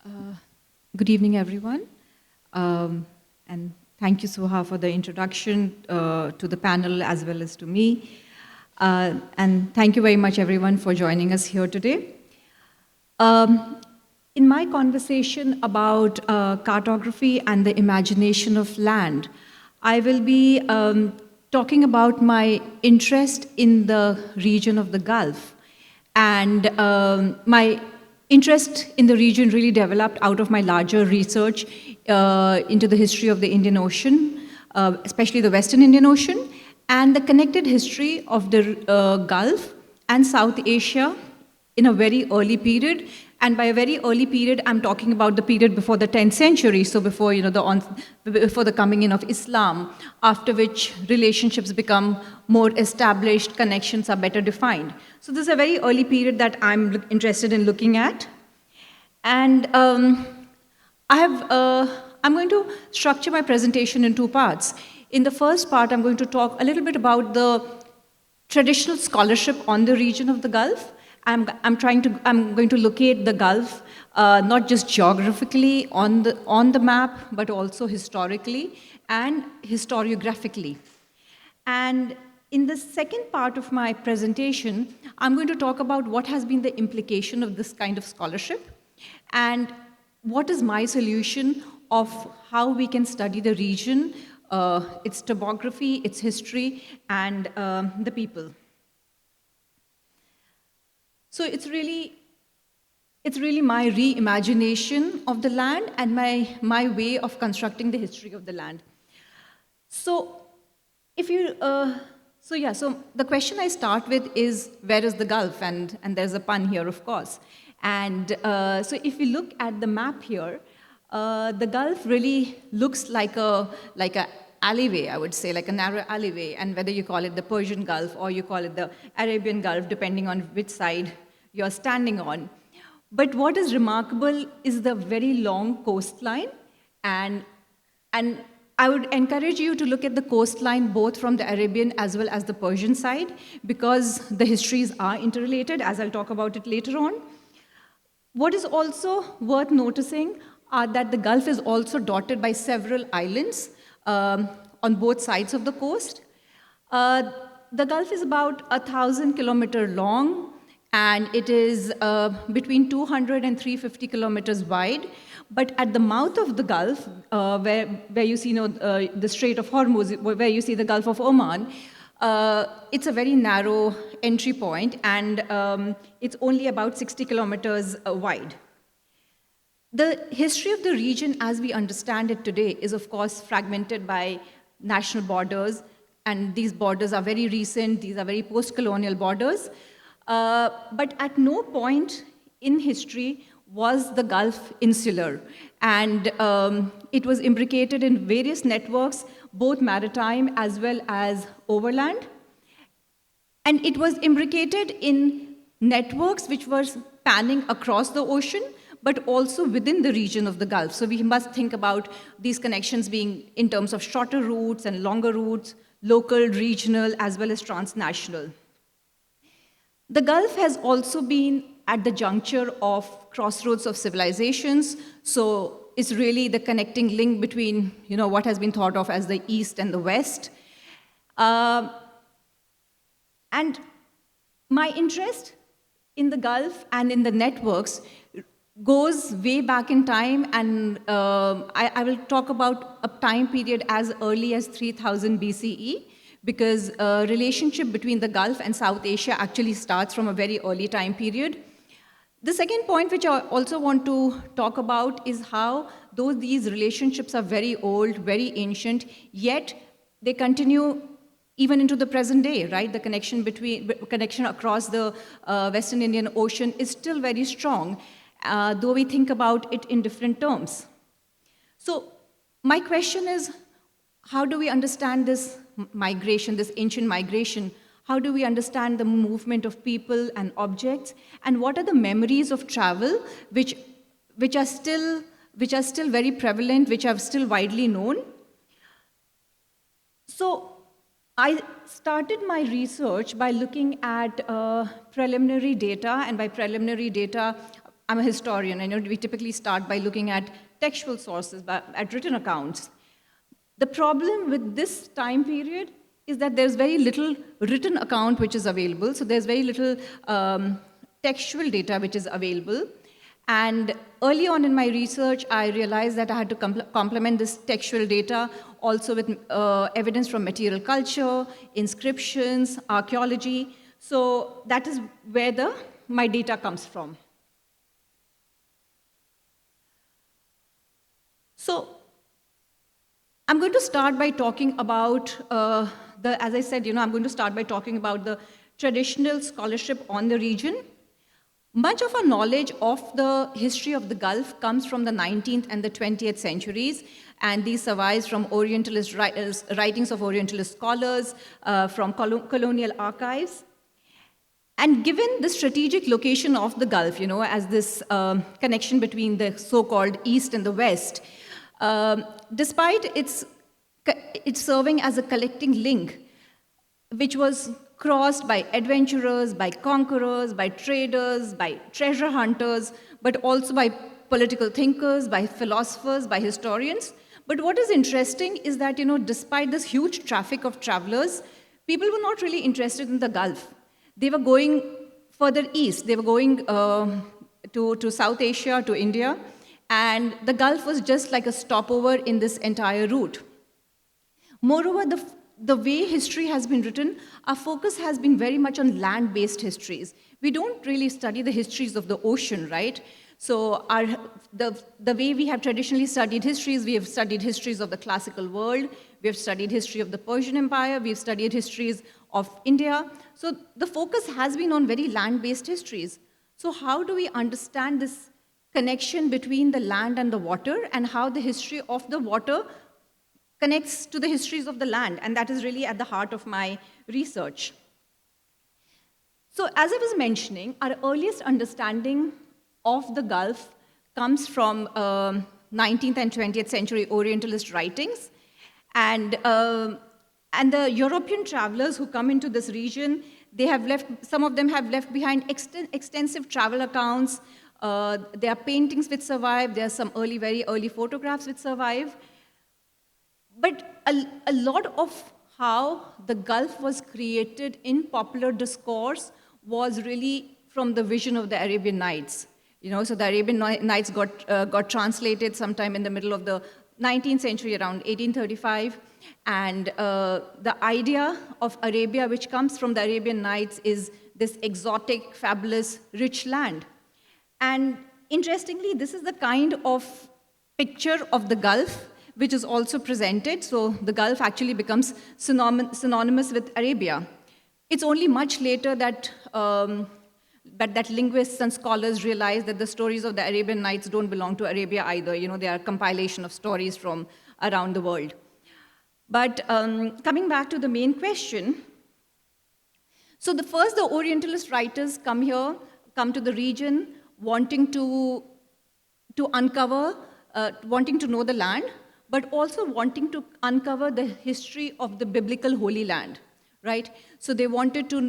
Uh, Good evening, everyone. And thank you, Suha, for the introduction to the panel as well as to me. And thank you very much, everyone, for joining us here today. Um, in my conversation about cartography and the imagination of land, I will be talking about my interest in the region of the Gulf. And my interest in the region really developed out of my larger research into the history of the Indian Ocean, especially the Western Indian Ocean, and the connected history of the Gulf and South Asia in a very early period. And by a very early period, I'm talking about the period before the 10th century, so before, before the coming in of Islam, after which relationships become more established, connections are better defined. So this is a very early period that I'm interested in looking at. And I'm going to structure my presentation in two parts. In the first part, I'm going to talk a little bit about the traditional scholarship on the region of the Gulf. I'm going to locate the Gulf not just geographically on the map, but also historically and historiographically. And in the second part of my presentation, I'm going to talk about what has been the implication of this kind of scholarship and what is my solution of how we can study the region, its topography, its history, and the people. So it's really my reimagination of the land and my way of constructing the history of the land. So if you, so the question I start with is, where is the Gulf? And there's a pun here, of course. And so if we look at the map here, the Gulf really looks like a alleyway, I would say, like a narrow alleyway. And whether you call it the Persian Gulf or you call it the Arabian Gulf, depending on which side you're standing on. But what is remarkable is the very long coastline, and I would encourage you to look at the coastline both from the Arabian as well as the Persian side, because the histories are interrelated, as I'll talk about it later on. What is also worth noticing are that the Gulf is also dotted by several islands on both sides of the coast. The Gulf is about 1,000 kilometers long, and it is between 200 and 350 kilometers wide. But at the mouth of the Gulf, where you see the Strait of Hormuz, where you see the Gulf of Oman, it's a very narrow entry point, and it's only about 60 kilometers wide. The history of the region as we understand it today is, of course, fragmented by national borders, and these borders are very recent. These are very post-colonial borders. But at no point in history was the Gulf insular, and it was imbricated in various networks, both maritime as well as overland. And it was imbricated in networks which were spanning across the ocean, but also within the region of the Gulf. So we must think about these connections being in terms of shorter routes and longer routes, local, regional, as well as transnational. The Gulf has also been at the juncture of crossroads of civilizations, so it's really the connecting link between what has been thought of as the East and the West. And my interest in the Gulf and in the networks goes way back in time, and I will talk about a time period as early as 3000 BCE, because relationship between the Gulf and South Asia actually starts from a very early time period. The second point which I also want to talk about is how, though these relationships are very old, very ancient, yet they continue even into the present day, right? The connection across the Western Indian Ocean is still very strong, though we think about it in different terms. So my question is, how do we understand this migration, this ancient migration? How do we understand the movement of people and objects? And what are the memories of travel which are still very prevalent, which are still widely known? So I started my research by looking at preliminary data, and by preliminary data, I'm a historian, and we typically start by looking at textual sources, at written accounts. The problem with this time period is that there's very little written account which is available, so there's very little textual data which is available. And early on in my research, I realized that I had to complement this textual data also with evidence from material culture, inscriptions, archaeology. So that is where my data comes from. So I'm going to start by talking about as I said, I'm going to start by talking about the traditional scholarship on the region. Much of our knowledge of the history of the Gulf comes from the 19th and the 20th centuries, and these survives from Orientalist writings of Orientalist scholars, from colonial archives. And given the strategic location of the Gulf, as this connection between the so-called East and the West, despite its serving as a collecting link, which was crossed by adventurers, by conquerors, by traders, by treasure hunters, but also by political thinkers, by philosophers, by historians. But what is interesting is that, despite this huge traffic of travelers, people were not really interested in the Gulf. They were going further east. They were going to South Asia, to India, and the Gulf was just like a stopover in this entire route. Moreover, the way history has been written, our focus has been very much on land-based histories. We don't really study the histories of the ocean, right? So the way we have traditionally studied histories, we have studied histories of the classical world, we have studied history of the Persian Empire, we've studied histories of India. So the focus has been on very land-based histories. So how do we understand this connection between the land and the water, and how the history of the water connects to the histories of the land? And that is really at the heart of my research. So as I was mentioning, our earliest understanding of the Gulf comes from 19th and 20th century Orientalist writings. And the European travelers who come into this region, some of them have left behind extensive travel accounts. There are paintings which survive. There are some very early photographs which survive. But a lot of how the Gulf was created in popular discourse was really from the vision of the Arabian Nights. So the Arabian Nights got translated sometime in the middle of the 19th century, around 1835. And the idea of Arabia, which comes from the Arabian Nights, is this exotic, fabulous, rich land. And interestingly, this is the kind of picture of the Gulf which is also presented. So the Gulf actually becomes synonymous with Arabia. It's only much later that linguists and scholars realize that the stories of the Arabian Nights don't belong to Arabia either. They are a compilation of stories from around the world. But coming back to the main question, so the Orientalist writers come to the region wanting to uncover, wanting to know the land, but also wanting to uncover the history of the biblical Holy Land, right? So they wanted to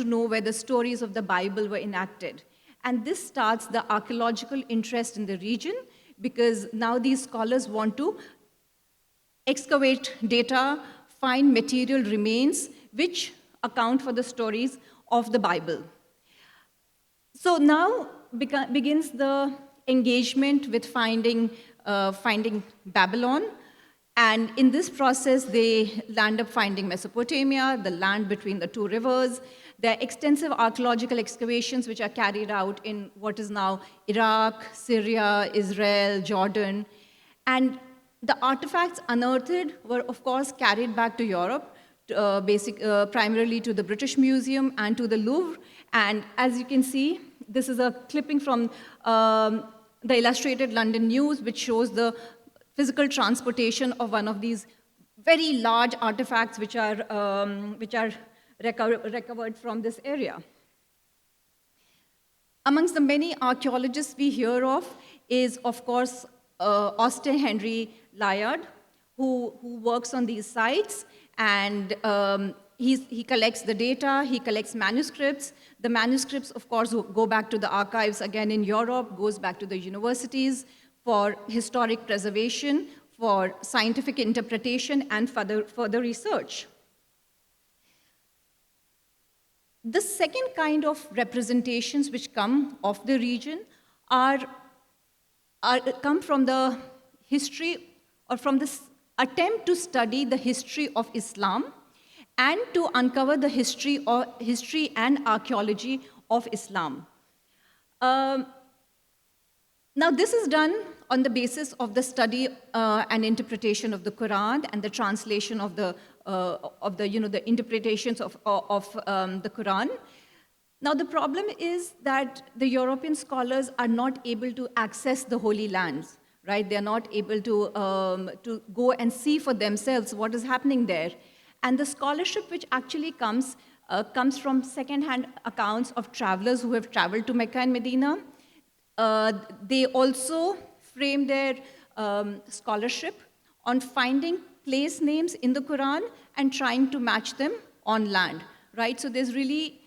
know where the stories of the Bible were enacted. And this starts the archaeological interest in the region, because now these scholars want to excavate data, find material remains which account for the stories of the Bible. So now begins the engagement with finding Babylon. And in this process, they land up finding Mesopotamia, the land between the two rivers. There are extensive archaeological excavations which are carried out in what is now Iraq, Syria, Israel, Jordan. And the artifacts unearthed were, of course, carried back to Europe, primarily to the British Museum and to the Louvre. And as you can see, this is a clipping from the Illustrated London News, which shows the physical transportation of one of these very large artifacts which are recovered from this area. Amongst the many archaeologists we hear of is, of course, Austin Henry Layard, who works on these sites. And he collects the data, he collects manuscripts. The manuscripts, of course, go back to the archives again in Europe, goes back to the universities for historic preservation, for scientific interpretation, and further research. The second kind of representations which come of the region come from the history, or from this attempt to study the history of Islam and to uncover the history and archaeology of Islam. Now, this is done on the basis of the study and interpretation of the Quran and the translation of the interpretations of the Quran. Now, the problem is that the European scholars are not able to access the Holy Lands, right? They are not able to go and see for themselves what is happening there. And the scholarship which actually comes from second-hand accounts of travelers who have traveled to Mecca and Medina. They also frame their scholarship on finding place names in the Quran and trying to match them on land, right? So there's really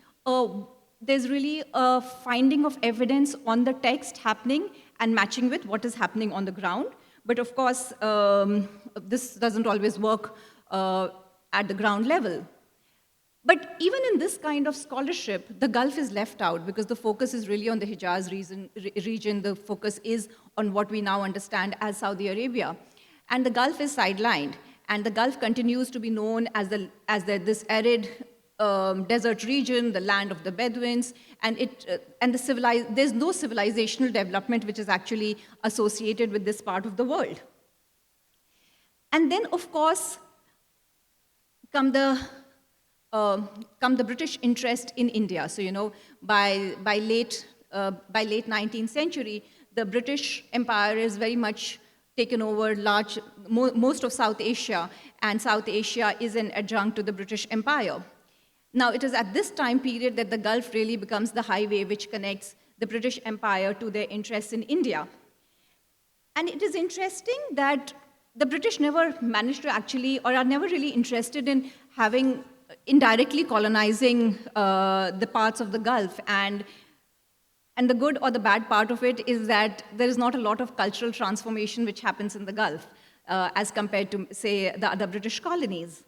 a finding of evidence on the text happening and matching with what is happening on the ground. But of course, this doesn't always work at the ground level. But even in this kind of scholarship, the Gulf is left out because the focus is really on the Hijaz region. The focus is on what we now understand as Saudi Arabia. And the Gulf is sidelined. And the Gulf continues to be known as this arid desert region, the land of the Bedouins, and there's no civilizational development which is actually associated with this part of the world. And then, of course, come the British interest in India. So, by late 19th century, the British Empire is very much taken over most of South Asia, and South Asia is an adjunct to the British Empire. Now, it is at this time period that the Gulf really becomes the highway which connects the British Empire to their interests in India. And it is interesting that the British never managed to actually, or are never really interested in indirectly colonizing the parts of the Gulf. And the good or the bad part of it is that there is not a lot of cultural transformation which happens in the Gulf as compared to, say, the other British colonies.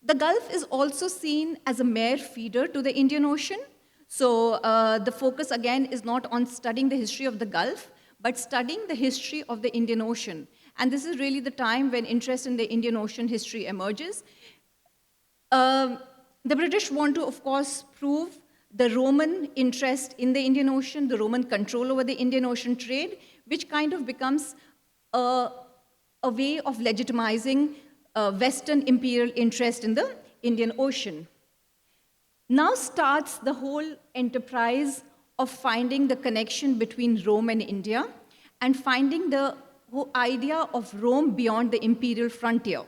The Gulf is also seen as a mere feeder to the Indian Ocean. So the focus, again, is not on studying the history of the Gulf, but studying the history of the Indian Ocean. And this is really the time when interest in the Indian Ocean history emerges. The British want to, of course, prove the Roman interest in the Indian Ocean, the Roman control over the Indian Ocean trade, which kind of becomes a way of legitimizing Western imperial interest in the Indian Ocean. Now starts the whole enterprise of finding the connection between Rome and India and finding the whole idea of Rome beyond the imperial frontier.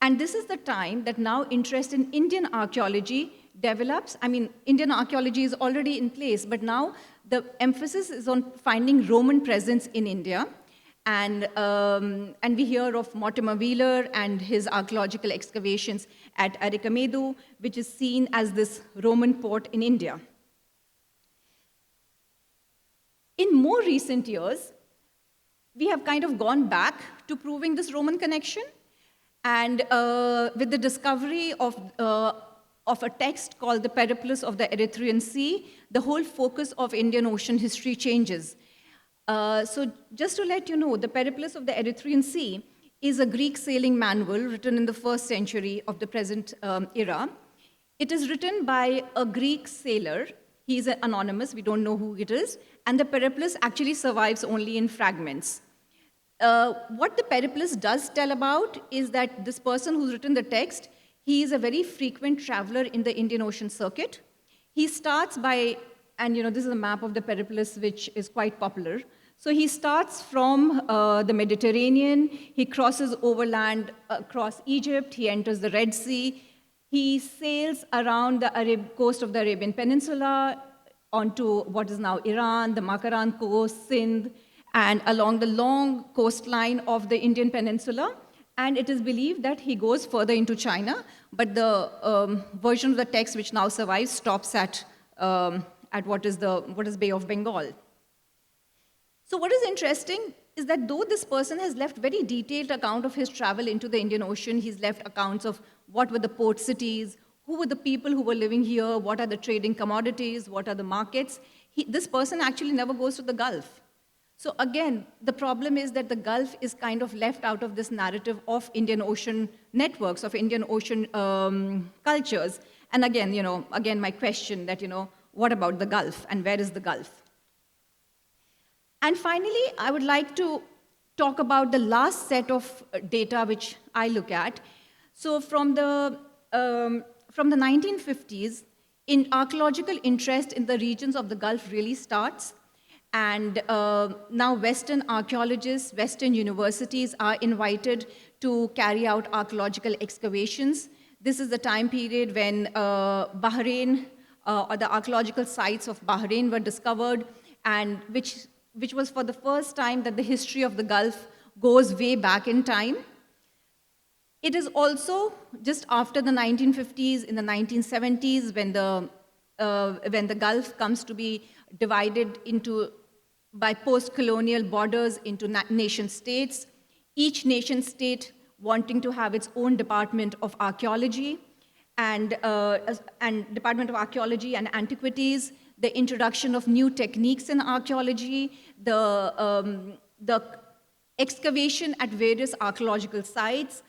And this is the time that now interest in Indian archaeology develops. I mean, Indian archaeology is already in place, but now the emphasis is on finding Roman presence in India. And we hear of Mortimer Wheeler and his archaeological excavations at Arikamedu, which is seen as this Roman port in India. In more recent years, we have kind of gone back to proving this Roman connection. And with the discovery of a text called The Periplus of the Erythraean Sea, the whole focus of Indian Ocean history changes. So just to let you know, The Periplus of the Erythraean Sea is a Greek sailing manual written in the 1st century of the present era. It is written by a Greek sailor. He is anonymous, we don't know who it is, and the Periplus actually survives only in fragments. What the Periplus does tell about is that this person who's written the text, he is a very frequent traveler in the Indian Ocean circuit. He starts by, and this is a map of the Periplus which is quite popular. So he starts from the Mediterranean, he crosses overland across Egypt, he enters the Red Sea, he sails around the coast of the Arabian Peninsula onto what is now Iran, the Makaran coast, Sindh, and along the long coastline of the Indian Peninsula, And it is believed that he goes further into China, but the version of the text which now survives stops at what is Bay of Bengal. So what is interesting is that though this person has left very detailed account of his travel into the Indian Ocean, he's left accounts of what were the port cities, who were the people who were living here, what are the trading commodities, what are the markets. This person actually never goes to the Gulf. So again, the problem is that the Gulf is kind of left out of this narrative of Indian Ocean networks, of Indian Ocean cultures. And again, again my question that, what about the Gulf and where is the Gulf? And finally, I would like to talk about the last set of data which I look at. So from the 1950s, archaeological interest in the regions of the Gulf really starts. And now Western archaeologists, Western universities are invited to carry out archaeological excavations. This is the time period when Bahrain, or the archaeological sites of Bahrain were discovered, and which was for the first time that the history of the Gulf goes way back in time. It is also just after the 1950s, in the 1970s, when the Gulf comes to be divided by post-colonial borders into nation states, each nation state wanting to have its own department of archaeology and Department of Archaeology and Antiquities, the introduction of new techniques in archaeology, the excavation at various archaeological sites,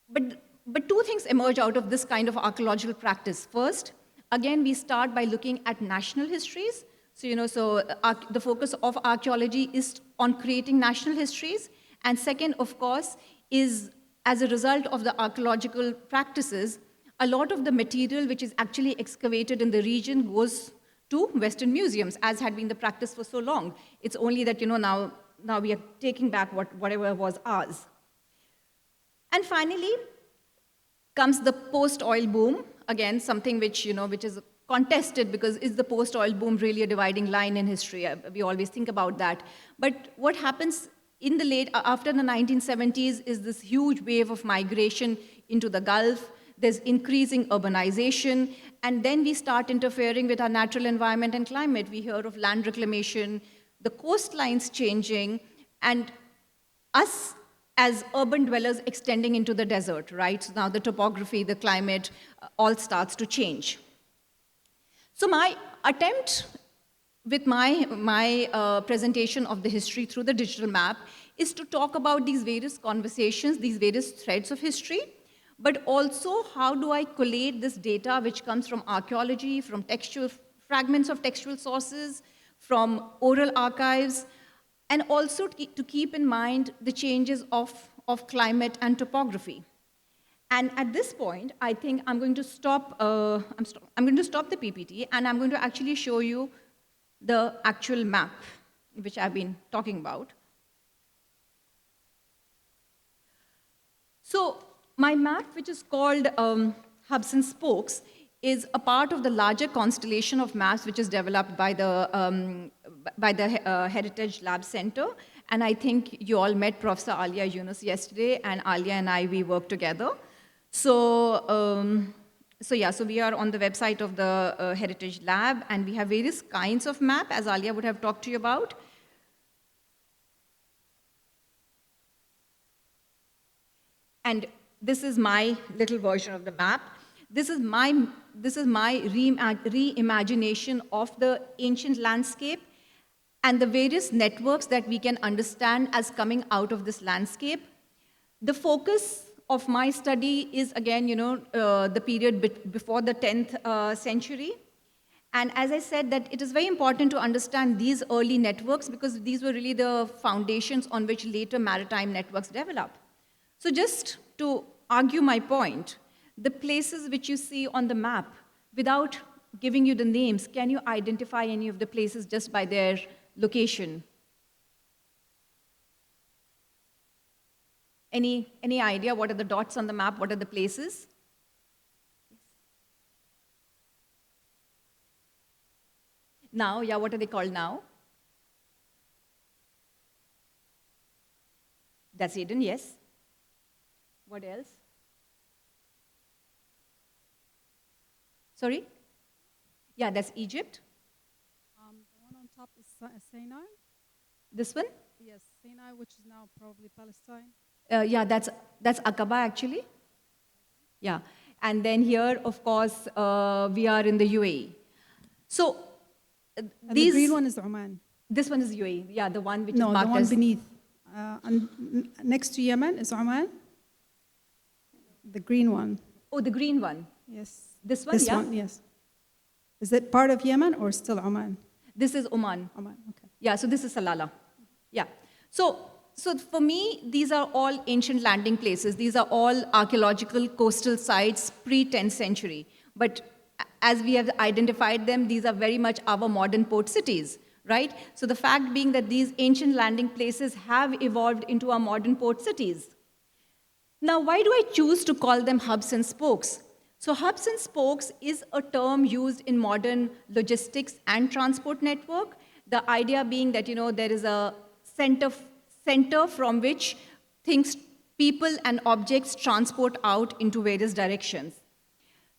but two things emerge out of this kind of archaeological practice. First, again, we start by looking at national histories. So, the focus of archaeology is on creating national histories. And second, of course, is as a result of the archaeological practices, a lot of the material which is actually excavated in the region goes to Western museums, as had been the practice for so long. It's only that, now we are taking back whatever was ours. And finally comes the post-oil boom, again, something which is contested, because is the post-oil boom really a dividing line in history? We always think about that. But what happens after the 1970s is this huge wave of migration into the Gulf. There's increasing urbanization, and then we start interfering with our natural environment and climate. We hear of land reclamation, the coastlines changing, and us as urban dwellers extending into the desert, right? So now the topography, the climate, all starts to change. So my attempt with my presentation of the history through the digital map is to talk about these various conversations, these various threads of history, but also how do I collate this data which comes from archaeology, from textual fragments of textual sources, from oral archives, and also to keep in mind the changes of climate and topography. And at this point, I think I'm going to stop. I'm going to stop the PPT, and I'm going to actually show you the actual map, which I've been talking about. So my map, which is called Hubs and Spokes, is a part of the larger constellation of maps which is developed by the Heritage Lab Center. And I think you all met Professor Alia Yunus yesterday, and Alia and I, we work together. So we are on the website of the Heritage Lab, and we have various kinds of map, as Alia would have talked to you about. And this is my little version of the map. This is my reimagination of the ancient landscape and the various networks that we can understand as coming out of this landscape. The focus of my study is, again, the period before the 10th century. And as I said, that it is very important to understand these early networks, because these were really the foundations on which later maritime networks develop. So just to argue my point, the places which you see on the map, without giving you the names, can you identify any of the places just by their location? Any idea what are the dots on the map? What are the places? Now, yeah, what are they called now? That's Aden, yes. What else? Sorry? Yeah, that's Egypt. The one on top is Sinai. This one? Yes, Sinai, which is now probably Palestine. Yeah, that's Aqaba actually. Yeah. And then here, of course, we are in the UAE. So And these. the green one is Oman. This one is UAE. Yeah, the one which is No, the marked one as. beneath. Next to Yemen is Oman. The green one. Oh, the green one. Yes. This one, This yeah? one, yes. Is it part of Yemen or still Oman? This is Oman. Oman, okay. Yeah, so this is Salalah. Yeah. So for me, these are all ancient landing places. These are all archaeological coastal sites pre-10th century. But as we have identified them, these are very much our modern port cities, right? So the fact being that these ancient landing places have evolved into our modern port cities. Now, why do I choose to call them hubs and spokes? So hubs and spokes is a term used in modern logistics and transport network. The idea being that, there is a center from which things, people and objects transport out into various directions.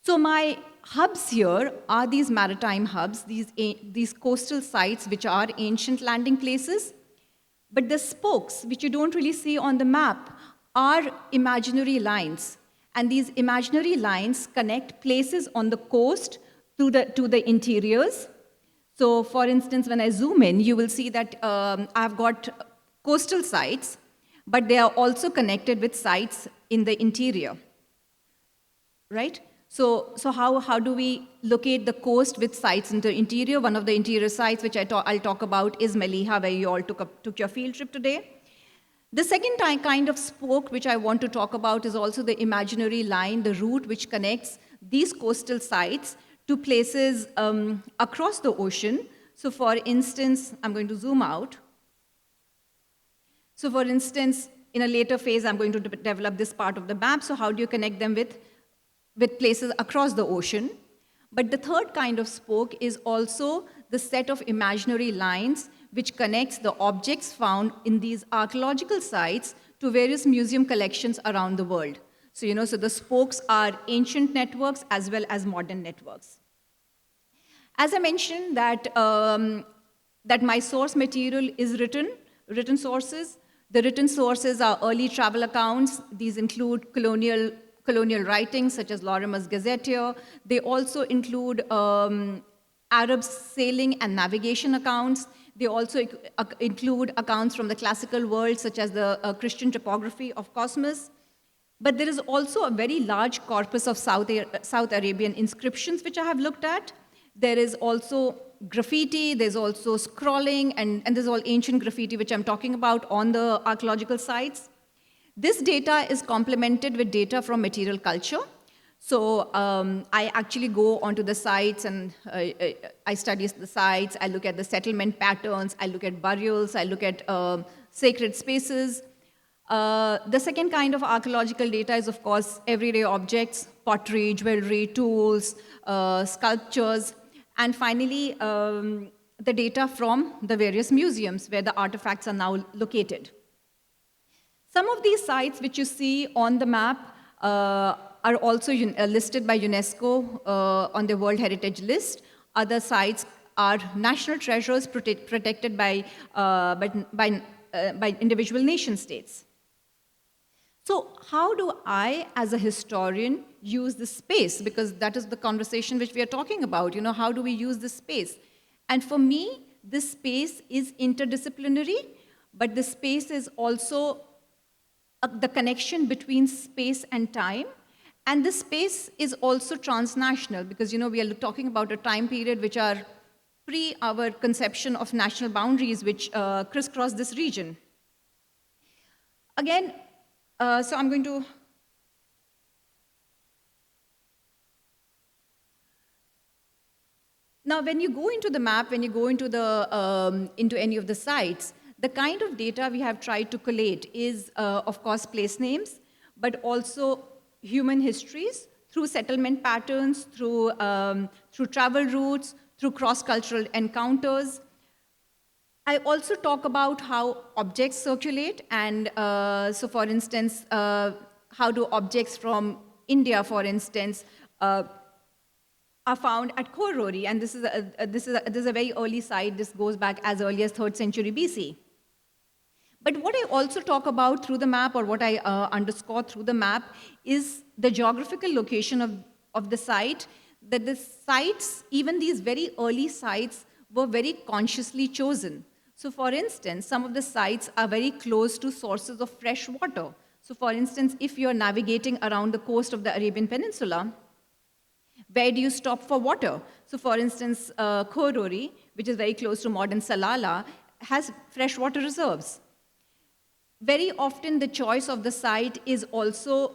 So my hubs here are these maritime hubs, these coastal sites which are ancient landing places. But the spokes, which you don't really see on the map, are imaginary lines. And these imaginary lines connect places on the coast to the interiors. So for instance, when I zoom in, you will see that I've got coastal sites, but they are also connected with sites in the interior, right? So how do we locate the coast with sites in the interior? One of the interior sites, which I'll talk about, is Meliha, where you all took your field trip today. The second kind of spoke which I want to talk about is also the imaginary line, the route which connects these coastal sites to places across the ocean. So for instance, I'm going to zoom out. So for instance, in a later phase, I'm going to develop this part of the map. So how do you connect them with places across the ocean? But the third kind of spoke is also the set of imaginary lines which connects the objects found in these archaeological sites to various museum collections around the world. So, so the spokes are ancient networks as well as modern networks. As I mentioned that my source material is written sources. The written sources are early travel accounts. These include colonial writings such as Lorimer's Gazetteer. They also include Arab sailing and navigation accounts. They also include accounts from the classical world, such as the Christian topography of Cosmos. But there is also a very large corpus of South Arabian inscriptions, which I have looked at. There is also graffiti, there's also scrolling, and there's all ancient graffiti, which I'm talking about on the archaeological sites. This data is complemented with data from material culture. So I actually go onto the sites and I study the sites, I look at the settlement patterns, I look at burials, I look at sacred spaces. The second kind of archaeological data is, of course, everyday objects, pottery, jewelry, tools, sculptures, and finally, the data from the various museums where the artifacts are now located. Some of these sites which you see on the map are also listed by UNESCO on the World Heritage List. Other sites are national treasures protected by individual nation states. So how do I, as a historian, use this space? Because that is the conversation which we are talking about. How do we use this space? And for me, this space is interdisciplinary, but this space is also the connection between space and time. And this space is also transnational because, we are talking about a time period which are pre our conception of national boundaries which crisscross this region. Again, so I'm going to... Now, when you go into the map, when you go into any of the sites, the kind of data we have tried to collate is, of course, place names, but also human histories through settlement patterns, through travel routes, through cross-cultural encounters. I also talk about how objects circulate, and so for instance, how do objects from India, for instance, are found at Korori, and this is a very early site. This goes back as early as 3rd century BC. But what I also talk about through the map, or what I underscore through the map, is the geographical location of the site, that the sites, even these very early sites, were very consciously chosen. So for instance, some of the sites are very close to sources of fresh water. So for instance, if you're navigating around the coast of the Arabian Peninsula, where do you stop for water? So for instance, Korori, which is very close to modern Salala, has freshwater reserves. Very often the choice of the site is also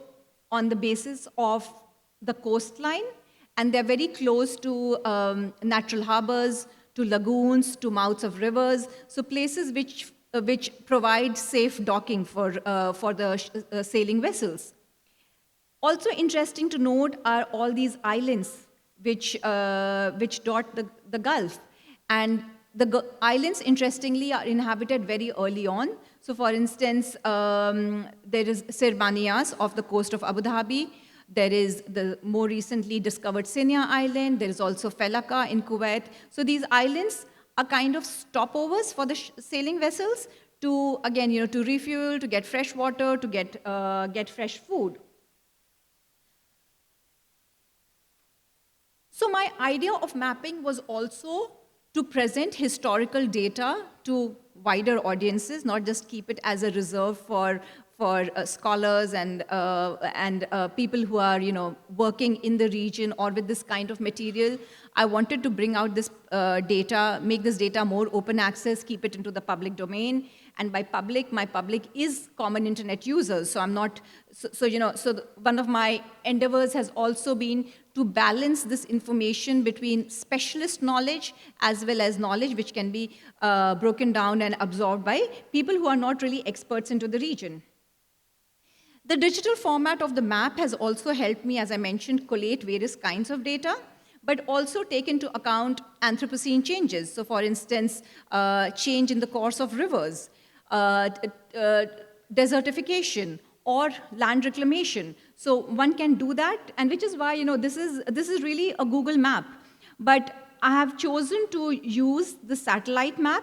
on the basis of the coastline, and they're very close to natural harbors, to lagoons, to mouths of rivers, so places which provide safe docking for the sailing vessels. Also interesting to note are all these islands which dot the Gulf. And the islands, interestingly, are inhabited very early on. So for instance, there is Sirbaniyas off the coast of Abu Dhabi. There is the more recently discovered Sinia Island. There is also Felaka in Kuwait. So these islands are kind of stopovers for the sailing vessels to, again, to refuel, to get fresh water, to get fresh food. So my idea of mapping was also to present historical data to wider audiences, not just keep it as a reserve for scholars and people who are working in the region or with this kind of material. I wanted to bring out this data, make this data more open access, keep it into the public domain. And by public, my public is common internet users. So I'm not, one of my endeavors has also been to balance this information between specialist knowledge as well as knowledge which can be broken down and absorbed by people who are not really experts into the region. The digital format of the map has also helped me, as I mentioned, collate various kinds of data, but also take into account Anthropocene changes. So for instance, change in the course of rivers, desertification, or land reclamation. So one can do that, and which is why this is really a Google map. But I have chosen to use the satellite map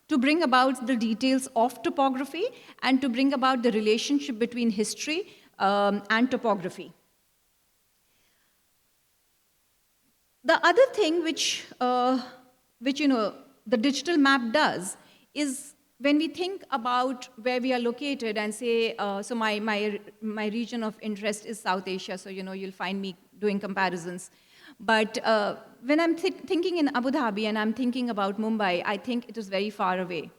to bring about the details of topography and to bring about the relationship between history and topography. The other thing which the digital map does is, when we think about where we are located and say, so my region of interest is South Asia, so you'll find me doing comparisons. But when I'm thinking in Abu Dhabi and I'm thinking about Mumbai, I think it is very far away.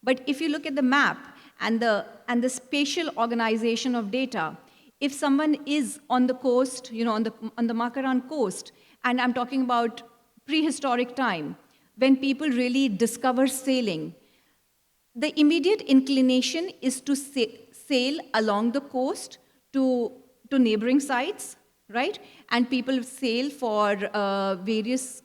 But if you look at the map and the spatial organization of data, if someone is on the coast, on the Makaran coast, and I'm talking about prehistoric time, when people really discover sailing, the immediate inclination is to sail along the coast to neighboring sites, right? And people sail for various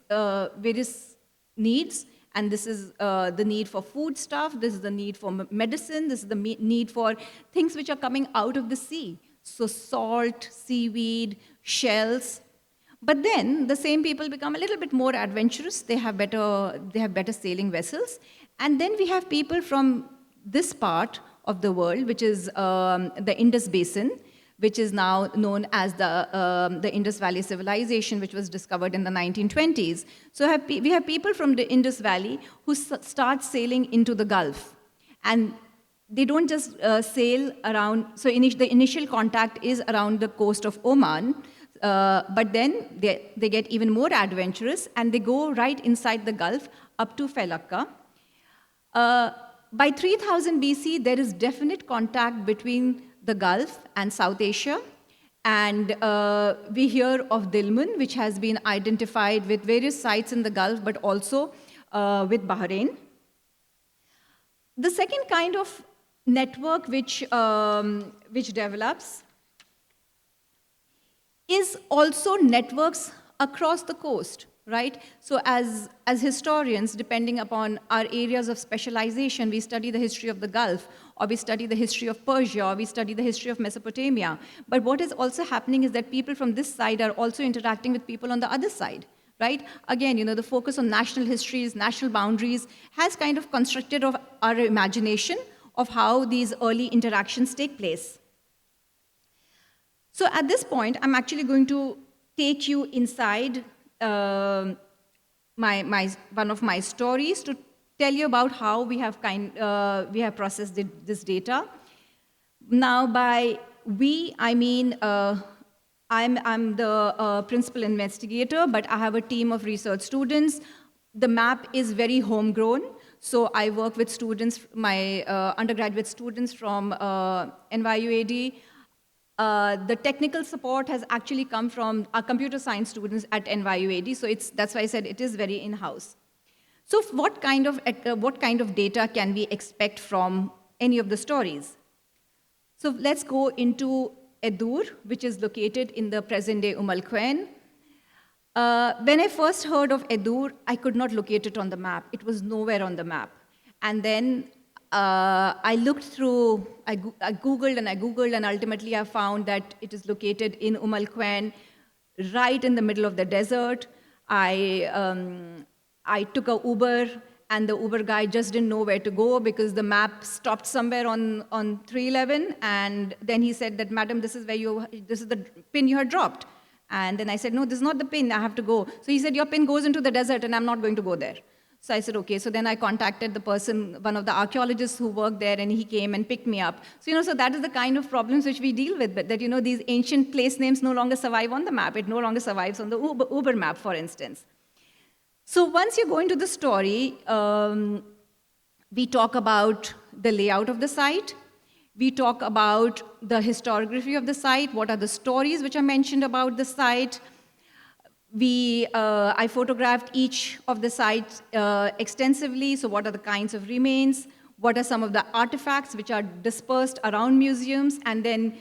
needs. And this is the need for food stuff, this is the need for medicine, this is the need for things which are coming out of the sea. So salt, seaweed, shells. But then the same people become a little bit more adventurous. They have better sailing vessels. And then we have people from this part of the world, which is the Indus Basin, which is now known as the Indus Valley Civilization, which was discovered in the 1920s. So we have people from the Indus Valley who start sailing into the Gulf. And they don't just sail around, so the initial contact is around the coast of Oman, but then they get even more adventurous and they go right inside the Gulf up to Felaka. By 3000 BC, there is definite contact between the Gulf and South Asia. And we hear of Dilmun, which has been identified with various sites in the Gulf, but also with Bahrain. The second kind of network which develops is also networks across the coast. right? So as historians, depending upon our areas of specialization, we study the history of the Gulf, or we study the history of Persia, or we study the history of Mesopotamia. But what is also happening is that people from this side are also interacting with people on the other side, right? Again, the focus on national histories, national boundaries has kind of constructed of our imagination of how these early interactions take place. So at this point, I'm actually going to take you inside one of my stories to tell you about how we have processed this data. Now, by we, I mean I'm the principal investigator, but I have a team of research students. The map is very homegrown, so I work with students, my undergraduate students from NYUAD. The technical support has actually come from our computer science students at NYUAD, so that's why I said it is very in-house. So what kind of data can we expect from any of the stories? So let's go into Edur, which is located in the present-day Al-Quwain. When I first heard of Edur, I could not locate it on the map. It was nowhere on the map. And then I looked through, I Googled and I Googled, and ultimately I found that it is located in Al-Quwain, right in the middle of the desert. I took a Uber, and the Uber guy just didn't know where to go because the map stopped somewhere on 311, and then he said that, "Madam, this is the pin you had dropped." And then I said, "No, this is not the pin, I have to go." So he said, "Your pin goes into the desert, and I'm not going to go there." So I said, "Okay." So then I contacted the person, one of the archaeologists who worked there, and he came and picked me up. So, so that is the kind of problems which we deal with, but that, these ancient place names no longer survive on the map. It no longer survives on the Uber map, for instance. So once you go into the story, we talk about the layout of the site. We talk about the historiography of the site. What are the stories which are mentioned about the site? I photographed each of the sites extensively. So what are the kinds of remains? What are some of the artifacts which are dispersed around museums? And then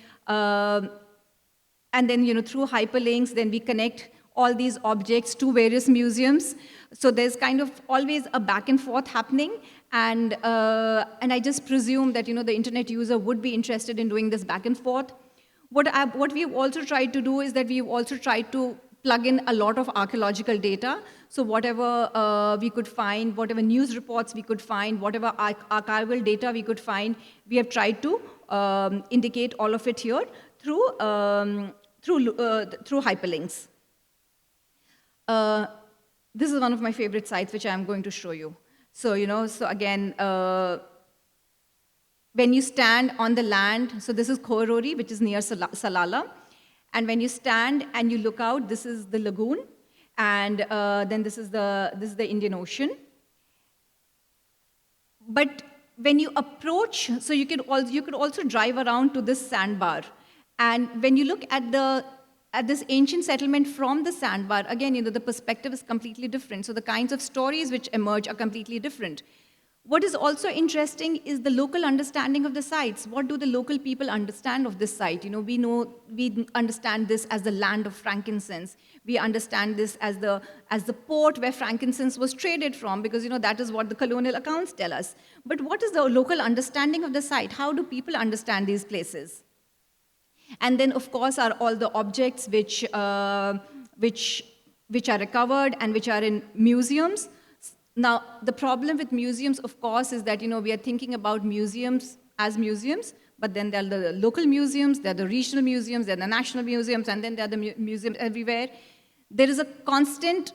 through hyperlinks, then we connect all these objects to various museums. So there's kind of always a back and forth happening. And I just presume that, the internet user would be interested in doing this back and forth. What we've also tried to do is that we've also tried to plug in a lot of archaeological data. So whatever we could find, whatever news reports we could find, whatever archival data we could find, we have tried to indicate all of it here through hyperlinks. This is one of my favorite sites, which I'm going to show you. So, so again, when you stand on the land, so this is Khorori, which is near Salala. And when you stand and you look out, this is the lagoon. And then this is the Indian Ocean. But when you approach, so you could also drive around to this sandbar. And when you look at this ancient settlement from the sandbar, again, the perspective is completely different. So the kinds of stories which emerge are completely different. What is also interesting is the local understanding of the sites. What do the local people understand of this site? We understand this as the land of frankincense. We understand this as the port where frankincense was traded from, because that is what the colonial accounts tell us. But what is the local understanding of the site? How do people understand these places? And then, of course, are all the objects which are recovered and which are in museums. Now, the problem with museums, of course, is that we are thinking about museums as museums, but then there are the local museums, there are the regional museums, there are the national museums, and then there are the museums everywhere. There is a constant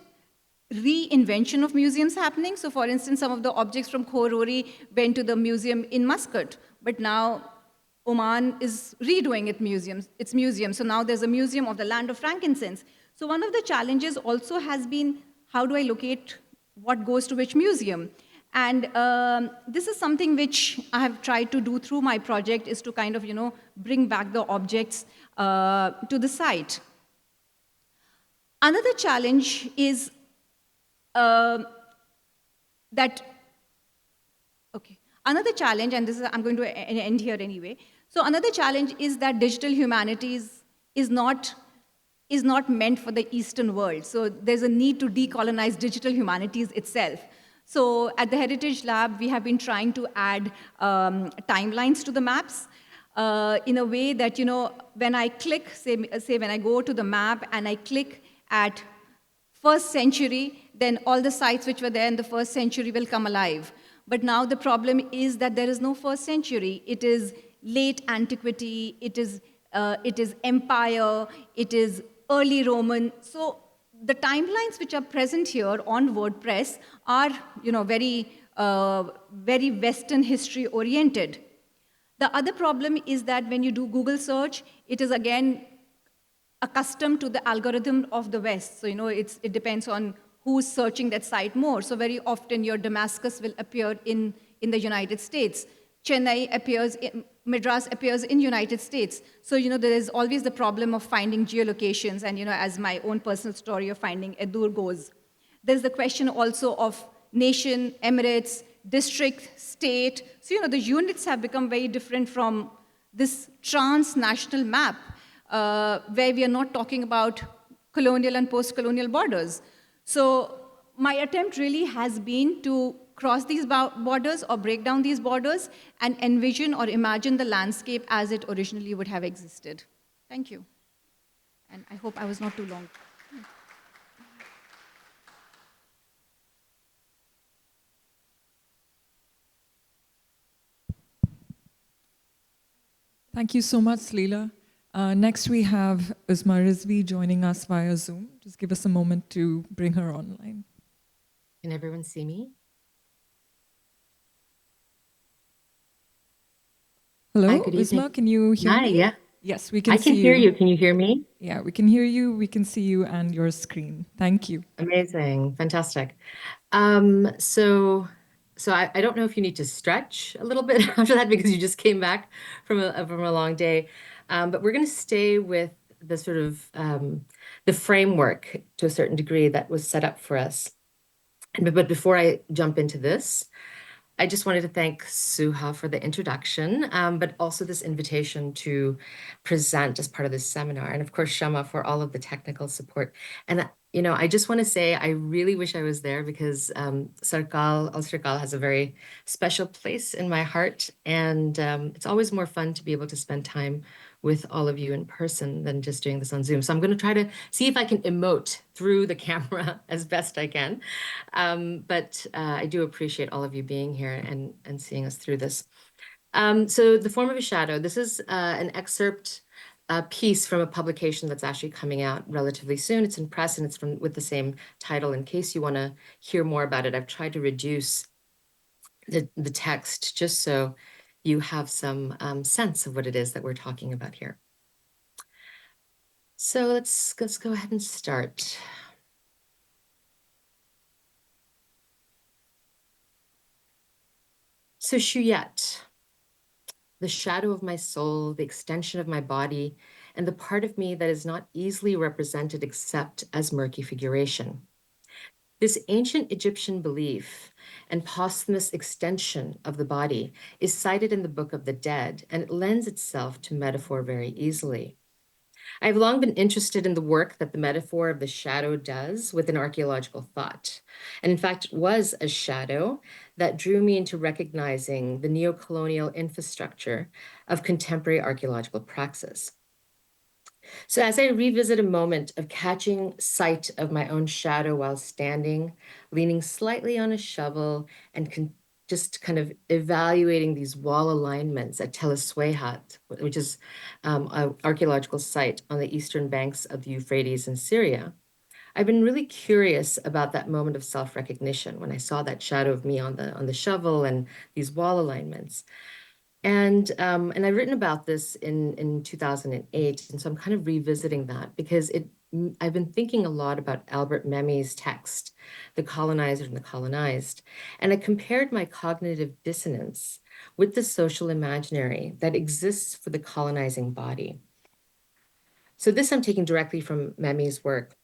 reinvention of museums happening. So, for instance, some of the objects from Khorori went to the museum in Muscat, but now Oman is redoing its museum. So now there's a museum of the land of frankincense. So one of the challenges also has been, how do I locate what goes to which museum? And this is something which I have tried to do through my project, is to kind of, bring back the objects to the site. Another challenge is another challenge, and I'm going to end here anyway. So another challenge is that digital humanities is not is not meant for the Eastern world. So there's a need to decolonize digital humanities itself. So at the Heritage Lab, we have been trying to add timelines to the maps in a way that, when I click, say when I go to the map and I click at first century, then all the sites which were there in the first century will come alive. But now the problem is that there is no first century. It is late antiquity, it is empire, it is early Roman. So the timelines which are present here on WordPress are, very Western history oriented. The other problem is that when you do Google search, it is again accustomed to the algorithm of the West. So, it depends on who's searching that site more. So very often your Damascus will appear in the United States. Chennai appears, Madras appears in United States. So, there is always the problem of finding geolocations. And, as my own personal story of finding Edur goes. There's the question also of nation, emirates, district, state. So, the units have become very different from this transnational map, where we are not talking about colonial and post-colonial borders. So my attempt really has been to cross these borders or break down these borders and envision or imagine the landscape as it originally would have existed. Thank you. And I hope I was not too long. Thank you so much, Salila. Next, we have Uzma Rizvi joining us via Zoom. Just give us a moment to bring her online. Can everyone see me? Hello, Hi, good evening. Uzma, can you hear Hi, me? yeah. Yes, we can see you. I can hear you. Can you hear me? Yeah, we can hear you, we can see you and your screen. Thank you. Amazing. Fantastic. So I don't know if you need to stretch a little bit after that because you just came back from a long day. But we're going to stay with the sort of the framework to a certain degree that was set up for us. But before I jump into this, I just wanted to thank Suha for the introduction, but also this invitation to present as part of this seminar. And of course, Shama for all of the technical support. And, I just want to say, I really wish I was there because Sarkal has a very special place in my heart. And it's always more fun to be able to spend time with all of you in person than just doing this on Zoom. So I'm going to try to see if I can emote through the camera as best I can. But I do appreciate all of you being here and seeing us through this. So The Form of a Shadow, this is an excerpt piece from a publication that's actually coming out relatively soon. It's in press and it's with the same title. In case you want to hear more about it, I've tried to reduce the text just so you have some sense of what it is that we're talking about here. So let's go ahead and start. So Shuyet, the shadow of my soul, the extension of my body, and the part of me that is not easily represented except as murky figuration. This ancient Egyptian belief and posthumous extension of the body is cited in the Book of the Dead, and it lends itself to metaphor very easily. I've long been interested in the work that the metaphor of the shadow does within archaeological thought. And in fact, it was a shadow that drew me into recognizing the neo-colonial infrastructure of contemporary archaeological praxis. So as I revisit a moment of catching sight of my own shadow while standing, leaning slightly on a shovel and just kind of evaluating these wall alignments at Tel Esweihat, which is an archaeological site on the eastern banks of the Euphrates in Syria. I've been really curious about that moment of self-recognition when I saw that shadow of me on the shovel and these wall alignments. And I've written about this in 2008, and so I'm kind of revisiting that because I've been thinking a lot about Albert Memmi's text, The Colonizer and the Colonized, and I compared my cognitive dissonance with the social imaginary that exists for the colonizing body. So this I'm taking directly from Memmi's work.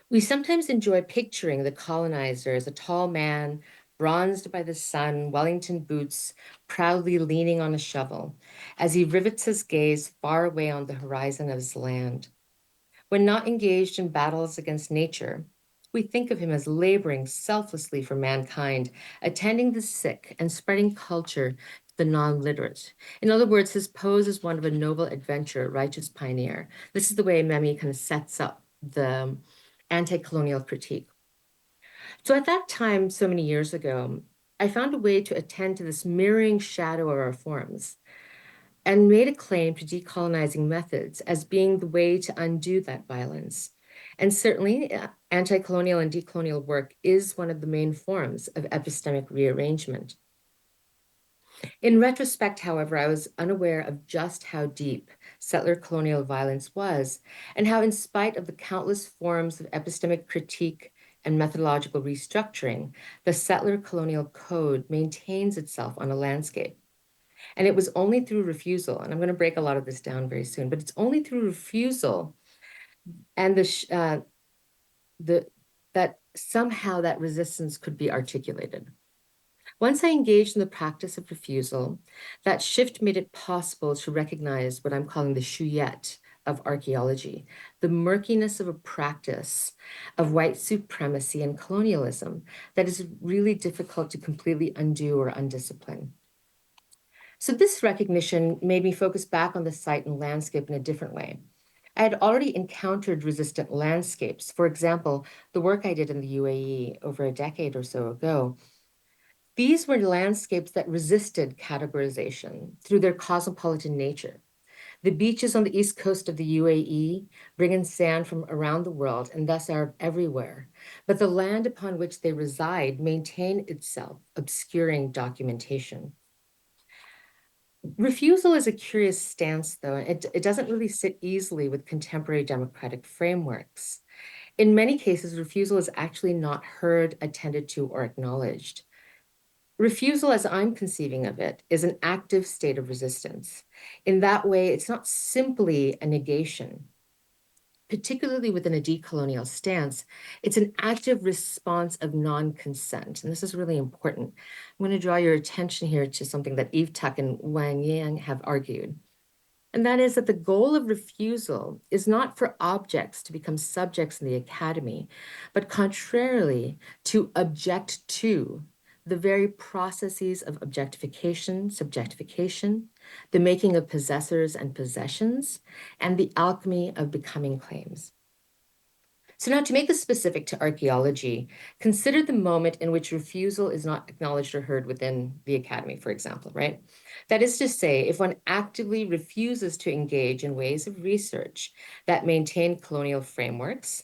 We sometimes enjoy picturing the colonizer as a tall man, bronzed by the sun, Wellington boots, proudly leaning on a shovel, as he rivets his gaze far away on the horizon of his land. When not engaged in battles against nature, we think of him as laboring selflessly for mankind, attending the sick and spreading culture to the non-literate. In other words, his pose is one of a noble adventurer, righteous pioneer. This is the way Memi kind of sets up the anti-colonial critique. So at that time, so many years ago, I found a way to attend to this mirroring shadow of our forms and made a claim to decolonizing methods as being the way to undo that violence. And certainly, anti-colonial and decolonial work is one of the main forms of epistemic rearrangement. In retrospect, however, I was unaware of just how deep settler colonial violence was, and how, in spite of the countless forms of epistemic critique and methodological restructuring, the settler colonial code maintains itself on a landscape. And it was only through refusal, and I'm going to break a lot of this down very soon, but it's only through refusal and that somehow that resistance could be articulated. Once I engaged in the practice of refusal, that shift made it possible to recognize what I'm calling the shuyet of archaeology, the murkiness of a practice of white supremacy and colonialism that is really difficult to completely undo or undiscipline. So this recognition made me focus back on the site and landscape in a different way. I had already encountered resistant landscapes. For example, the work I did in the UAE over a decade or so ago. These were landscapes that resisted categorization through their cosmopolitan nature. The beaches on the east coast of the UAE bring in sand from around the world and thus are everywhere. But the land upon which they reside maintain itself, obscuring documentation. Refusal is a curious stance, though. It doesn't really sit easily with contemporary democratic frameworks. In many cases, refusal is actually not heard, attended to, or acknowledged. Refusal, as I'm conceiving of it, is an active state of resistance. In that way, it's not simply a negation. Particularly within a decolonial stance, it's an active response of non-consent. And this is really important. I'm going to draw your attention here to something that Eve Tuck and Wang Yang have argued. And that is that the goal of refusal is not for objects to become subjects in the academy, but contrarily to object to the very processes of objectification, subjectification, the making of possessors and possessions, and the alchemy of becoming claims. So now, to make this specific to archaeology, consider the moment in which refusal is not acknowledged or heard within the academy, for example, right? That is to say, if one actively refuses to engage in ways of research that maintain colonial frameworks,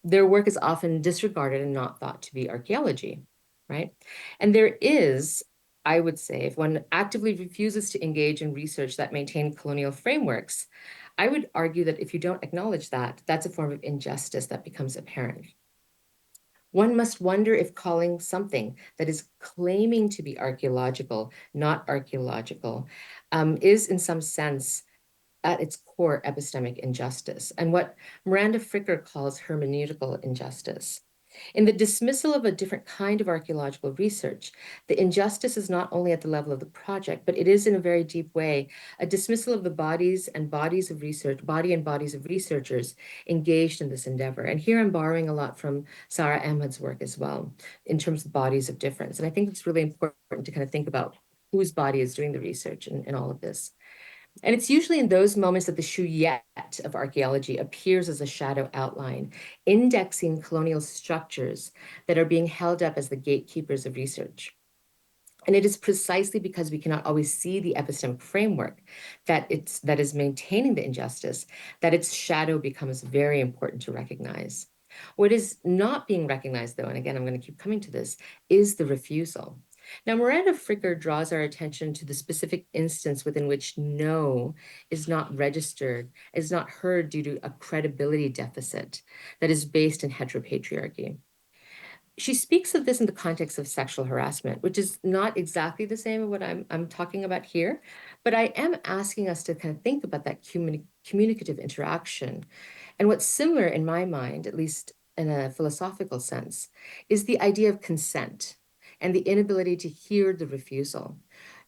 their work is often disregarded and not thought to be archaeology, right? And there is, I would say, if one actively refuses to engage in research that maintain colonial frameworks, I would argue that if you don't acknowledge that, that's a form of injustice that becomes apparent. One must wonder if calling something that is claiming to be archaeological, not archaeological, is in some sense at its core epistemic injustice, and what Miranda Fricker calls hermeneutical injustice. In the dismissal of a different kind of archaeological research, the injustice is not only at the level of the project, but it is in a very deep way a dismissal of the bodies and bodies of research, body and bodies of researchers engaged in this endeavor. And here I'm borrowing a lot from Sarah Ahmed's work as well, in terms of bodies of difference. And I think it's really important to kind of think about whose body is doing the research in all of this. And it's usually in those moments that the shuyet of archaeology appears as a shadow outline, indexing colonial structures that are being held up as the gatekeepers of research. And it is precisely because we cannot always see the epistemic framework that is maintaining the injustice that its shadow becomes very important to recognize. What is not being recognized, though, and again, I'm going to keep coming to this, is the refusal. Now, Miranda Fricker draws our attention to the specific instance within which no is not registered, is not heard due to a credibility deficit that is based in heteropatriarchy. She speaks of this in the context of sexual harassment, which is not exactly the same as what I'm talking about here, but I am asking us to kind of think about that communicative interaction. And what's similar in my mind, at least in a philosophical sense, is the idea of consent and the inability to hear the refusal.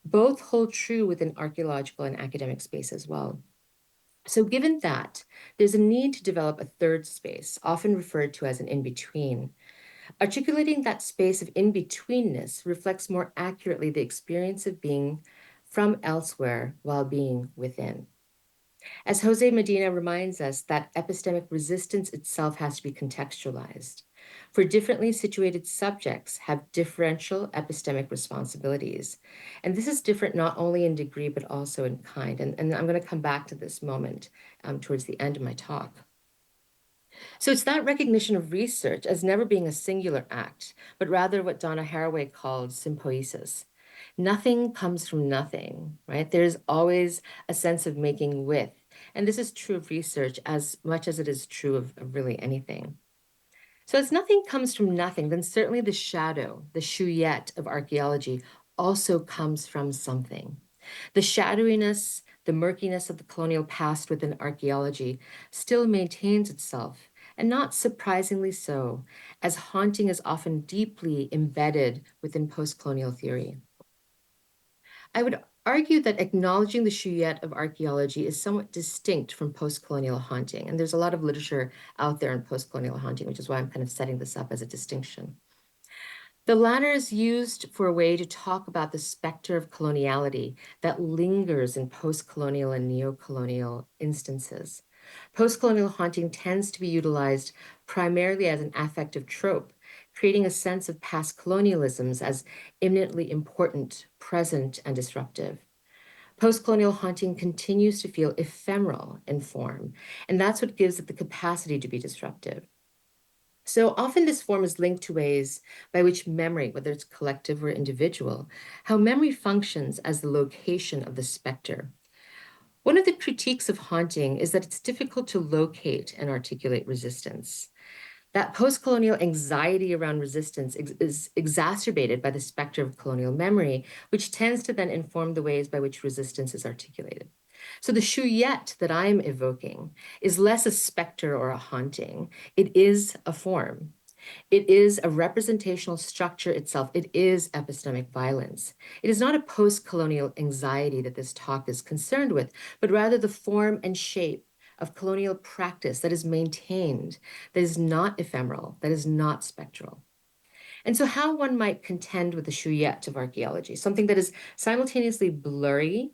Both hold true within archaeological and academic space as well. So given that, there's a need to develop a third space, often referred to as an in-between. Articulating that space of in-betweenness reflects more accurately the experience of being from elsewhere while being within. As Jose Medina reminds us, that epistemic resistance itself has to be contextualized. For differently situated subjects have differential epistemic responsibilities. And this is different not only in degree, but also in kind. And I'm going to come back to this moment towards the end of my talk. So it's that recognition of research as never being a singular act, but rather what Donna Haraway called sympoiesis. Nothing comes from nothing, right? There's always a sense of making with. And this is true of research as much as it is true of really anything. So as nothing comes from nothing, then certainly the shadow, the shuyet of archaeology also comes from something. The shadowiness, the murkiness of the colonial past within archaeology still maintains itself, and not surprisingly so, as haunting is often deeply embedded within post-colonial theory. I would argue that acknowledging the shuyet of archaeology is somewhat distinct from post-colonial haunting. And there's a lot of literature out there on post-colonial haunting, which is why I'm kind of setting this up as a distinction. The latter is used for a way to talk about the specter of coloniality that lingers in post-colonial and neo-colonial instances. Post-colonial haunting tends to be utilized primarily as an affective trope, creating a sense of past colonialisms as imminently important, present, and disruptive. Post-colonial haunting continues to feel ephemeral in form, and that's what gives it the capacity to be disruptive. So often this form is linked to ways by which memory, whether it's collective or individual, how memory functions as the location of the specter. One of the critiques of haunting is that it's difficult to locate and articulate resistance. That post-colonial anxiety around resistance is exacerbated by the specter of colonial memory, which tends to then inform the ways by which resistance is articulated. So the shuyet that I'm evoking is less a specter or a haunting. It is a form. It is a representational structure itself. It is epistemic violence. It is not a post-colonial anxiety that this talk is concerned with, but rather the form and shape of colonial practice that is maintained, that is not ephemeral, that is not spectral. And so how one might contend with the shuyet of archaeology, something that is simultaneously blurry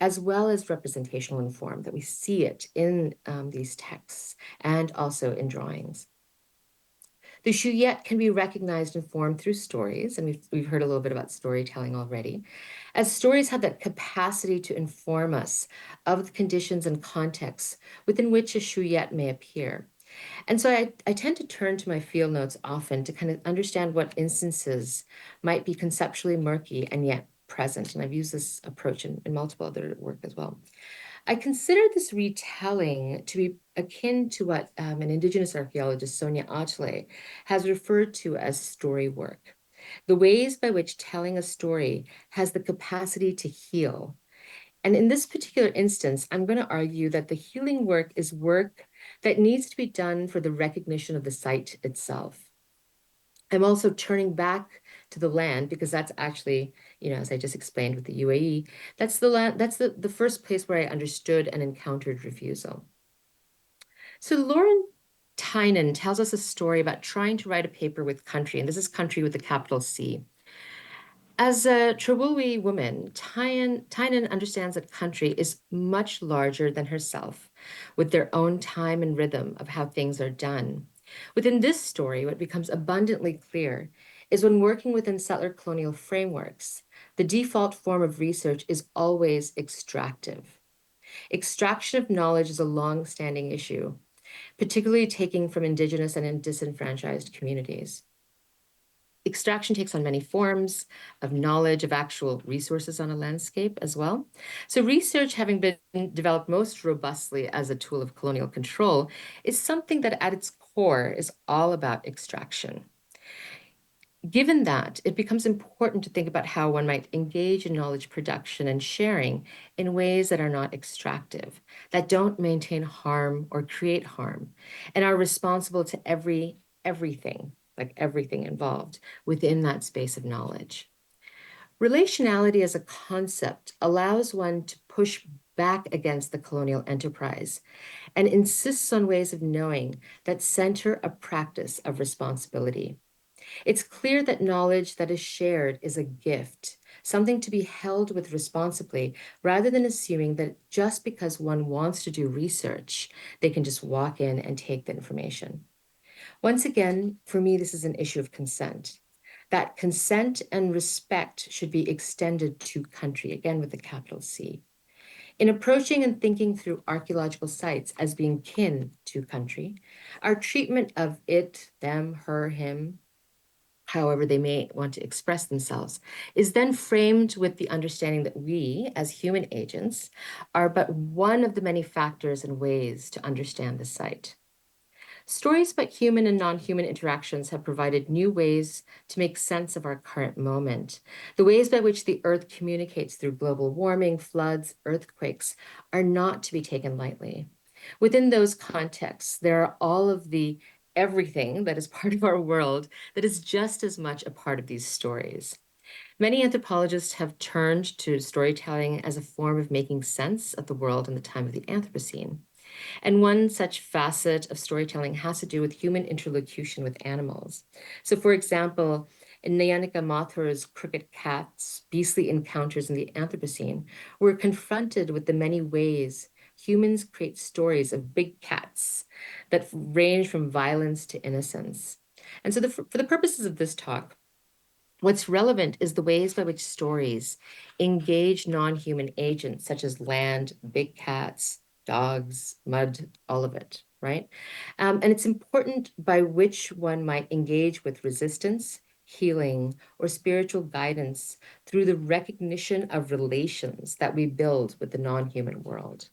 as well as representational in form, that we see it in these texts and also in drawings. The shuyet can be recognized and formed through stories, and we've heard a little bit about storytelling already, as stories have that capacity to inform us of the conditions and contexts within which a shuyet may appear. And so I tend to turn to my field notes often to kind of understand what instances might be conceptually murky and yet present. And I've used this approach in multiple other work as well. I consider this retelling to be akin to what an Indigenous archaeologist, Sonia Atle, has referred to as story work. The ways by which telling a story has the capacity to heal. And in this particular instance, I'm going to argue that the healing work is work that needs to be done for the recognition of the site itself. I'm also turning back to the land because that's actually, as I just explained with the UAE, that's the land, that's the first place where I understood and encountered refusal. So Lauren Tynan tells us a story about trying to write a paper with country, and this is country with a capital C. As a Trawulwi woman, Tynan understands that country is much larger than herself, with their own time and rhythm of how things are done. Within this story, what becomes abundantly clear is when working within settler colonial frameworks, the default form of research is always extractive. Extraction of knowledge is a long-standing issue, particularly taking from Indigenous and disenfranchised communities. Extraction takes on many forms of knowledge of actual resources on a landscape as well. So research, having been developed most robustly as a tool of colonial control, is something that at its core is all about extraction. Given that, it becomes important to think about how one might engage in knowledge production and sharing in ways that are not extractive, that don't maintain harm or create harm, and are responsible to everything, like everything involved within that space of knowledge. Relationality as a concept allows one to push back against the colonial enterprise and insists on ways of knowing that center a practice of responsibility. It's clear that knowledge that is shared is a gift, something to be held with responsibly, rather than assuming that just because one wants to do research, they can just walk in and take the information. Once again, for me, this is an issue of consent. That consent and respect should be extended to country, again with a capital C. In approaching and thinking through archaeological sites as being kin to country, our treatment of it, them, her, him, however they may want to express themselves, is then framed with the understanding that we, as human agents, are but one of the many factors and ways to understand the site. Stories about human and non-human interactions have provided new ways to make sense of our current moment. The ways by which the Earth communicates through global warming, floods, earthquakes are not to be taken lightly. Within those contexts, there are all of the everything that is part of our world that is just as much a part of these stories. Many anthropologists have turned to storytelling as a form of making sense of the world in the time of the Anthropocene. And one such facet of storytelling has to do with human interlocution with animals. So, for example, in Nyanika Mathur's Crooked Cat's Beastly Encounters in the Anthropocene, we're confronted with the many ways humans create stories of big cats that range from violence to innocence. And so, for the purposes of this talk, what's relevant is the ways by which stories engage non-human agents, such as land, big cats, dogs, mud, all of it, right? And it's important by which one might engage with resistance, healing, or spiritual guidance through the recognition of relations that we build with the non-human world.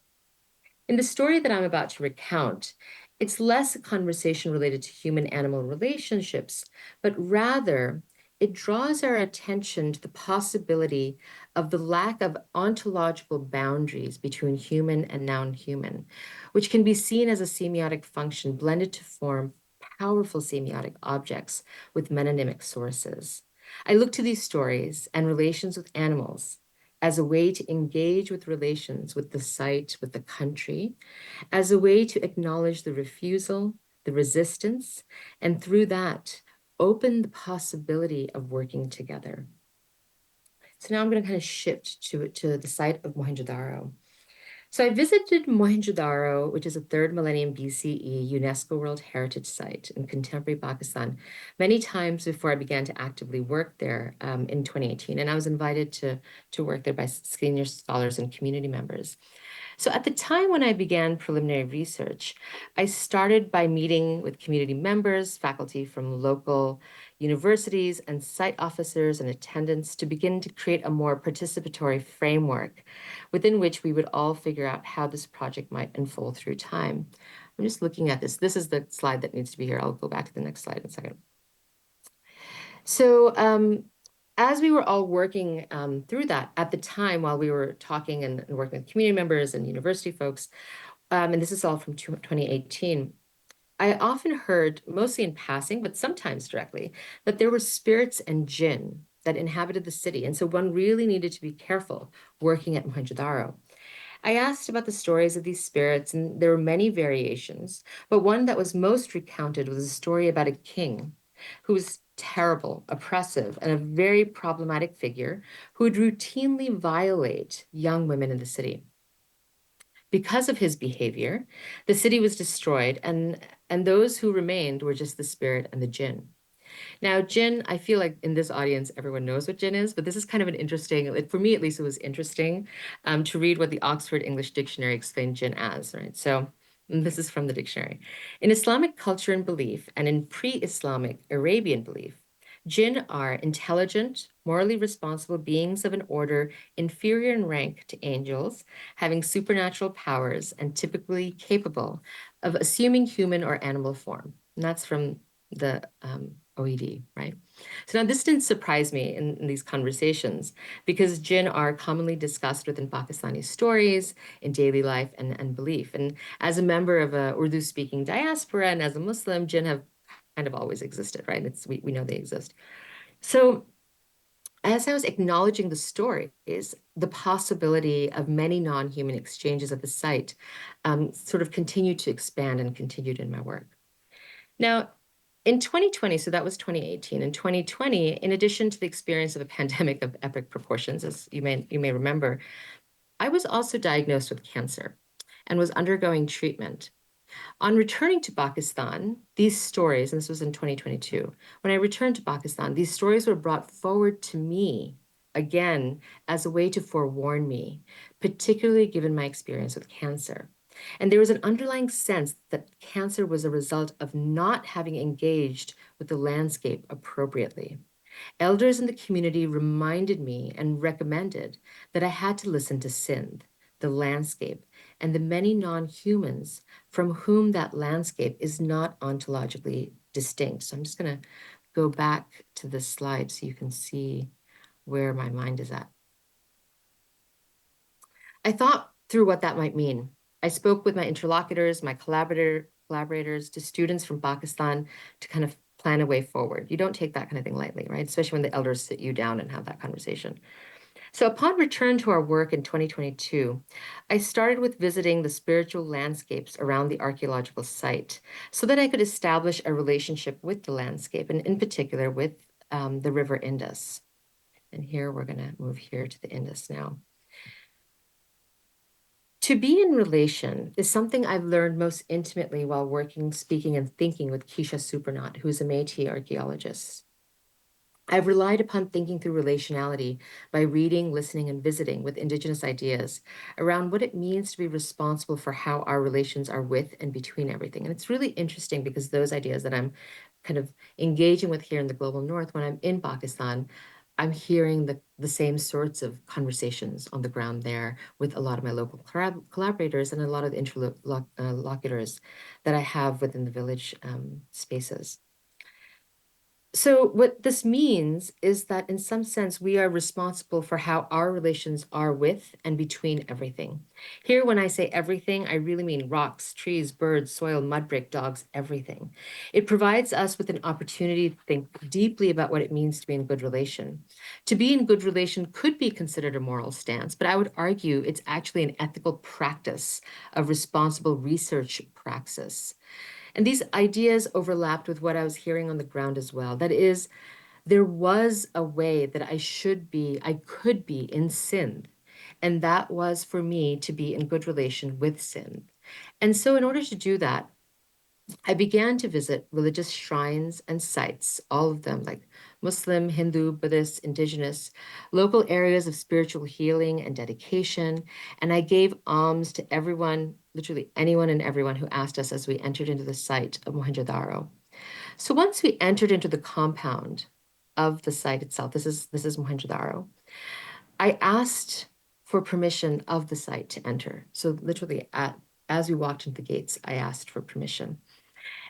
In the story that I'm about to recount, it's less a conversation related to human-animal relationships, but rather it draws our attention to the possibility of the lack of ontological boundaries between human and non-human, which can be seen as a semiotic function blended to form powerful semiotic objects with metonymic sources. I look to these stories and relations with animals as a way to engage with relations with the site, with the country, as a way to acknowledge the refusal, the resistance, and through that, open the possibility of working together. So now I'm going to kind of shift to the site of Mohenjo-Daro. So I visited Mohenjo-Daro, which is a 3rd millennium BCE UNESCO World Heritage Site in contemporary Pakistan, many times before I began to actively work there in 2018. And I was invited to work there by senior scholars and community members. So at the time when I began preliminary research, I started by meeting with community members, faculty from local universities, and site officers and attendants to begin to create a more participatory framework within which we would all figure out how this project might unfold through time. I'm just looking at this. This is the slide that needs to be here. I'll go back to the next slide in a second. So as we were all working through that at the time while we were talking and working with community members and university folks, and this is all from 2018, I often heard, mostly in passing, but sometimes directly, that there were spirits and jinn that inhabited the city. And so one really needed to be careful working at Mohenjo-Daro. I asked about the stories of these spirits, and there were many variations, but one that was most recounted was a story about a king who was terrible, oppressive, and a very problematic figure who would routinely violate young women in the city. Because of his behavior, the city was destroyed, and those who remained were just the spirit and the jinn. Now, jinn, I feel like in this audience, everyone knows what jinn is, but this is kind of an interesting, for me at least, it was interesting to read what the Oxford English Dictionary explained jinn as, right? So this is from the dictionary. In Islamic culture and belief, and in pre-Islamic Arabian belief, jinn are intelligent, morally responsible beings of an order inferior in rank to angels, having supernatural powers and typically capable of assuming human or animal form. And that's from the OED, right? So now this didn't surprise me in these conversations because jinn are commonly discussed within Pakistani stories, in daily life and belief. And as a member of a Urdu-speaking diaspora and as a Muslim, jinn have kind of always existed, right? We know they exist. So as I was acknowledging the stories, the possibility of many non-human exchanges at the site sort of continued to expand and continued in my work. Now, in 2020, so that was 2018. In 2020, in addition to the experience of a pandemic of epic proportions, as you may remember, I was also diagnosed with cancer and was undergoing treatment. On returning to Pakistan, these stories, and this was in 2022, when I returned to Pakistan, these stories were brought forward to me again as a way to forewarn me, particularly given my experience with cancer. And there was an underlying sense that cancer was a result of not having engaged with the landscape appropriately. Elders in the community reminded me and recommended that I had to listen to Sindh, the landscape, and the many non-humans from whom that landscape is not ontologically distinct. So I'm just going to go back to this slide so you can see where my mind is at. I thought through what that might mean. I spoke with my interlocutors, my collaborators, to students from Pakistan to kind of plan a way forward. You don't take that kind of thing lightly, right? Especially when the elders sit you down and have that conversation. So upon return to our work in 2022, I started with visiting the spiritual landscapes around the archaeological site so that I could establish a relationship with the landscape, and in particular with the river Indus. And here we're going to move here to the Indus now. To be in relation is something I've learned most intimately while working, speaking, and thinking with Keisha Supernaut, who is a Métis archaeologist. I've relied upon thinking through relationality by reading, listening, and visiting with Indigenous ideas around what it means to be responsible for how our relations are with and between everything. And it's really interesting because those ideas that I'm kind of engaging with here in the global north, when I'm in Pakistan, I'm hearing the same sorts of conversations on the ground there with a lot of my local collaborators and a lot of the interlocutors that I have within the village spaces. So what this means is that in some sense, we are responsible for how our relations are with and between everything. Here, when I say everything, I really mean rocks, trees, birds, soil, mud brick, dogs, everything. It provides us with an opportunity to think deeply about what it means to be in good relation. To be in good relation could be considered a moral stance, but I would argue it's actually an ethical practice of responsible research praxis. And these ideas overlapped with what I was hearing on the ground as well. That is, there was a way that I could be in Sindh. And that was for me to be in good relation with Sindh. And so in order to do that, I began to visit religious shrines and sites, all of them like Muslim, Hindu, Buddhist, indigenous, local areas of spiritual healing and dedication. And I gave alms to everyone, literally anyone and everyone who asked us as we entered into the site of Mohenjo-daro. So once we entered into the compound of the site itself, this is Mohenjo-daro, I asked for permission of the site to enter. So literally as we walked into the gates, I asked for permission.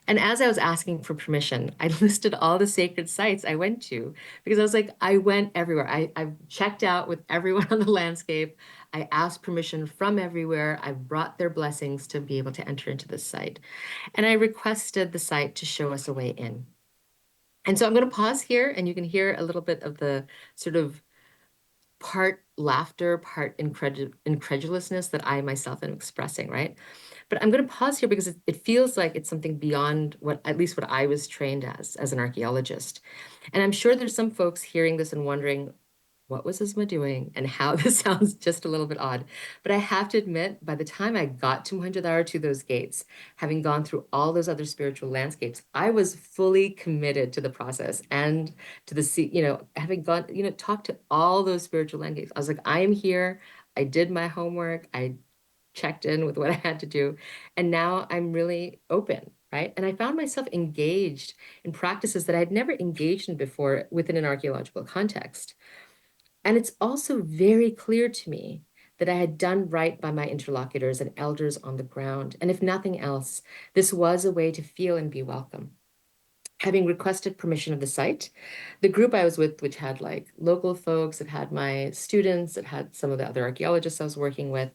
And as I was asking for permission, I listed all the sacred sites I went to because I was like, I went everywhere. I checked out with everyone on the landscape. I asked permission from everywhere. I brought their blessings to be able to enter into this site. And I requested the site to show us a way in. And so I'm going to pause here and you can hear a little bit of the sort of part laughter, part incredulousness that I myself am expressing, right? But I'm going to pause here because it feels like it's something beyond at least what I was trained as an archaeologist. And I'm sure there's some folks hearing this and wondering, what was Uzma doing and how this sounds just a little bit odd. But I have to admit, by the time I got to Mohenjo-daro, to those gates, having gone through all those other spiritual landscapes, I was fully committed to the process and to the, having gone, talked to all those spiritual landscapes. I was like, I am here. I did my homework. I checked in with what I had to do. And now I'm really open, right? And I found myself engaged in practices that I'd never engaged in before within an archaeological context. And it's also very clear to me that I had done right by my interlocutors and elders on the ground. And if nothing else, this was a way to feel and be welcome. Having requested permission of the site, the group I was with, which had like local folks, it had my students, it had some of the other archaeologists I was working with,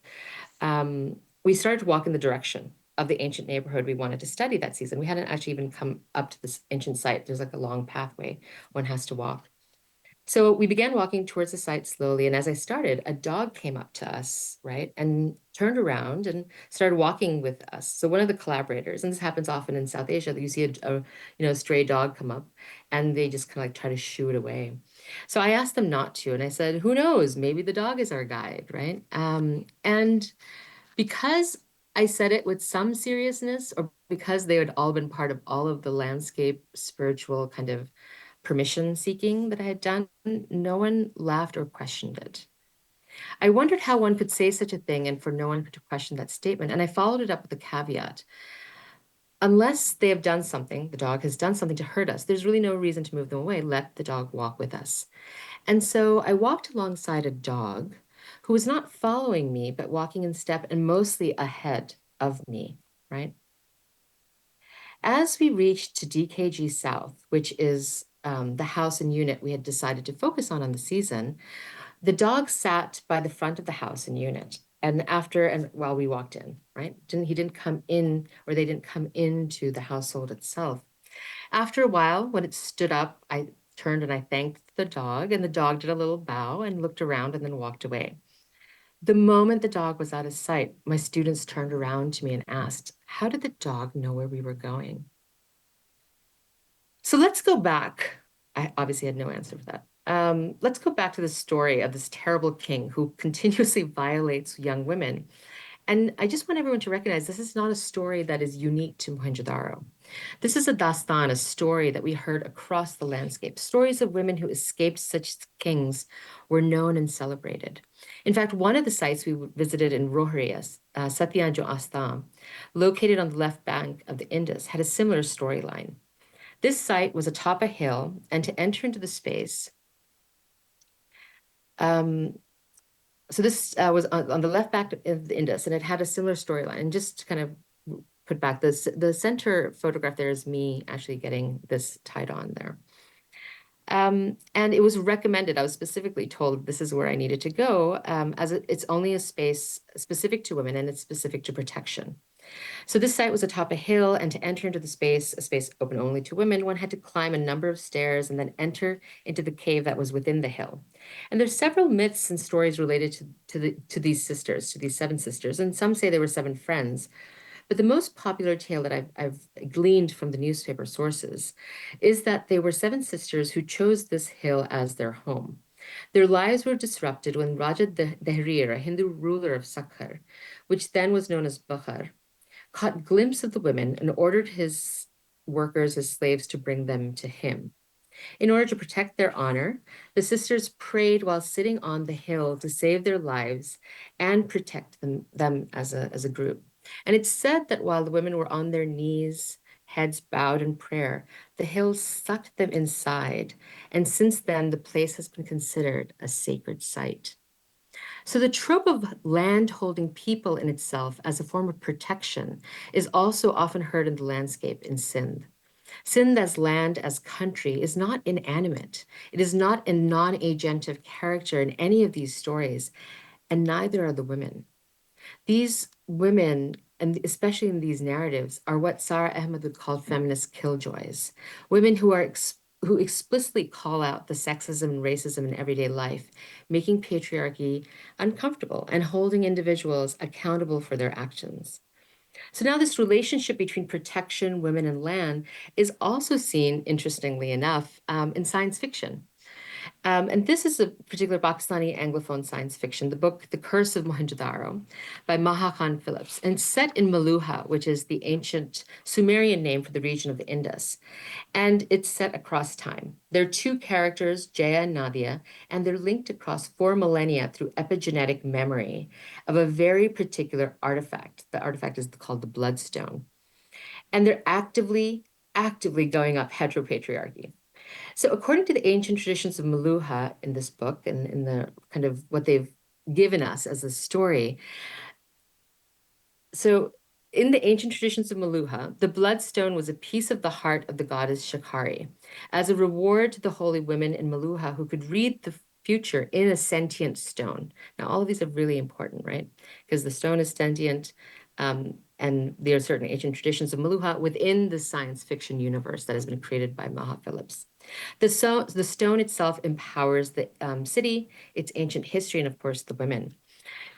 we started to walk in the direction of the ancient neighborhood we wanted to study that season. We hadn't actually even come up to this ancient site. There's like a long pathway one has to walk. So we began walking towards the site slowly, and as I started, a dog came up to us, right, and turned around and started walking with us. So one of the collaborators, and this happens often in South Asia, that you see a stray dog come up, and they just kind of like try to shoo it away. So I asked them not to, and I said, "Who knows? Maybe the dog is our guide, right?" And because I said it with some seriousness, or because they had all been part of all of the landscape spiritual kind of permission seeking that I had done, no one laughed or questioned it. I wondered how one could say such a thing and for no one to question that statement. And I followed it up with a caveat. Unless they have done something, the dog has done something to hurt us, there's really no reason to move them away. Let the dog walk with us. And so I walked alongside a dog who was not following me, but walking in step and mostly ahead of me, right? As we reached to DKG South, which is the house and unit we had decided to focus on the season, the dog sat by the front of the house and unit. And while we walked in, right? He didn't come in, or they didn't come into the household itself. After a while, when it stood up, I turned and I thanked the dog, and the dog did a little bow and looked around and then walked away. The moment the dog was out of sight, my students turned around to me and asked, "How did the dog know where we were going?" So let's go back. I obviously had no answer for that. Let's go back to the story of this terrible king who continuously violates young women. And I just want everyone to recognize this is not a story that is unique to Mohenjo-Daro. This is a dastan, a story that we heard across the landscape. Stories of women who escaped such kings were known and celebrated. In fact, one of the sites we visited in Rohirriya, Satyanjo Astam, located on the left bank of the Indus, had a similar storyline. This site was atop a hill, and to enter into the space, so this was on the left back of the Indus, and it had a similar storyline. And just to kind of put back this, the center photograph there is me actually getting this tied on there. And it was recommended, I was specifically told this is where I needed to go, as it's only a space specific to women and it's specific to protection. So this site was atop a hill, and to enter into the space, a space open only to women, one had to climb a number of stairs and then enter into the cave that was within the hill. And there's several myths and stories related to these sisters, to these seven sisters, and some say they were seven friends. But the most popular tale that I've gleaned from the newspaper sources is that they were seven sisters who chose this hill as their home. Their lives were disrupted when Raja Dehrir, a Hindu ruler of Sakhar, which then was known as Bakhar, caught glimpse of the women and ordered his workers as slaves to bring them to him. In order to protect their honor, the sisters prayed while sitting on the hill to save their lives and protect them as a group. And it's said that while the women were on their knees, heads bowed in prayer, the hill sucked them inside. And since then, the place has been considered a sacred site. So the trope of land holding people in itself as a form of protection is also often heard in the landscape in Sindh. Sindh as land, as country, is not inanimate. It is not a non-agentive character in any of these stories, and neither are the women. These women, and especially in these narratives, are what Sara Ahmed would call feminist killjoys, women who explicitly call out the sexism and racism in everyday life, making patriarchy uncomfortable and holding individuals accountable for their actions. So now this relationship between protection, women, and land is also seen, interestingly enough, in science fiction. And this is a particular Pakistani Anglophone science fiction, the book The Curse of Mohenjo-Daro by Maha Khan Phillips. And it's set in Meluha, which is the ancient Sumerian name for the region of the Indus. And it's set across time. There are two characters, Jaya and Nadia, and they're linked across 4 millennia through epigenetic memory of a very particular artifact. The artifact is called the Bloodstone. And they're actively going up heteropatriarchy. So according to the ancient traditions of Meluha in this book, and in the kind of what they've given us as a story, so in the ancient traditions of Meluha, the bloodstone was a piece of the heart of the goddess Shakari, as a reward to the holy women in Meluha who could read the future in a sentient stone. Now, all of these are really important, right? Because the stone is sentient. And there are certain ancient traditions of Meluha within the science fiction universe that has been created by Maha Phillips. The stone itself empowers the city, its ancient history, and of course, the women.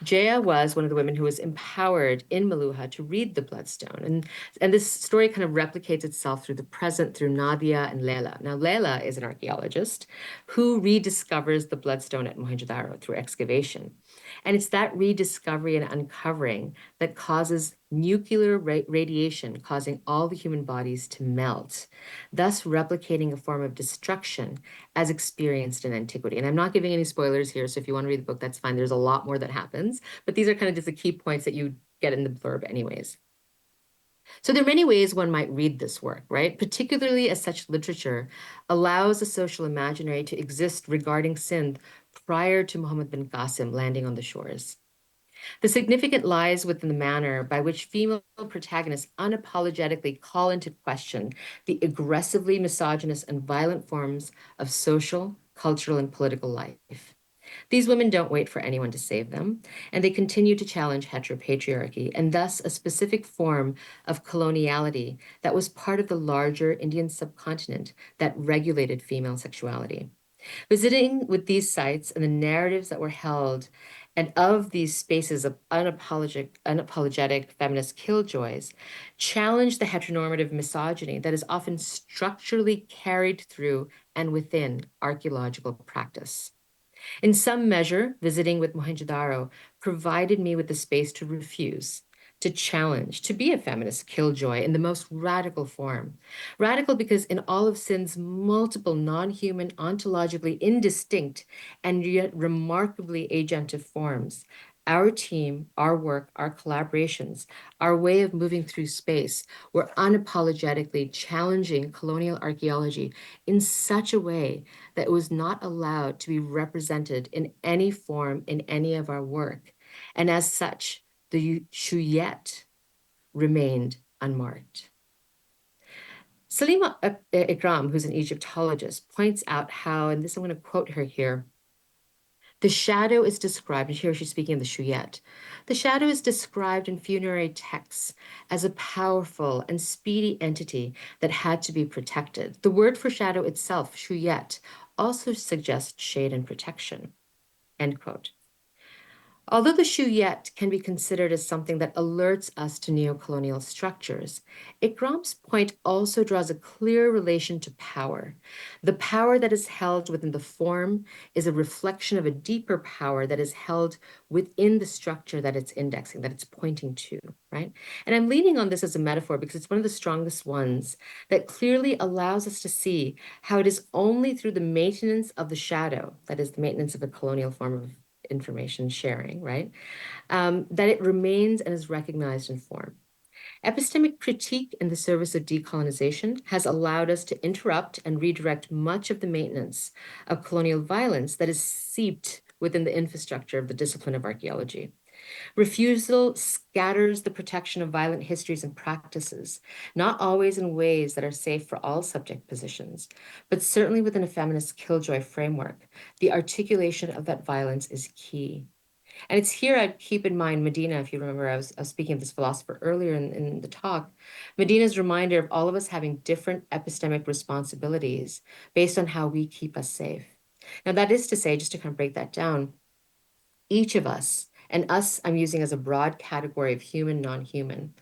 Jaya was one of the women who was empowered in Meluha to read the bloodstone. And this story kind of replicates itself through the present, through Nadia and Leila. Now, Leila is an archaeologist who rediscovers the bloodstone at Mohenjo-daro through excavation. And it's that rediscovery and uncovering that causes nuclear radiation, causing all the human bodies to melt, thus replicating a form of destruction as experienced in antiquity. And I'm not giving any spoilers here, so if you want to read the book, that's fine. There's a lot more that happens, but these are kind of just the key points that you get in the blurb anyways. So there are many ways one might read this work, right? Particularly as such literature allows a social imaginary to exist regarding Sindh prior to Muhammad bin Qasim landing on the shores. The significance lies within the manner by which female protagonists unapologetically call into question the aggressively misogynist and violent forms of social, cultural, and political life. These women don't wait for anyone to save them, and they continue to challenge heteropatriarchy and thus a specific form of coloniality that was part of the larger Indian subcontinent that regulated female sexuality. Visiting with these sites and the narratives that were held and of these spaces of unapologetic feminist killjoys challenge the heteronormative misogyny that is often structurally carried through and within archaeological practice. In some measure, visiting with Mohenjo-daro provided me with the space to refuse, to challenge, to be a feminist killjoy in the most radical form. Radical because in all of Sindh's multiple non-human, ontologically indistinct, and yet remarkably agentive forms, our team, our work, our collaborations, our way of moving through space were unapologetically challenging colonial archaeology in such a way that was not allowed to be represented in any form in any of our work. And as such, the Shuyet remained unmarked. Salima Ikram, who's an Egyptologist, points out how, and this I'm going to quote her here, the shadow is described, and here she's speaking of the Shuyet, the shadow is described in funerary texts as a powerful and speedy entity that had to be protected. The word for shadow itself, Shuyet, also suggests shade and protection, end quote. Although the Shuyet can be considered as something that alerts us to neocolonial structures, Ikram's point also draws a clear relation to power. The power that is held within the form is a reflection of a deeper power that is held within the structure that it's indexing, that it's pointing to, right? And I'm leaning on this as a metaphor because it's one of the strongest ones that clearly allows us to see how it is only through the maintenance of the shadow, that is the maintenance of a colonial form of information sharing, right? That it remains and is recognized in form. Epistemic critique in the service of decolonization has allowed us to interrupt and redirect much of the maintenance of colonial violence that is seeped within the infrastructure of the discipline of archaeology. Refusal scatters the protection of violent histories and practices, not always in ways that are safe for all subject positions, but certainly within a feminist killjoy framework. The articulation of that violence is key. And it's here I'd keep in mind Medina, if you remember, I was speaking of this philosopher earlier in the talk. Medina's reminder of all of us having different epistemic responsibilities based on how we keep us safe. Now, that is to say, just to kind of break that down, each of us, and us I'm using as a broad category of human, non-human,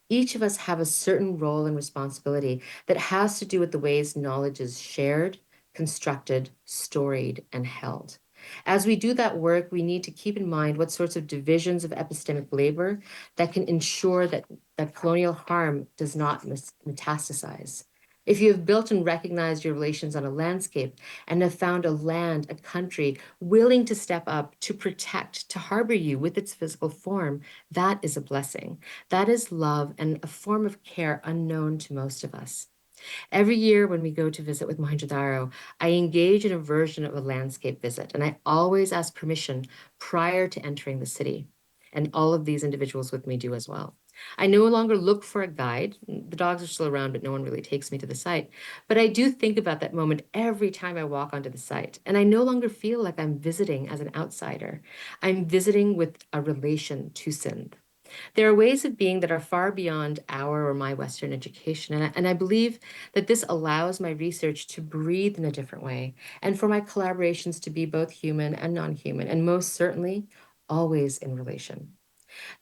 each of us have a certain role and responsibility that has to do with the ways knowledge is shared, constructed, storied, and held. As we do that work, we need to keep in mind what sorts of divisions of epistemic labor that can ensure that colonial harm does not metastasize. If you have built and recognized your relations on a landscape and have found a land, a country willing to step up to protect, to harbor you with its physical form, that is a blessing. That is love and a form of care unknown to most of us. Every year when we go to visit with Mohenjo-daro, I engage in a version of a landscape visit, and I always ask permission prior to entering the city. And all of these individuals with me do as well. I no longer look for a guide. The dogs are still around, but no one really takes me to the site. But I do think about that moment every time I walk onto the site. And I no longer feel like I'm visiting as an outsider. I'm visiting with a relation to Sindh. There are ways of being that are far beyond our or my Western education. And I believe that this allows my research to breathe in a different way and for my collaborations to be both human and non-human, and most certainly always in relation.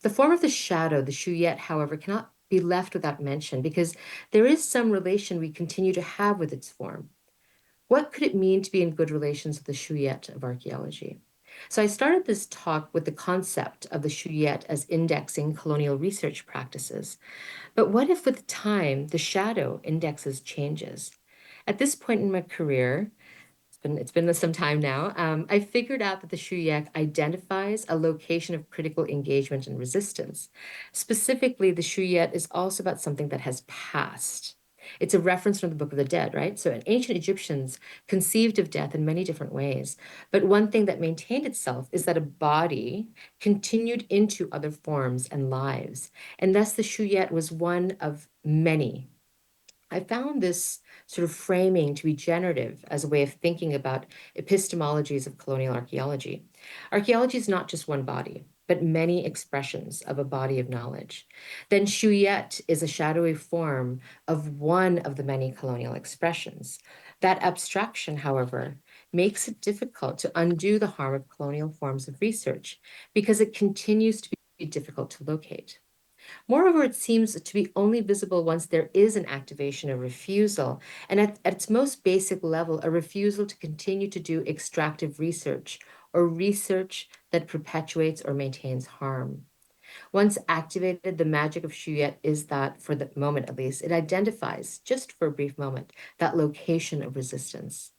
The form of the shadow, the shuyet, however, cannot be left without mention because there is some relation we continue to have with its form. What could it mean to be in good relations with the shuyet of archaeology? So I started this talk with the concept of the shuyet as indexing colonial research practices. But what if with time the shadow indexes changes? At this point in my career, it's been some time now. I figured out that the Shuyak identifies a location of critical engagement and resistance. Specifically, the Shuyet is also about something that has passed. It's a reference from the Book of the Dead, right? So ancient Egyptians conceived of death in many different ways. But one thing that maintained itself is that a body continued into other forms and lives. And thus the Shuyet was one of many. I found this sort of framing to be generative as a way of thinking about epistemologies of colonial archaeology. Archaeology is not just one body, but many expressions of a body of knowledge. Then Shuyet is a shadowy form of one of the many colonial expressions. That abstraction, however, makes it difficult to undo the harm of colonial forms of research because it continues to be difficult to locate. Moreover, it seems to be only visible once there is an activation, a refusal, and at its most basic level, a refusal to continue to do extractive research or research that perpetuates or maintains harm. Once activated, the magic of Shuyet is that, for the moment at least, it identifies, just for a brief moment, that location of resistance.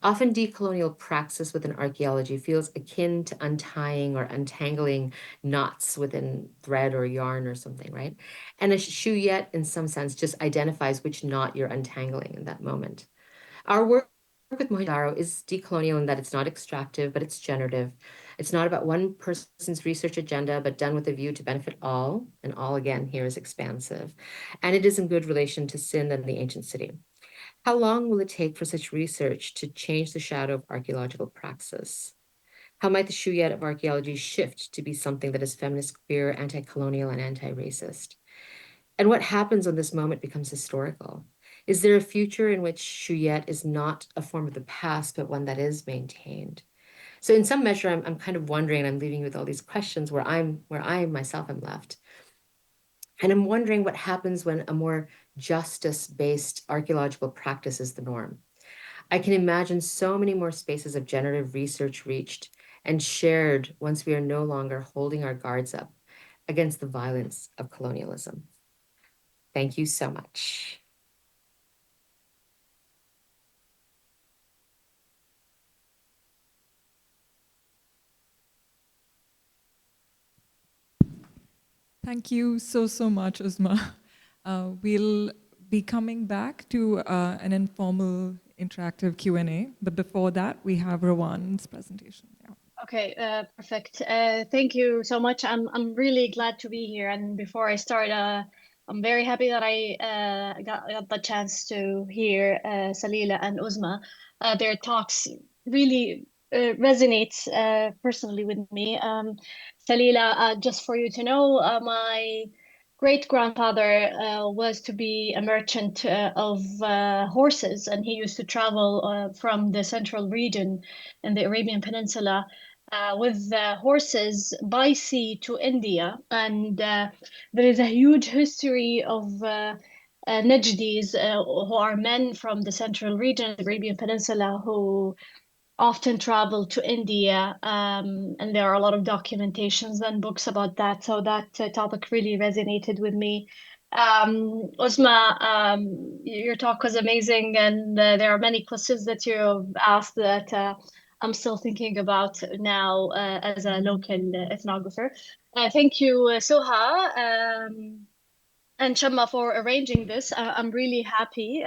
Often decolonial praxis within archaeology feels akin to untying or untangling knots within thread or yarn or something, right? And a shuyet, in some sense, just identifies which knot you're untangling in that moment. Our work with Mohenjo-Daro is decolonial in that it's not extractive, but it's generative. It's not about one person's research agenda, but done with a view to benefit all, and all again here is expansive. And it is in good relation to Sind and the ancient city. How long will it take for such research to change the shadow of archaeological praxis? How might the shuyet of archaeology shift to be something that is feminist, queer, anti-colonial, and anti-racist? And what happens when this moment becomes historical? Is there a future in which shuyet is not a form of the past, but one that is maintained? So in some measure, I'm kind of wondering, I'm leaving you with all these questions where I myself am left. And I'm wondering what happens when a more justice-based archaeological practice is the norm. I can imagine so many more spaces of generative research reached and shared once we are no longer holding our guards up against the violence of colonialism. Thank you so much. Thank you so much, Uzma. We'll be coming back to an informal interactive Q&A, but before that, we have Rawan's presentation. Yeah. Okay, perfect. Thank you so much. I'm really glad to be here. And before I start, I'm very happy that I got the chance to hear Salila and Uzma. Their talks really resonates personally with me. Salila, just for you to know, my great-grandfather was to be a merchant of horses, and he used to travel from the central region in the Arabian Peninsula with horses by sea to India. And there is a huge history of Najdis, who are men from the central region, the Arabian Peninsula, who often travel to India. And there are a lot of documentations and books about that. So that topic really resonated with me. Uzma, your talk was amazing, and there are many questions that you asked that I'm still thinking about now as a local ethnographer. Thank you, Suha, and Shamma, for arranging this. I'm really happy.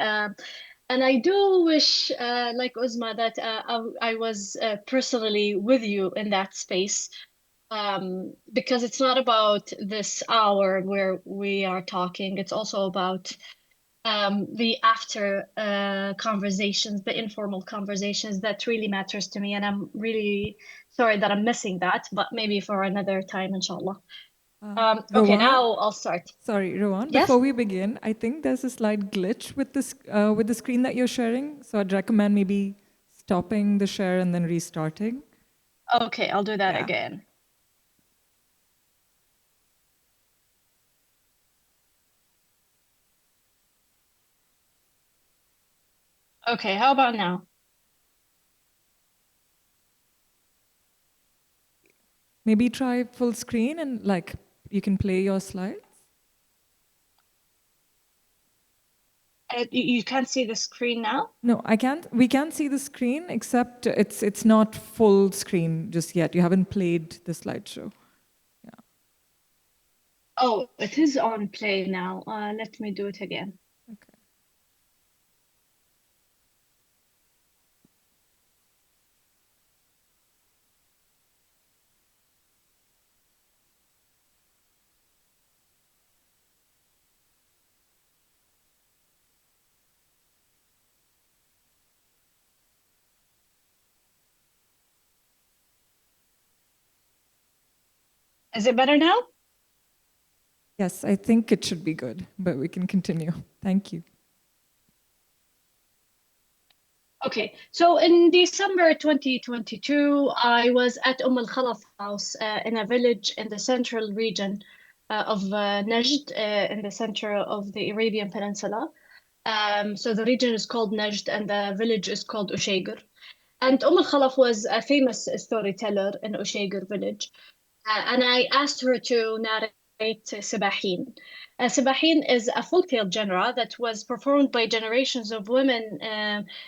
And I do wish, like Uzma, that I was personally with you in that space, because it's not about this hour where we are talking. It's also about the after conversations, the informal conversations that really matters to me. And I'm really sorry that I'm missing that, but maybe for another time, inshallah. Okay, Rawan? now I'll start. Sorry, Rawan. Yes? Before we begin, I think there's a slight glitch with the screen that you're sharing. So I'd recommend maybe stopping the share and then restarting. Okay, I'll do that Yeah. again. Okay, how about now? Maybe try full screen and like you can play your slides. You can't see the screen now? No, I can't. We can't see the screen except it's not full screen just yet. You haven't played the slideshow. Oh, it is on play now. Let me do it again. Okay. Is it better now? Yes, I think it should be good, but we can continue. Thank you. Okay, so in December 2022, I was at Al-Khalaf house in a village in the central region of Najd, in the center of the Arabian Peninsula. So the region is called Najd and the village is called Ushaygur. And Al-Khalaf was a famous storyteller in Ushaygur village. And I asked her to narrate Sabahin. Sabahin is a folktale genre that was performed by generations of women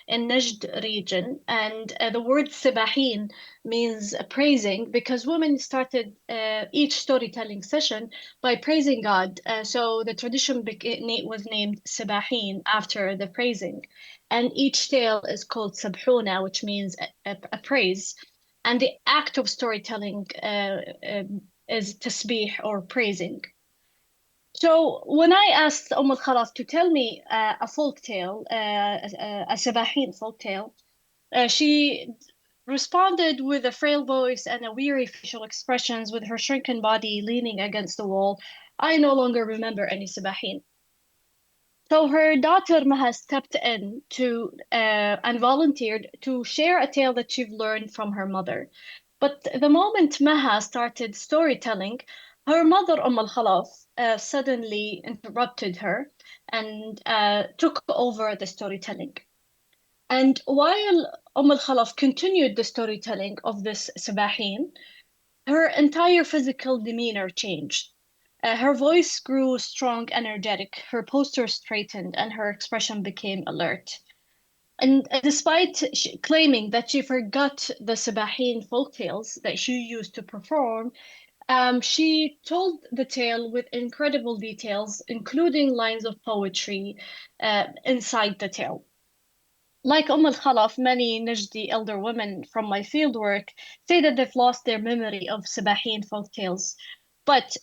in Najd region. And the word Sabahin means praising because women started each storytelling session by praising God. So the tradition was named Sabahin after the praising. And each tale is called Sabhuna, which means a praise. And the act of storytelling is tasbih or praising. So when I asked Al-Khalaf to tell me a folk tale, a Sabahin folk tale, she responded with a frail voice and a weary facial expressions with her shrunken body leaning against the wall. I no longer remember any Sabahin. So her daughter Maha stepped in to and volunteered to share a tale that she'd learned from her mother. But the moment Maha started storytelling, her mother Al-Khalaf suddenly interrupted her and took over the storytelling. And while Al-Khalaf continued the storytelling of this Sabahin, her entire physical demeanor changed. Her voice grew strong, energetic, her posture straightened, and her expression became alert. And despite claiming that she forgot the Sabahin folktales that she used to perform, she told the tale with incredible details, including lines of poetry inside the tale. Like Al-Khalaf, many Najdi elder women from my fieldwork say that they've lost their memory of Sabahin folk tales. But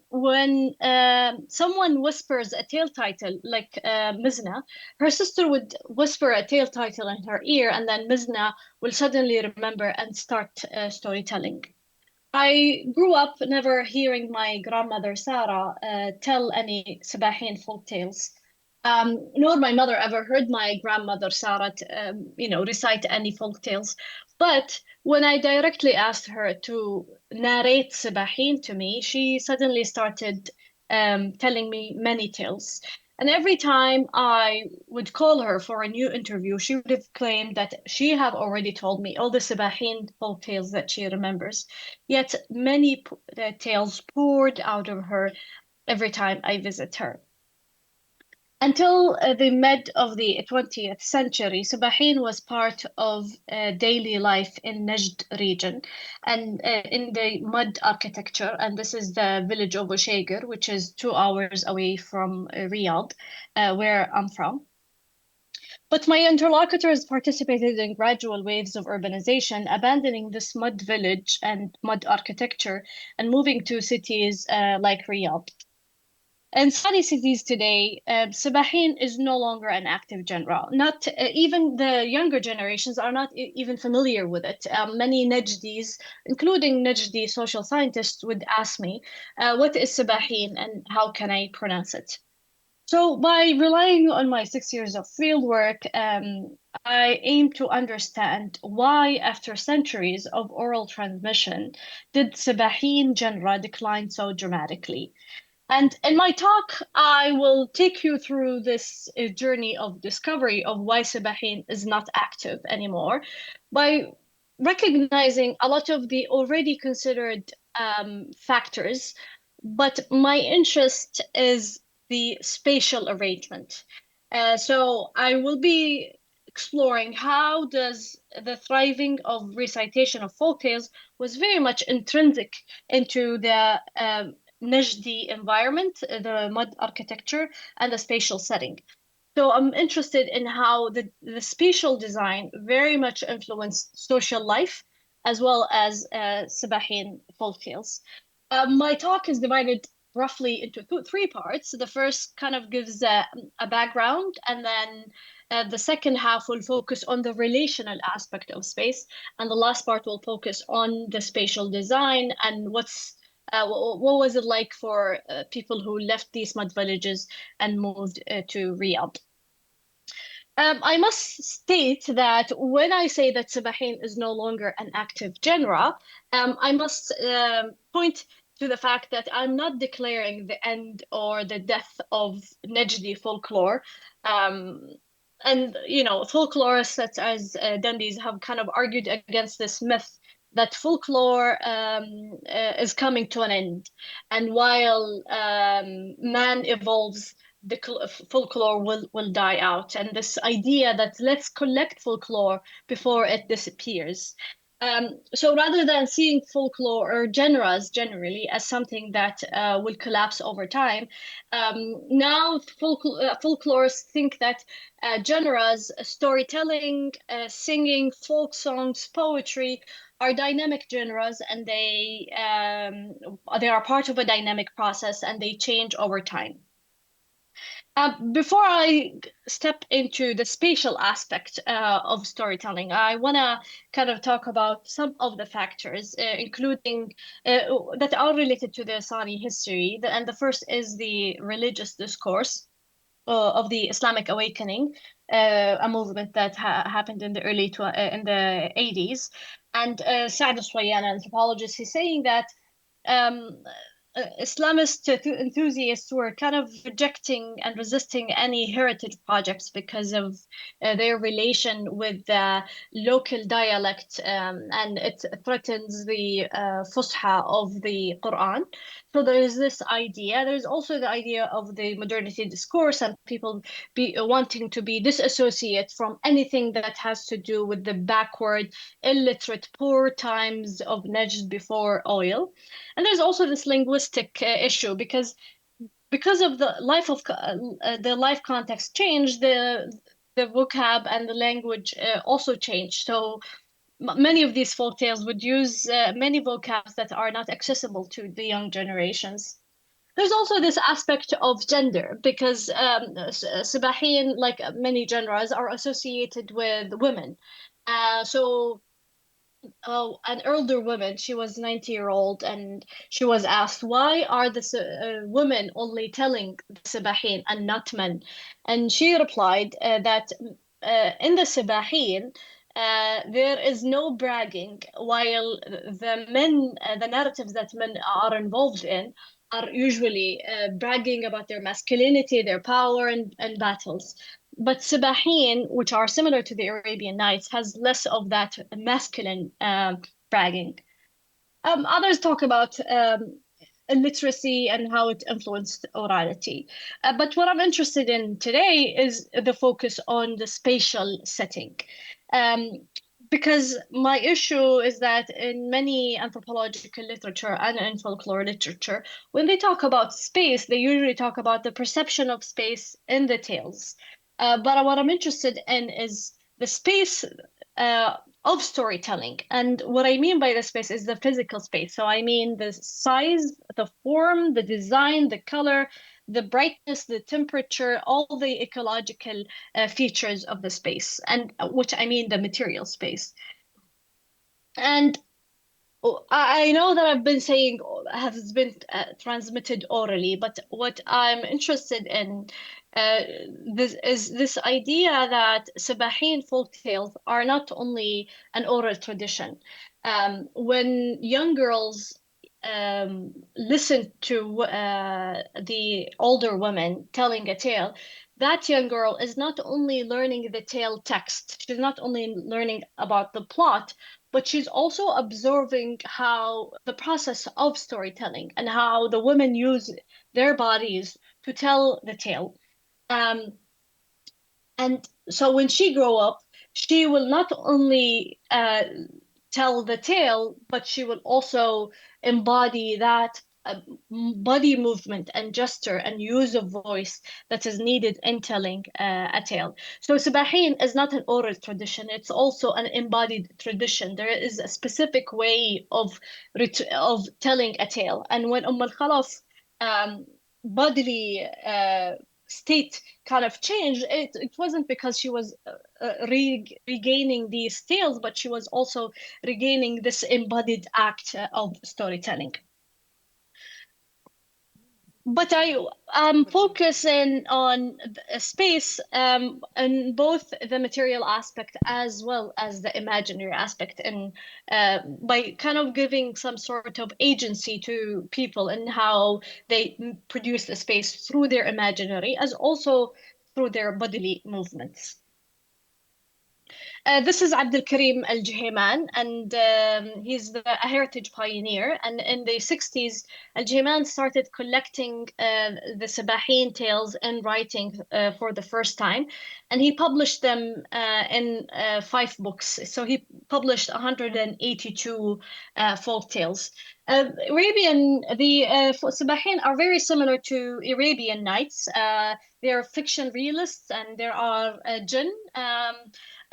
when someone whispers a tale title, like Mizna, her sister would whisper a tale title in her ear, and then Mizna will suddenly remember and start storytelling. I grew up never hearing my grandmother Sarah tell any Sabahin folk tales. Nor my mother ever heard my grandmother Sarah, recite any folk tales. But when I directly asked her to narrate Sabahin to me, she suddenly started telling me many tales. And every time I would call her for a new interview, she would have claimed that she had already told me all the Sabahin folk tales that she remembers. Yet many tales poured out of her every time I visit her. Until the mid of the 20th century, Sabahin was part of daily life in Najd region and in the mud architecture. And this is the village of Oshagir, which is 2 hours away from Riyadh, where I'm from. But my interlocutors participated in gradual waves of urbanization, abandoning this mud village and mud architecture and moving to cities like Riyadh. In sunny cities today, Sabahin is no longer an active genre. Not even the younger generations are not even familiar with it. Many Najdis, including Najdi social scientists, would ask me, what is Sabahin and how can I pronounce it? So by relying on my 6 years of fieldwork, I aim to understand why, after centuries of oral transmission, did Sabahin genre decline so dramatically? And in my talk, I will take you through this journey of discovery of why Sabahin is not active anymore by recognizing a lot of the already considered factors. But my interest is the spatial arrangement. So I will be exploring how does the thriving of recitation of folktales was very much intrinsic into the Najdi environment, the mud architecture, and the spatial setting. So I'm interested in how the spatial design very much influenced social life as well as Sabahin folktales. My talk is divided roughly into three parts. The first kind of gives a background, and then the second half will focus on the relational aspect of space, and the last part will focus on the spatial design and what was it like for people who left these mud villages and moved to Riyadh. I must state that when I say that Sabahin is no longer an active genre, I must point to the fact that I'm not declaring the end or the death of Najdi folklore. Um, and, you know, folklorists such as Dundies have kind of argued against this myth that folklore is coming to an end. And while man evolves, the folklore will die out. And this idea that let's collect folklore before it disappears. So rather than seeing folklore or genres generally as something that will collapse over time, now folklorists think that genres, storytelling, singing, folk songs, poetry are dynamic genres, and they are part of a dynamic process and they change over time. Before I step into the spatial aspect of storytelling, I want to kind of talk about some of the factors, including that are related to the Sani history. And the first is the religious discourse of the Islamic awakening, a movement that happened in the in the 80s. And Saad Swayyan, an anthropologist, is saying that um, Islamist enthusiasts were kind of rejecting and resisting any heritage projects because of their relation with the local dialect, and it threatens the Fusha of the Quran. So there is this idea. There's also the idea of the modernity discourse and people be wanting to be disassociate from anything that has to do with the backward, illiterate, poor times of Najd before oil. And there's also this linguistic issue because of the life context change, the vocab and the language also change. So many of these folk tales would use many vocabs that are not accessible to the young generations. There's also this aspect of gender because Sabahin, like many genres, are associated with women. So an older woman, she was 90-year-old, and she was asked, why are the women only telling the Sabahin and not men? And she replied that in the Sabahin, there is no bragging, while the men, the narratives that men are involved in, are usually bragging about their masculinity, their power, and battles. But Sabahin, which are similar to the Arabian Nights, has less of that masculine bragging. Others talk about illiteracy and how it influenced orality. But what I'm interested in today is the focus on the spatial setting. Um, because my issue is that in many anthropological literature and in folklore literature, when they talk about space, they usually talk about the perception of space in the tales. But what I'm interested in is the space uh, of storytelling. And what I mean by the space is the physical space. So I mean the size, the form, the design, the color, the brightness, the temperature, all the ecological features of the space, and which I mean the material space. And I know that I've been saying has been transmitted orally, but what I'm interested in this idea that Sabahin folk tales are not only an oral tradition. When young girls listen to the older women telling a tale, that young girl is not only learning the tale text, she's not only learning about the plot, but she's also observing how the process of storytelling and how the women use their bodies to tell the tale. Um, and so when she grow up, she will not only tell the tale, but she will also embody that body movement and gesture and use of voice that is needed in telling a tale. So Sabahin is not an oral tradition, it's also an embodied tradition. There is a specific way of telling a tale. And when al-Khalaf um, bodily state kind of changed, it wasn't because she was regaining these tales, but she was also regaining this embodied act of storytelling. But I am focusing on a space in both the material aspect as well as the imaginary aspect, and by kind of giving some sort of agency to people and how they produce the space through their imaginary as also through their bodily movements. This is Abdul Karim Al Juhayman, and he's a heritage pioneer. And in the 60s, Al Juhayman started collecting the Sabahin tales and writing for the first time. And he published them in 5 books. So he published 182 folk tales. The Sabahin are very similar to Arabian Nights. They are fiction realists, and there are jinn.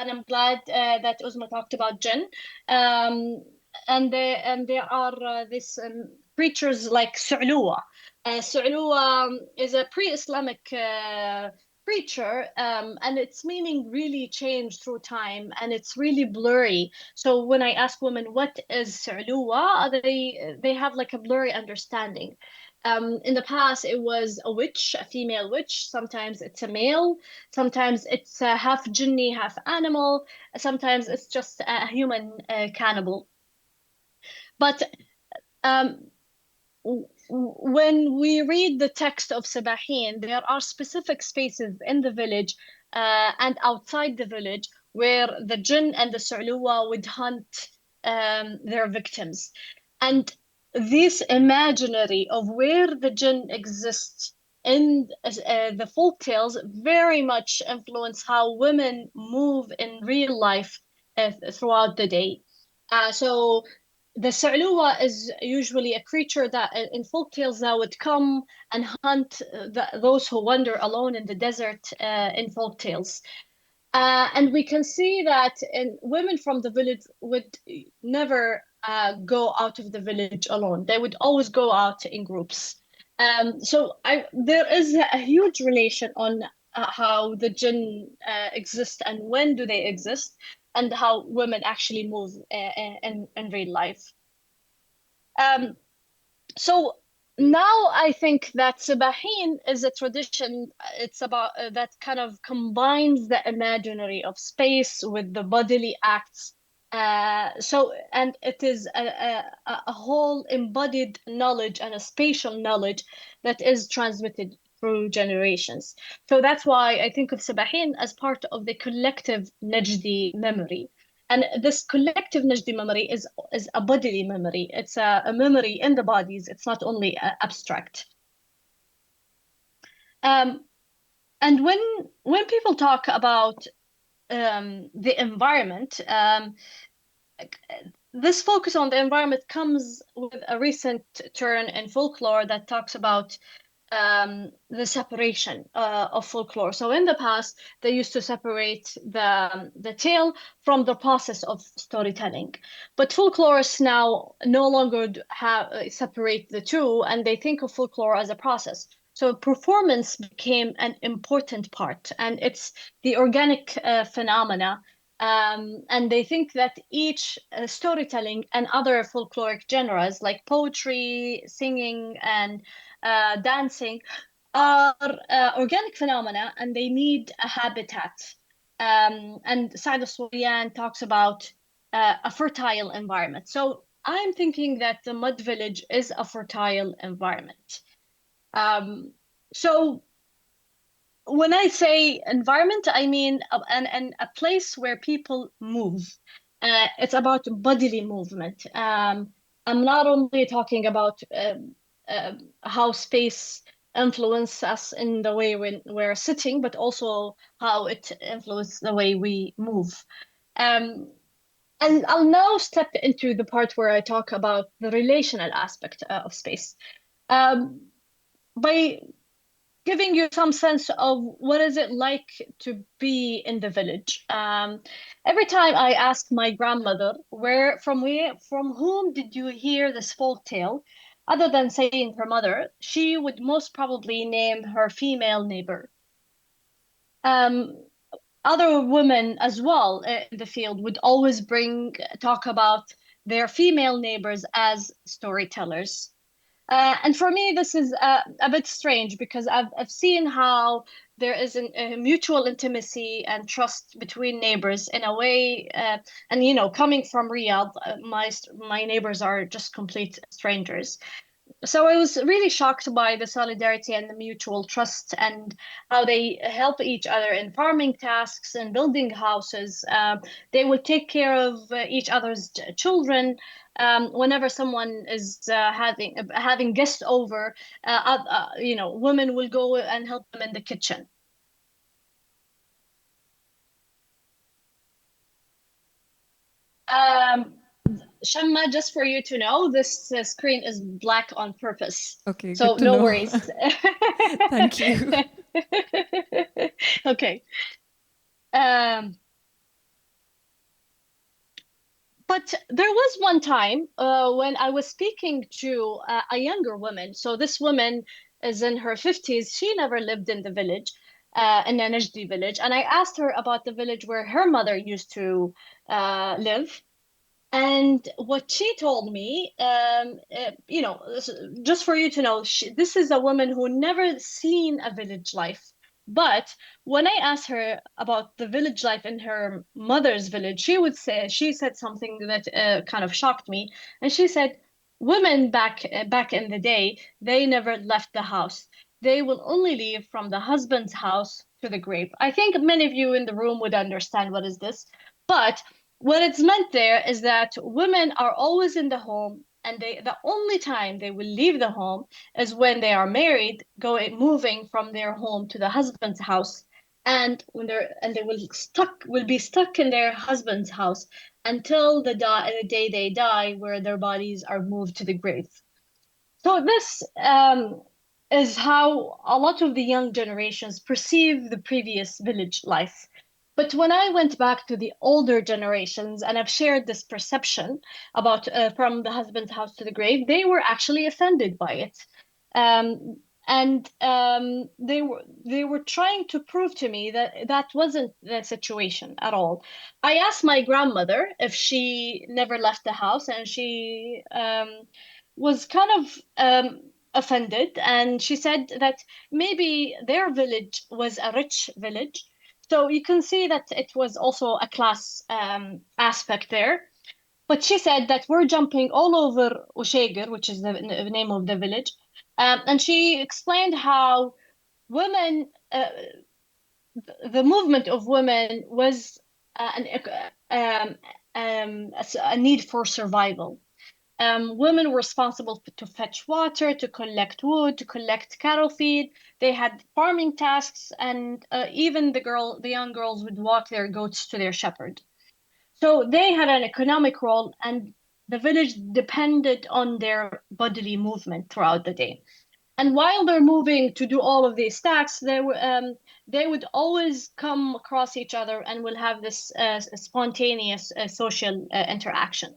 And I'm glad that Uzma talked about jinn. And there are these creatures like Su'luwa. Su'luwa is a pre-Islamic creature, and its meaning really changed through time, and it's really blurry. So when I ask women what is Su'luwa, they have like a blurry understanding. In the past, it was a witch, a female witch. Sometimes it's a male. Sometimes it's half jinni, half animal. Sometimes it's just a human cannibal. But um, when we read the text of Sabahin, there are specific spaces in the village and outside the village where the jinn and the Su'luwa would hunt their victims. And this imaginary of where the jinn exists in the folk tales very much influence how women move in real life throughout the day. So the Sa'luwa is usually a creature that in folk tales that would come and hunt those who wander alone in the desert in folk tales. And we can see that women from the village would never go out of the village alone. They would always go out in groups. There is a huge relation on how the jinn exist and when do they exist, and how women actually move in real life. So now I think that Sabahin is a tradition. It's about that kind of combines the imaginary of space with the bodily acts. And it is a whole embodied knowledge and a spatial knowledge that is transmitted through generations. So that's why I think of Sabahin as part of the collective Najdi memory. And this collective Najdi memory is a bodily memory. It's a memory in the bodies. It's not only abstract. And when people talk about the environment, this focus on the environment comes with a recent turn in folklore that talks about the separation of folklore. So in the past, they used to separate the tale from the process of storytelling. But folklorists now no longer separate the two, and they think of folklore as a process. So performance became an important part, and it's the organic phenomena. And they think that each storytelling and other folkloric genres like poetry, singing, and dancing are organic phenomena, and they need a habitat. And Saad Swarian talks about a fertile environment. So I'm thinking that the mud village is a fertile environment. Um, so when I say environment, I mean a place where people move. It's about bodily movement. I'm not only talking about how space influences us in the way when we're sitting, but also how it influences the way we move. Um, and I'll now step into the part where I talk about the relational aspect of space. Um, by giving you some sense of what is it like to be in the village. Every time I ask my grandmother, from whom did you hear this folk tale? Other than saying her mother, she would most probably name her female neighbor. Um, Other women as well in the field would always talk about their female neighbors as storytellers. And for me, this is a bit strange because I've seen how there is a mutual intimacy and trust between neighbors in a way. And coming from Riyadh, my neighbors are just complete strangers. So I was really shocked by the solidarity and the mutual trust and how they help each other in farming tasks and building houses. They will take care of each other's children. Whenever someone is having guests over, women will go and help them in the kitchen. Um, Shamma, just for you to know, this screen is black on purpose. Okay, So good to no know. worries. Thank you. Okay. Um, but there was one time when I was speaking to a younger woman. So this woman is in her 50s. She never lived in the village, in an Najdi village. And I asked her about the village where her mother used to live. And what she told me, just for you to know, this is a woman who never seen a village life. But when I asked her about the village life in her mother's village, she said something that kind of shocked me. And she said, women back in the day, they never left the house. They will only leave from the husband's house to the grave. I think many of you in the room would understand what is this. But what it's meant there is that women are always in the home, and the only time they will leave the home is when they are married, moving from their home to the husband's house, and they will be stuck in their husband's house until the day they die, where their bodies are moved to the grave. So this is how a lot of the young generations perceive the previous village life. But when I went back to the older generations and I've shared this perception about from the husband's house to the grave, they were actually offended by it. And they were trying to prove to me that that wasn't the situation at all. I asked my grandmother if she never left the house, and she was kind of offended, and she said that maybe their village was a rich village. So you can see that it was also a class aspect there. But she said that we're jumping all over Ushager, which is the name of the village. And she explained how women, the movement of women was a need for survival. Women were responsible to fetch water, to collect wood, to collect cattle feed. They had farming tasks, and even the young girls would walk their goats to their shepherd. So they had an economic role, and the village depended on their bodily movement throughout the day. And while they're moving to do all of these tasks, they would always come across each other and will have this spontaneous social interaction.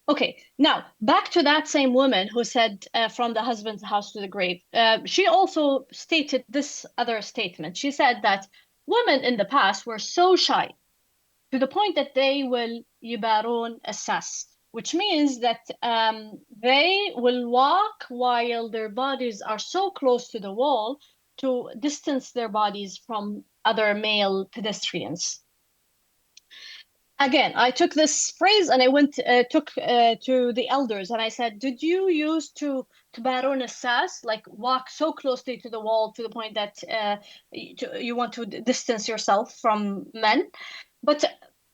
Okay, now back to that same woman who said from the husband's house to the grave. She also stated this other statement. She said that women in the past were so shy to the point that they will يبارون الساس, which means that they will walk while their bodies are so close to the wall to distance their bodies from other male pedestrians. Again, I took this phrase and I went took to the elders and I said, "Did you use to baron assas, like walk so closely to the wall to the point that you want to distance yourself from men?" But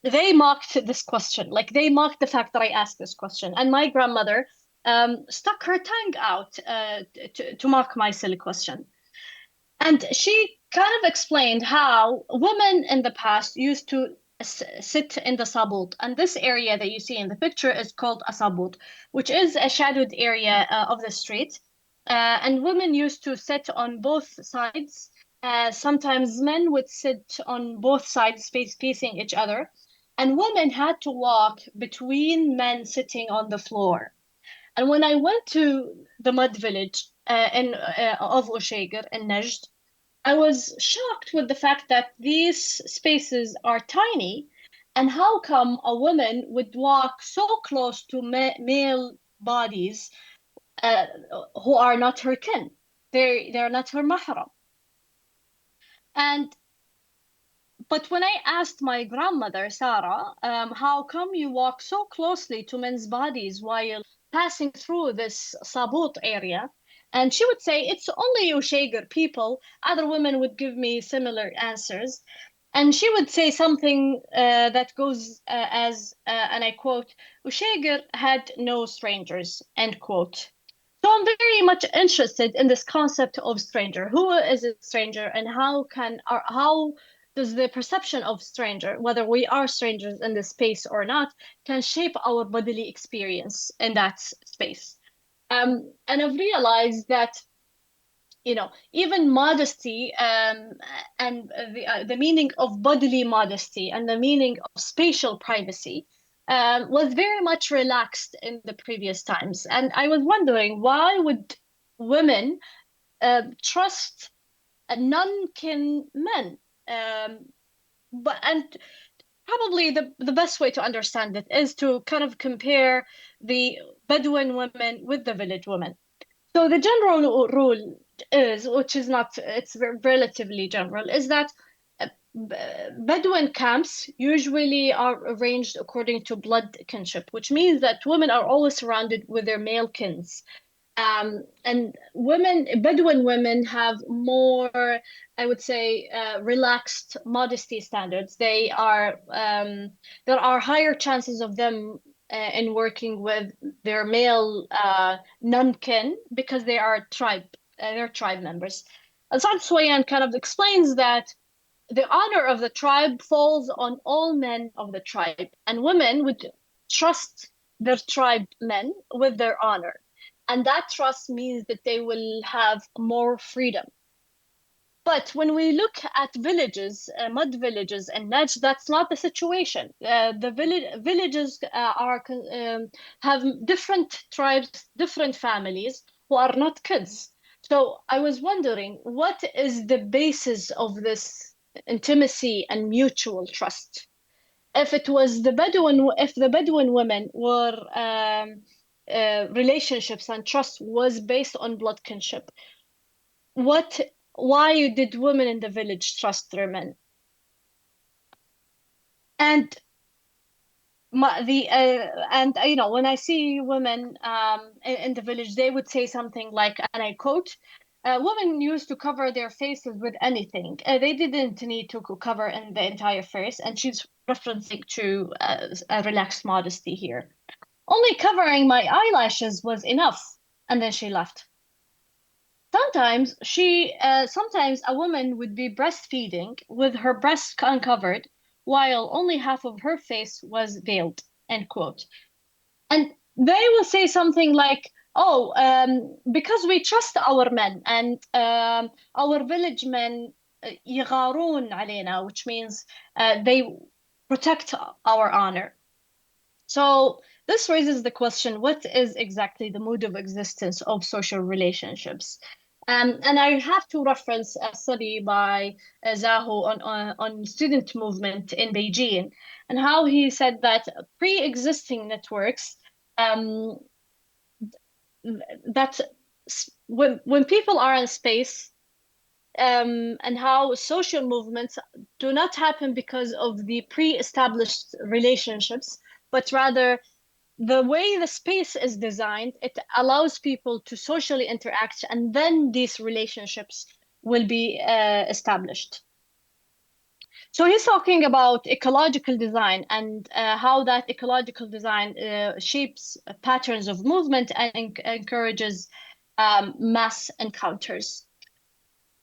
they mocked this question, like they mocked the fact that I asked this question. And my grandmother stuck her tongue out to mock my silly question. And she kind of explained how women in the past used to sit in the sabut. And this area that you see in the picture is called a sabut, which is a shadowed area of the street. And women used to sit on both sides. Sometimes men would sit on both sides, facing each other. And women had to walk between men sitting on the floor. And when I went to the mud village of Ushaygar in Najd, I was shocked with the fact that these spaces are tiny, and how come a woman would walk so close to male bodies uh, who are not her kin? They're not her mahram. And but when I asked my grandmother, Sarah, how come you walk so closely to men's bodies while passing through this sabut area? And she would say, it's only Ushagar people. Other women would give me similar answers. And she would say something that goes and I quote, Ushagar had no strangers, end quote. So I'm very much interested in this concept of stranger. Who is a stranger and how does the perception of stranger, whether we are strangers in this space or not, can shape our bodily experience in that space. And I've realized that, even modesty and the meaning of bodily modesty and the meaning of spatial privacy was very much relaxed in the previous times. And I was wondering, why would women trust non-kin men? And probably the best way to understand it is to kind of compare the Bedouin women with the village women. So the general rule is, which is not, it's relatively general, is that Bedouin camps usually are arranged according to blood kinship, which means that women are always surrounded with their male kins. And Bedouin women have more, I would say, relaxed modesty standards. There are higher chances of them in working with their male non-kin because they're tribe members. Asad Swayan kind of explains that the honor of the tribe falls on all men of the tribe, and women would trust their tribe men with their honor. And that trust means that they will have more freedom. But when we look at villages, mud villages and Najd, that's not the situation. The villages have different tribes, different families who are not kids. So I was wondering, what is the basis of this intimacy and mutual trust? If the Bedouin women were relationships and trust was based on blood kinship, what why did women in the village trust their men? And when I see women in the village, they would say something like, and I quote, women used to cover their faces with anything. They didn't need to cover in the entire face. And she's referencing to a relaxed modesty here. Only covering my eyelashes was enough. And then she left. Sometimes a woman would be breastfeeding with her breasts uncovered, while only half of her face was veiled, end quote. And they will say something like, oh, because we trust our men and our village men يغارون which means they protect our honor. So This raises the question, what is exactly the mode of existence of social relationships? And I have to reference a study by Zaho on student movement in Beijing, and how he said that pre-existing networks, um, that when people are in space, and how social movements do not happen because of the pre-established relationships, but rather the way the space is designed, it allows people to socially interact, and then these relationships will be established. So he's talking about ecological design and how that ecological design shapes patterns of movement and encourages mass encounters.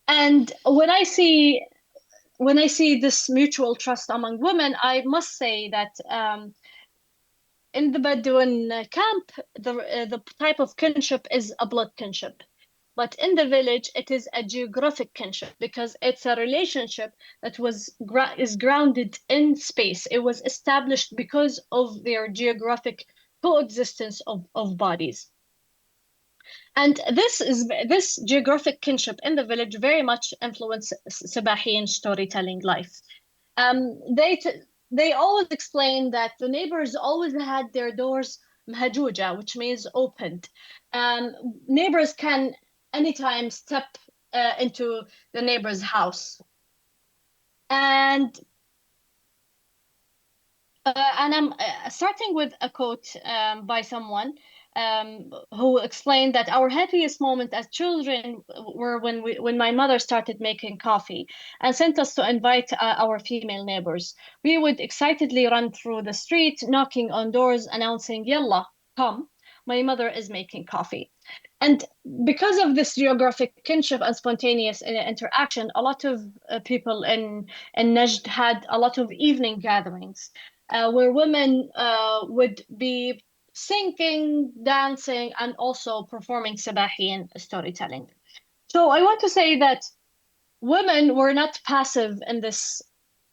And when I see this mutual trust among women, I must say that in the Bedouin camp, the type of kinship is a blood kinship. But in the village, it is a geographic kinship because it's a relationship that is grounded in space. It was established because of their geographic coexistence of bodies. And this geographic kinship in the village very much influenced Sabahian storytelling life. Um, they they always explain that the neighbors always had their doors mhajuja, which means opened. Neighbors can anytime step into the neighbor's house. And and I'm starting with a quote by someone who explained that our happiest moment as children were when my mother started making coffee and sent us to invite our female neighbors. We would excitedly run through the street, knocking on doors, announcing, "Yalla, come, my mother is making coffee." And because of this geographic kinship and spontaneous interaction, a lot of people in Najd had a lot of evening gatherings where women would be singing, dancing, and also performing Sabahian storytelling. So I want to say that women were not passive in this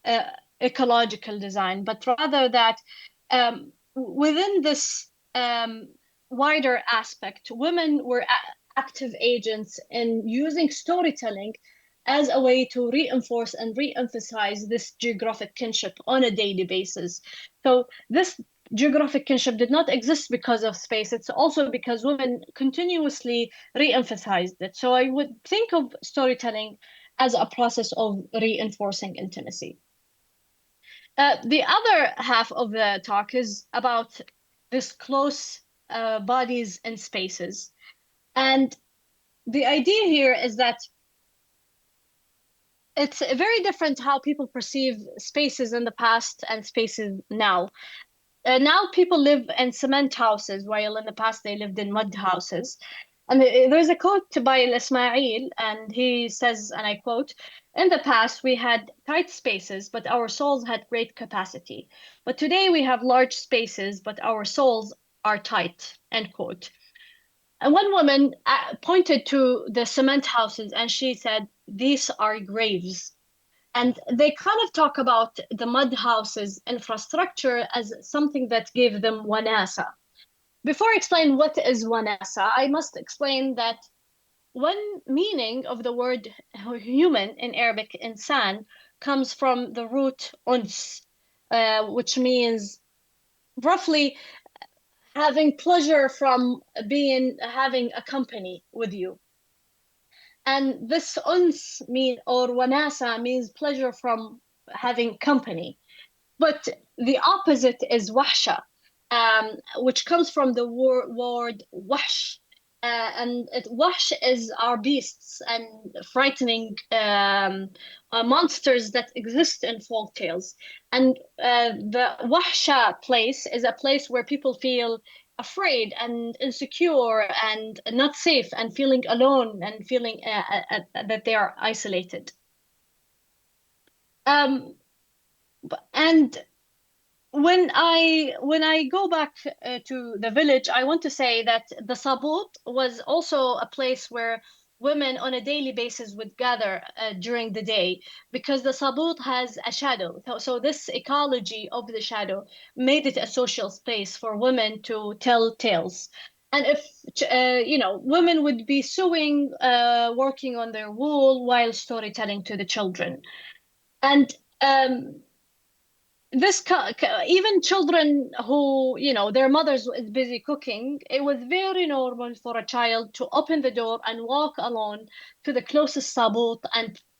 uh, ecological design, but rather that within this wider aspect, women were active agents in using storytelling as a way to reinforce and re-emphasize this geographic kinship on a daily basis. So this geographic kinship did not exist because of space. It's also because women continuously re-emphasized it. So I would think of storytelling as a process of reinforcing intimacy. The other half of the talk is about this close bodies and spaces. And the idea here is that it's very different how people perceive spaces in the past and spaces now. Now people live in cement houses, while in the past they lived in mud houses. And there's a quote by Ismail, and he says, and I quote, "In the past, we had tight spaces, but our souls had great capacity. But today we have large spaces, but our souls are tight," end quote. And one woman pointed to the cement houses and she said, "These are graves." And they kind of talk about the mud houses infrastructure as something that gave them wanasa. Before I explain what is wanasa, I must explain that one meaning of the word human in Arabic, insan, comes from the root uns, which means roughly having pleasure from having a company with you. And this uns mean or wanasa means pleasure from having company. But the opposite is wahsha, which comes from the word wahsh. And wahsh is our beasts and frightening monsters that exist in folk tales. And the wahsha place is a place where people feel afraid and insecure and not safe and feeling alone and feeling that they are isolated. Um, and when I go back to the village, I want to say that the Sabot was also a place where women on a daily basis would gather during the day, because the sabut has a shadow. So this ecology of the shadow made it a social space for women to tell tales. And if women would be sewing, working on their wool while storytelling to the children. And even children who, their mothers is busy cooking, it was very normal for a child to open the door and walk alone to the closest sabut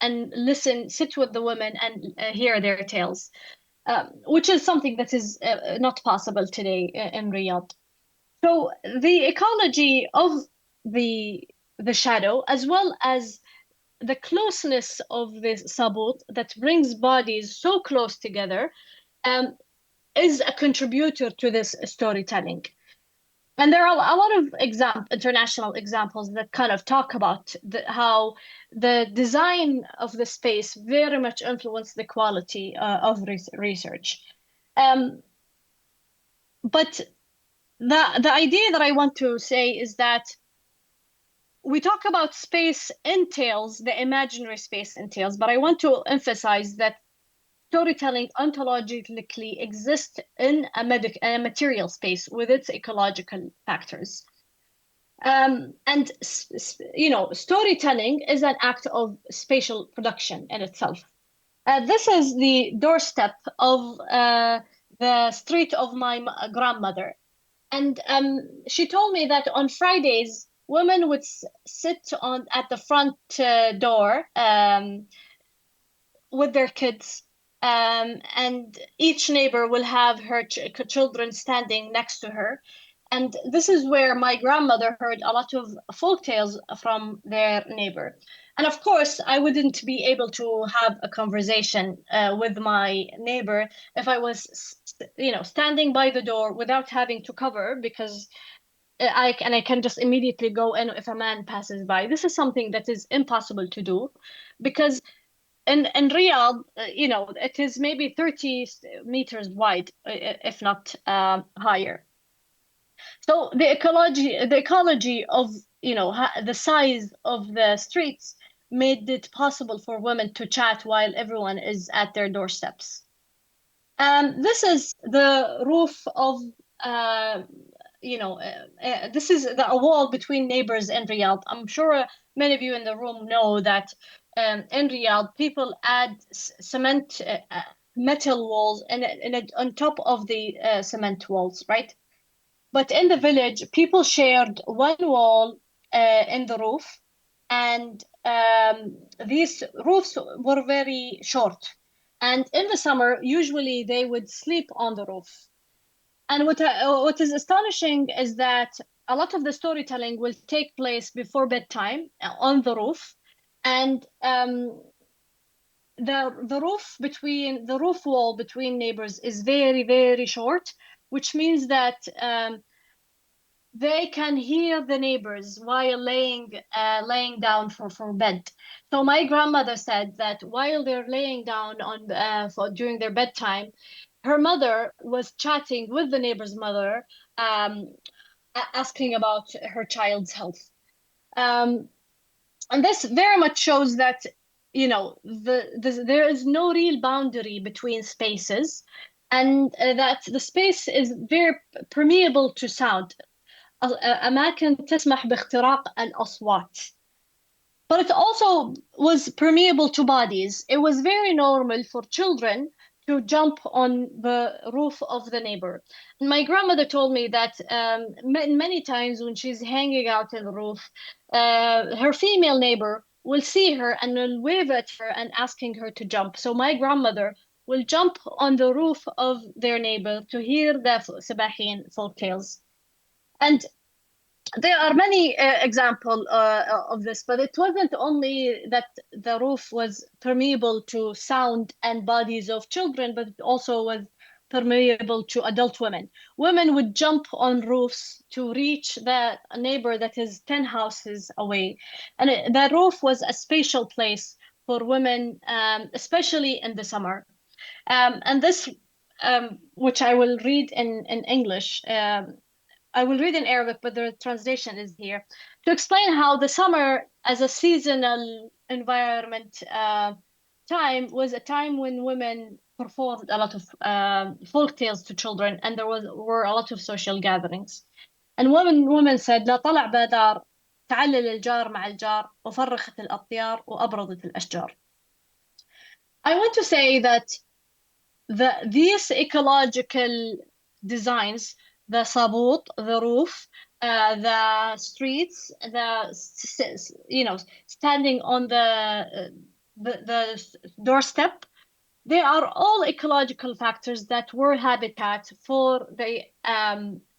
and listen, sit with the women and hear their tales, which is something that is not possible today in Riyadh. So the ecology of the shadow, as well as the closeness of the sabut that brings bodies so close together, um, is a contributor to this storytelling. And there are a lot of international examples that kind of talk about how the design of the space very much influenced the quality of research. Um, but the idea that I want to say is that we talk about space entails, the imaginary space entails, but I want to emphasize that storytelling ontologically exists in a material space with its ecological factors. And storytelling is an act of spatial production in itself. This is the doorstep of the street of my grandmother. And she told me that on Fridays, women would sit at the front door with their kids, and each neighbor will have her children standing next to her. And this is where my grandmother heard a lot of folk tales from their neighbor. And of course, I wouldn't be able to have a conversation with my neighbor if I was, standing by the door without having to cover, because I can just immediately go in if a man passes by. This is something that is impossible to do, because in Riyadh, it is maybe 30 meters wide, if not higher. So the ecology of, the size of the streets made it possible for women to chat while everyone is at their doorsteps. This is the roof of, this is a wall between neighbors in Riyadh. I'm sure many of you in the room know that in Riyadh, people add cement, metal walls on top of the cement walls, right? But in the village, people shared one wall in the roof, and these roofs were very short. And in the summer, usually they would sleep on the roof. And what is astonishing is that a lot of the storytelling will take place before bedtime on the roof, and the roof wall between neighbors is very, very short, which means that they can hear the neighbors while laying down for bed. So my grandmother said that while they're laying down during their bedtime, her mother was chatting with the neighbor's mother, asking about her child's health. And this very much shows that, there is no real boundary between spaces, and that the space is very permeable to sound. أماكن تسمح باختراق الأصوات. But it also was permeable to bodies. It was very normal for children to jump on the roof of the neighbor. And my grandmother told me that many times when she's hanging out on the roof, her female neighbor will see her and will wave at her and asking her to jump. So my grandmother will jump on the roof of their neighbor to hear the Sabahin folk tales. And there are many examples of this, but it wasn't only that the roof was permeable to sound and bodies of children, but it also was permeable to adult women. Women would jump on roofs to reach the neighbor that is 10 houses away. And that roof was a spatial place for women, especially in the summer. And this, which I will read in English, I will read in Arabic, but the translation is here. To explain how the summer as a seasonal environment time was a time when women performed a lot of folk tales to children, and were a lot of social gatherings. And women said لا طلع بادار تعلل الجار مع الجار وفرخت الأطيار وأبرضت الأشجار. I want to say that these ecological designs, the sabut, the roof, the streets, standing on the doorstep, they are all ecological factors that were habitat for the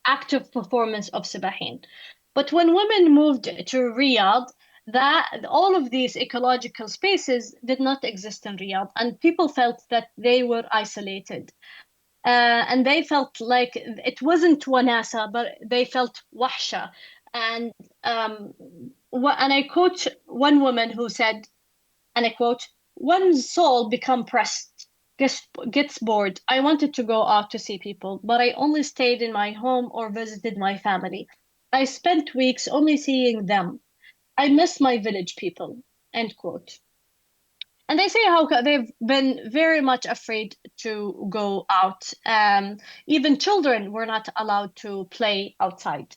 active performance of Sabahin. But when women moved to Riyadh, all of these ecological spaces did not exist in Riyadh, and people felt that they were isolated. And they felt like it wasn't wanasa, but they felt wahsha. And I quote one woman who said, and I quote, "One's soul become pressed, gets bored. I wanted to go out to see people, but I only stayed in my home or visited my family. I spent weeks only seeing them. I miss my village people." End quote. And they say how they've been very much afraid to go out. Even children were not allowed to play outside.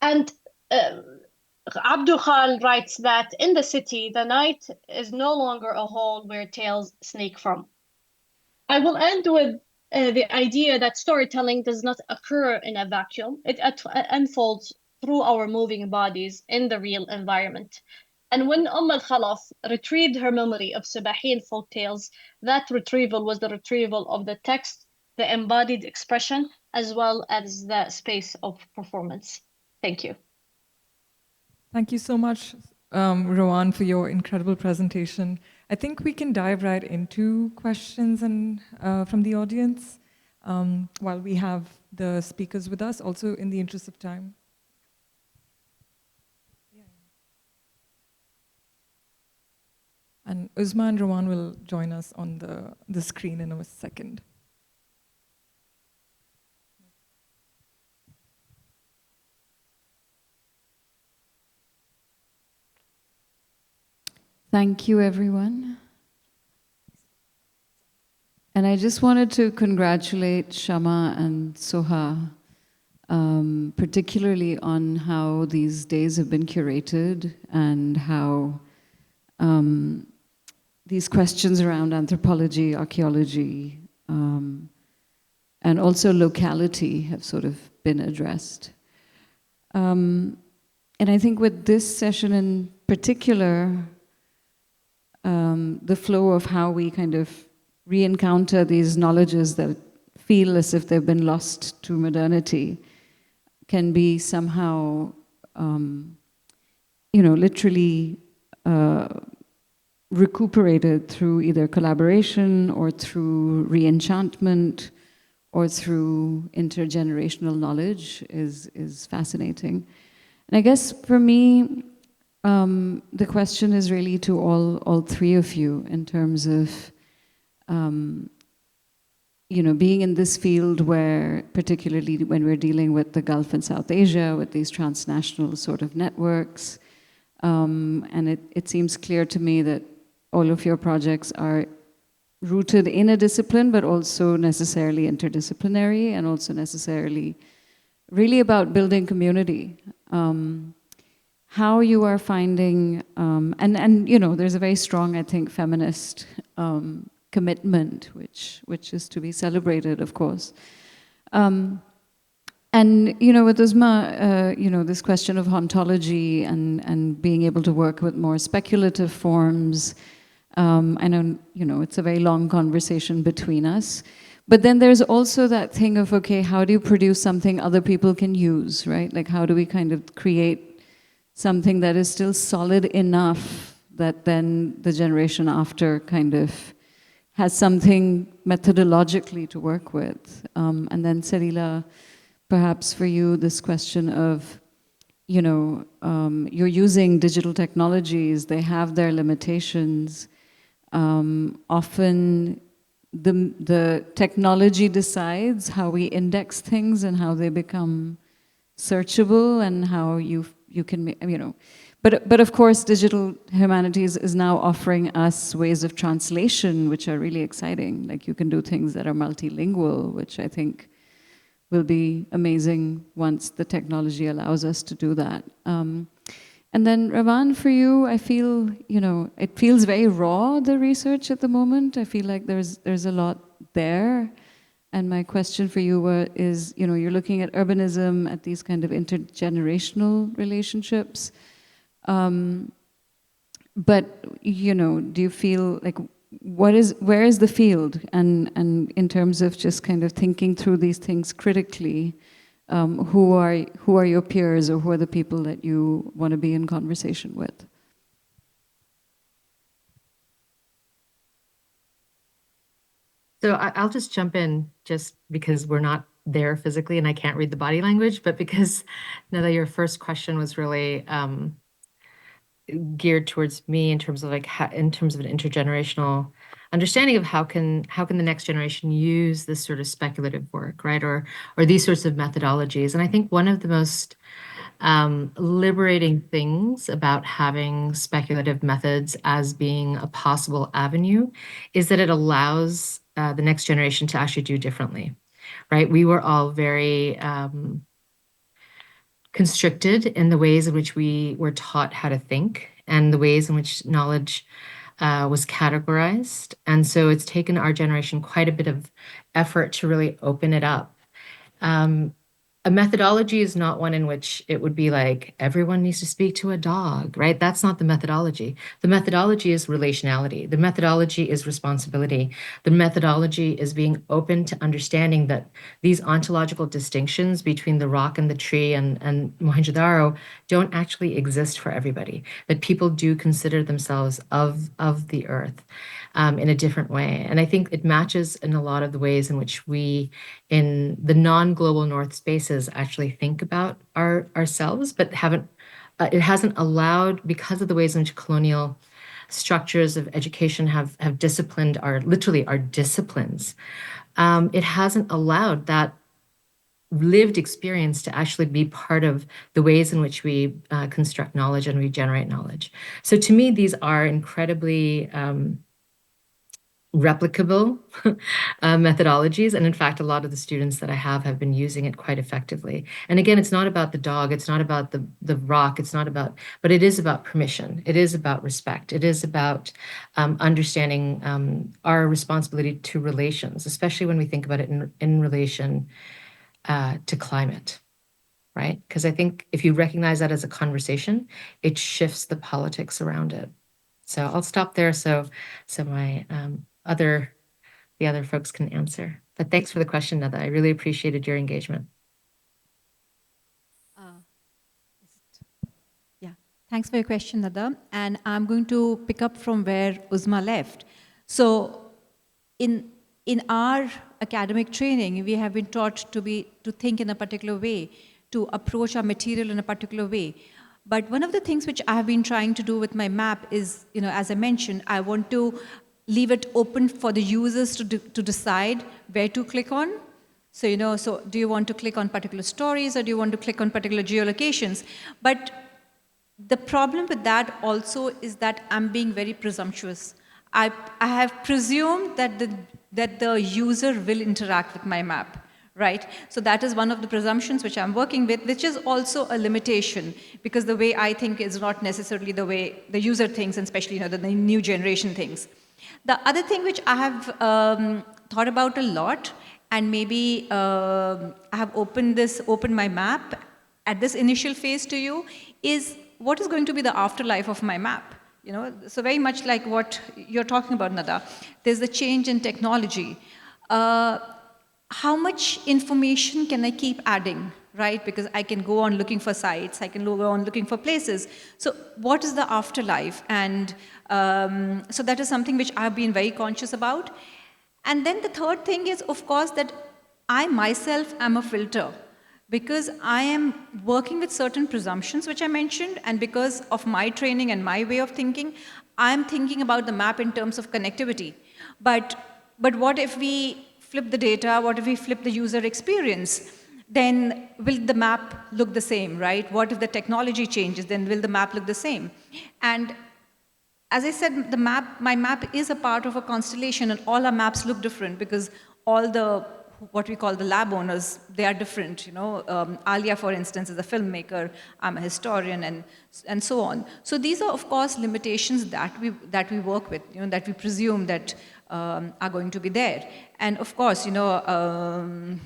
And Abdul Khal writes that in the city, the night is no longer a hole where tales sneak from. I will end with the idea that storytelling does not occur in a vacuum. It unfolds through our moving bodies in the real environment. And when al-Khalaf retrieved her memory of Sabahin folk tales, that retrieval was the retrieval of the text, the embodied expression, as well as the space of performance. Thank you. Thank you so much, Rawan, for your incredible presentation. I think we can dive right into questions and from the audience while we have the speakers with us, also in the interest of time. And Uzma and Rawan will join us on the screen in a second. Thank you, everyone. And I just wanted to congratulate Shama and Soha, particularly on how these days have been curated and how these questions around anthropology, archaeology, and also locality have sort of been addressed. And I think with this session in particular, the flow of how we kind of re-encounter these knowledges that feel as if they've been lost to modernity can be somehow, literally recuperated through either collaboration or through re-enchantment or through intergenerational knowledge is fascinating. And I guess for me, the question is really to all three of you in terms of, being in this field where, particularly when we're dealing with the Gulf and South Asia, with these transnational sort of networks, and it seems clear to me that all of your projects are rooted in a discipline, but also necessarily interdisciplinary and also necessarily really about building community. How you are finding, there's a very strong, I think, feminist commitment, which is to be celebrated, of course. With Uzma, this question of ontology and being able to work with more speculative forms, I know, it's a very long conversation between us. But then there's also that thing of, okay, how do you produce something other people can use, right? Like, how do we kind of create something that is still solid enough that then the generation after kind of has something methodologically to work with? And then Salila, perhaps for you, this question of, you're using digital technologies, they have their limitations. Often the technology decides how we index things and how they become searchable and how you can, you know. But of course, digital humanities is now offering us ways of translation, which are really exciting. Like you can do things that are multilingual, which I think will be amazing once the technology allows us to do that. And then Rawan, for you, I feel, you know, it feels very raw, the research at the moment. I feel like there's a lot there. And my question for you is, you know, you're looking at urbanism, at these kind of intergenerational relationships. But, you know, do you feel like, where is the field? And in terms of just kind of thinking through these things critically, who are your peers, or who are the people that you want to be in conversation with? So I'll just jump in just because we're not there physically and I can't read the body language, but because Nada, your first question was really geared towards me in terms of like in terms of an intergenerational understanding of how can the next generation use this sort of speculative work, right, or these sorts of methodologies. And I think one of the most liberating things about having speculative methods as being a possible avenue is that it allows the next generation to actually do differently, right? We were all very constricted in the ways in which we were taught how to think and the ways in which knowledge was categorized. And so it's taken our generation quite a bit of effort to really open it up. A methodology is not one in which it would be like, everyone needs to speak to a dog, right? That's not the methodology. The methodology is relationality. The methodology is responsibility. The methodology is being open to understanding that these ontological distinctions between the rock and the tree and Mohenjo-Daro don't actually exist for everybody, that people do consider themselves of the earth in a different way. And I think it matches in a lot of the ways in which we, in the non-global North spaces, actually think about ourselves, but it hasn't allowed, because of the ways in which colonial structures of education have disciplined literally our disciplines, it hasn't allowed that lived experience to actually be part of the ways in which we construct knowledge and we generate knowledge. So to me, these are incredibly replicable methodologies. And in fact, a lot of the students that I have been using it quite effectively. And again, it's not about the dog, it's not about the rock, but it is about permission. It is about respect. It is about understanding our responsibility to relations, especially when we think about it in relation to climate, right? Because I think if you recognize that as a conversation, it shifts the politics around it. So I'll stop there so my the other folks can answer. But thanks for the question, Nada. I really appreciated your engagement. Yeah, thanks for your question, Nada. And I'm going to pick up from where Uzma left. So in our academic training, we have been taught to think in a particular way, to approach our material in a particular way. But one of the things which I have been trying to do with my map is, you know, as I mentioned, I want to leave it open for the users to decide where to click on. So, you know, so do you want to click on particular stories, or do you want to click on particular geolocations? But the problem with that also is that I'm being very presumptuous. I have presumed that the user will interact with my map, right? So that is one of the presumptions which I'm working with, which is also a limitation, because the way I think is not necessarily the way the user thinks, and especially, you know, the new generation thinks. The other thing which I have thought about a lot, and maybe I have opened my map at this initial phase to you, is what is going to be the afterlife of my map? You know, so very much like what you're talking about, Nada. There's the change in technology. How much information can I keep adding, right? Because I can go on looking for sites, I can go on looking for places. So what is the afterlife? And so that is something which I've been very conscious about. And then the third thing is, of course, that I myself am a filter, because I am working with certain presumptions which I mentioned, and because of my training and my way of thinking, I'm thinking about the map in terms of connectivity. But but what if we flip the data? What if we flip the user experience? Then will the map look the same, right? What if the technology changes? Then will the map look the same? And as I said, my map is a part of a constellation, and all our maps look different because all the, what we call the lab owners, they are different. You know, Alia, for instance, is a filmmaker. I'm a historian, and so on. So these are, of course, limitations that we work with. You know, that we presume that are going to be there. And of course, you know,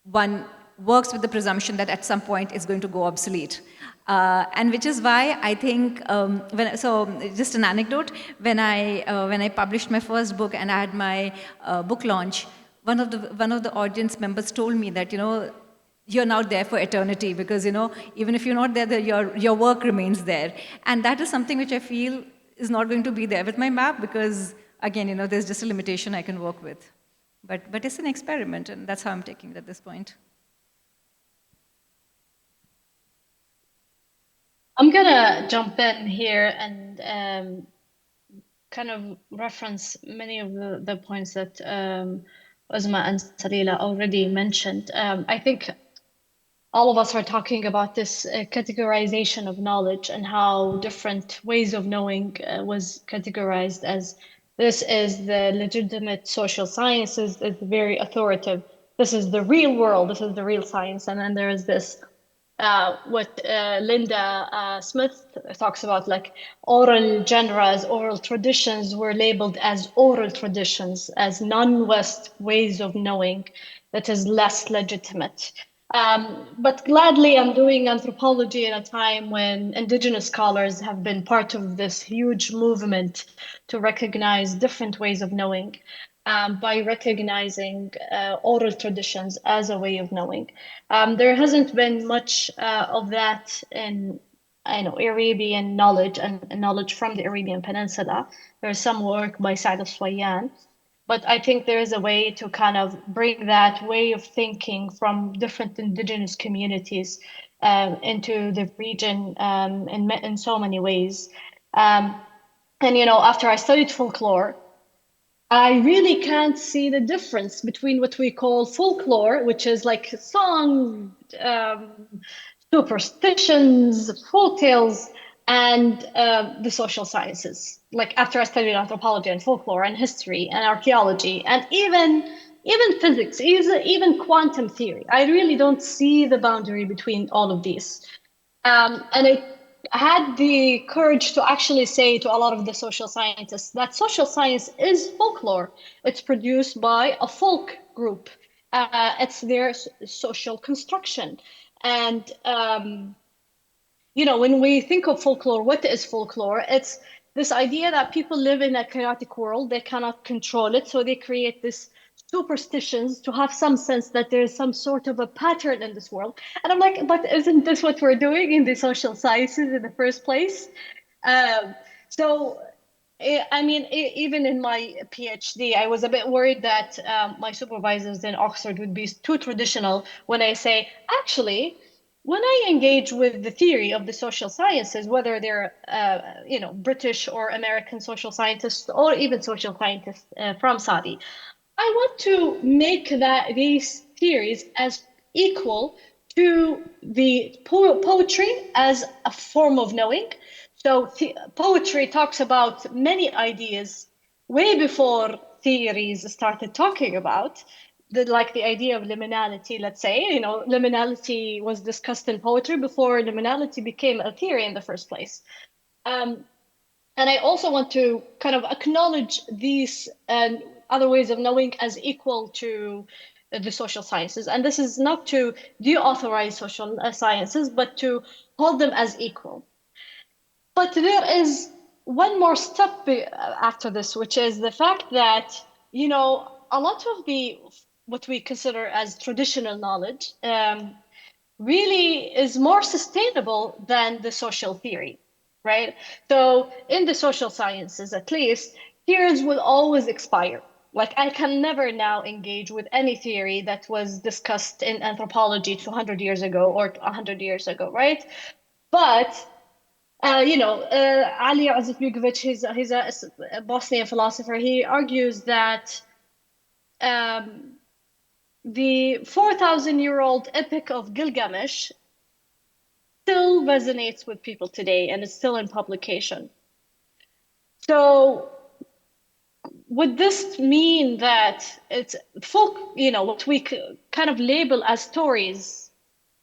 one works with the presumption that at some point it's going to go obsolete. And which is why I think, so just an anecdote, when I published my first book and I had my book launch, one of the audience members told me that, you know, you're now there for eternity because, you know, even if you're not there, your work remains there. And that is something which I feel is not going to be there with my map because, again, you know, there's just a limitation I can work with. But it's an experiment, and that's how I'm taking it at this point. I'm gonna jump in here and kind of reference many of the points that Uzma and Salila already mentioned. I think all of us are talking about this categorization of knowledge and how different ways of knowing was categorized as this is the legitimate social sciences, it's very authoritative. This is the real world, this is the real science. And then there is this what Linda Smith talks about, like oral genres, oral traditions were labeled as oral traditions, as non-West ways of knowing that is less legitimate. But gladly, I'm doing anthropology in a time when indigenous scholars have been part of this huge movement to recognize different ways of knowing. By recognizing oral traditions as a way of knowing. There hasn't been much of that in Arabian knowledge and knowledge from the Arabian Peninsula. There's some work by Saad al-Swayyan, but I think there is a way to kind of bring that way of thinking from different indigenous communities into the region in so many ways. And, you know, after I studied folklore, I really can't see the difference between what we call folklore, which is like songs, superstitions, folk tales, and the social sciences. Like after I studied anthropology and folklore and history and archaeology and even physics, even quantum theory, I really don't see the boundary between all of these. And I had the courage to actually say to a lot of the social scientists that social science is folklore. It's produced by a folk group. It's their social construction. And, you know, when we think of folklore, what is folklore? It's this idea that people live in a chaotic world. They cannot control it. So they create this superstitions to have some sense that there's some sort of a pattern in this world. And I'm like, but isn't this what we're doing in the social sciences in the first place? So, I mean, even in my PhD, I was a bit worried that my supervisors in Oxford would be too traditional when I say, actually, when I engage with the theory of the social sciences, whether they're British or American social scientists, or even social scientists from Saudi, I want to make these theories as equal to the poetry as a form of knowing. So poetry talks about many ideas way before theories started talking about, like the idea of liminality, let's say. You know, liminality was discussed in poetry before liminality became a theory in the first place. And I also want to kind of acknowledge these and other ways of knowing as equal to the social sciences. And this is not to deauthorize social sciences, but to hold them as equal. But there is one more step after this, which is the fact that, you know, a lot of what we consider as traditional knowledge really is more sustainable than the social theory, right? So in the social sciences, at least, theories will always expire. Like I can never now engage with any theory that was discussed in anthropology 200 years ago or 100 years ago, right? But Ali Ozitbegovic, he's a Bosnian philosopher. He argues that the 4,000-year-old epic of Gilgamesh still resonates with people today and is still in publication. So would this mean that it's folk, what we kind of label as stories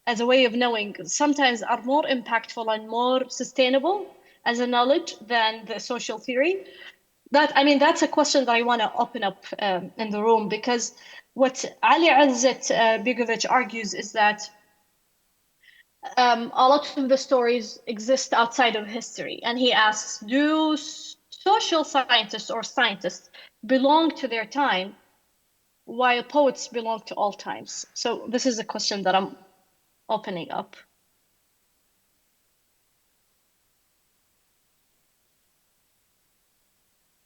as a way of knowing sometimes are more impactful and more sustainable as a knowledge than the social theory? That's a question that I want to open up in the room, because what Ali Begovic argues is that a lot of the stories exist outside of history. And he asks, do social scientists or scientists belong to their time while poets belong to all times? So this is a question that I'm opening up.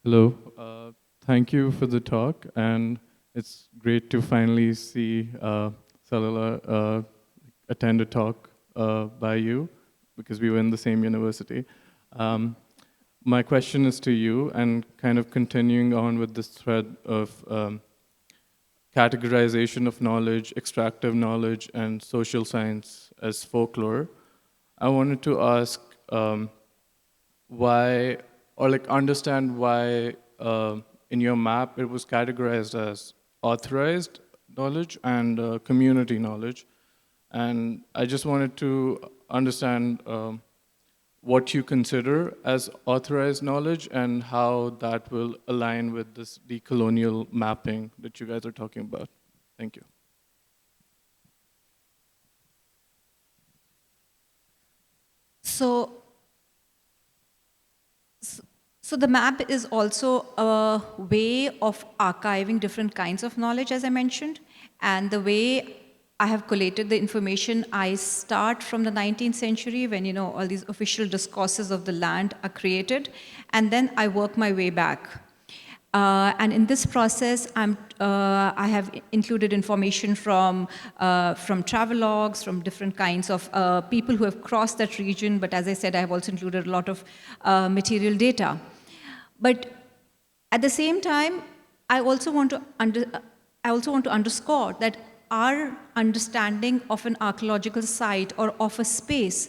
Hello, thank you for the talk, and it's great to finally see Salila attend a talk by you, because we were in the same university. My question is to you, and kind of continuing on with this thread of categorization of knowledge, extractive knowledge, and social science as folklore. I wanted to ask why, or like understand why in your map it was categorized as authorized knowledge and community knowledge. And I just wanted to understand what you consider as authorized knowledge and how that will align with this decolonial mapping that you guys are talking about. Thank you. So the map is also a way of archiving different kinds of knowledge, as I mentioned. And the way I have collated the information, I start from the 19th century when, all these official discourses of the land are created, and then I work my way back. And in this process, I have included information from travelogues, from different kinds of people who have crossed that region. But as I said, I have also included a lot of material data. But at the same time, I also want to underscore that our understanding of an archaeological site or of a space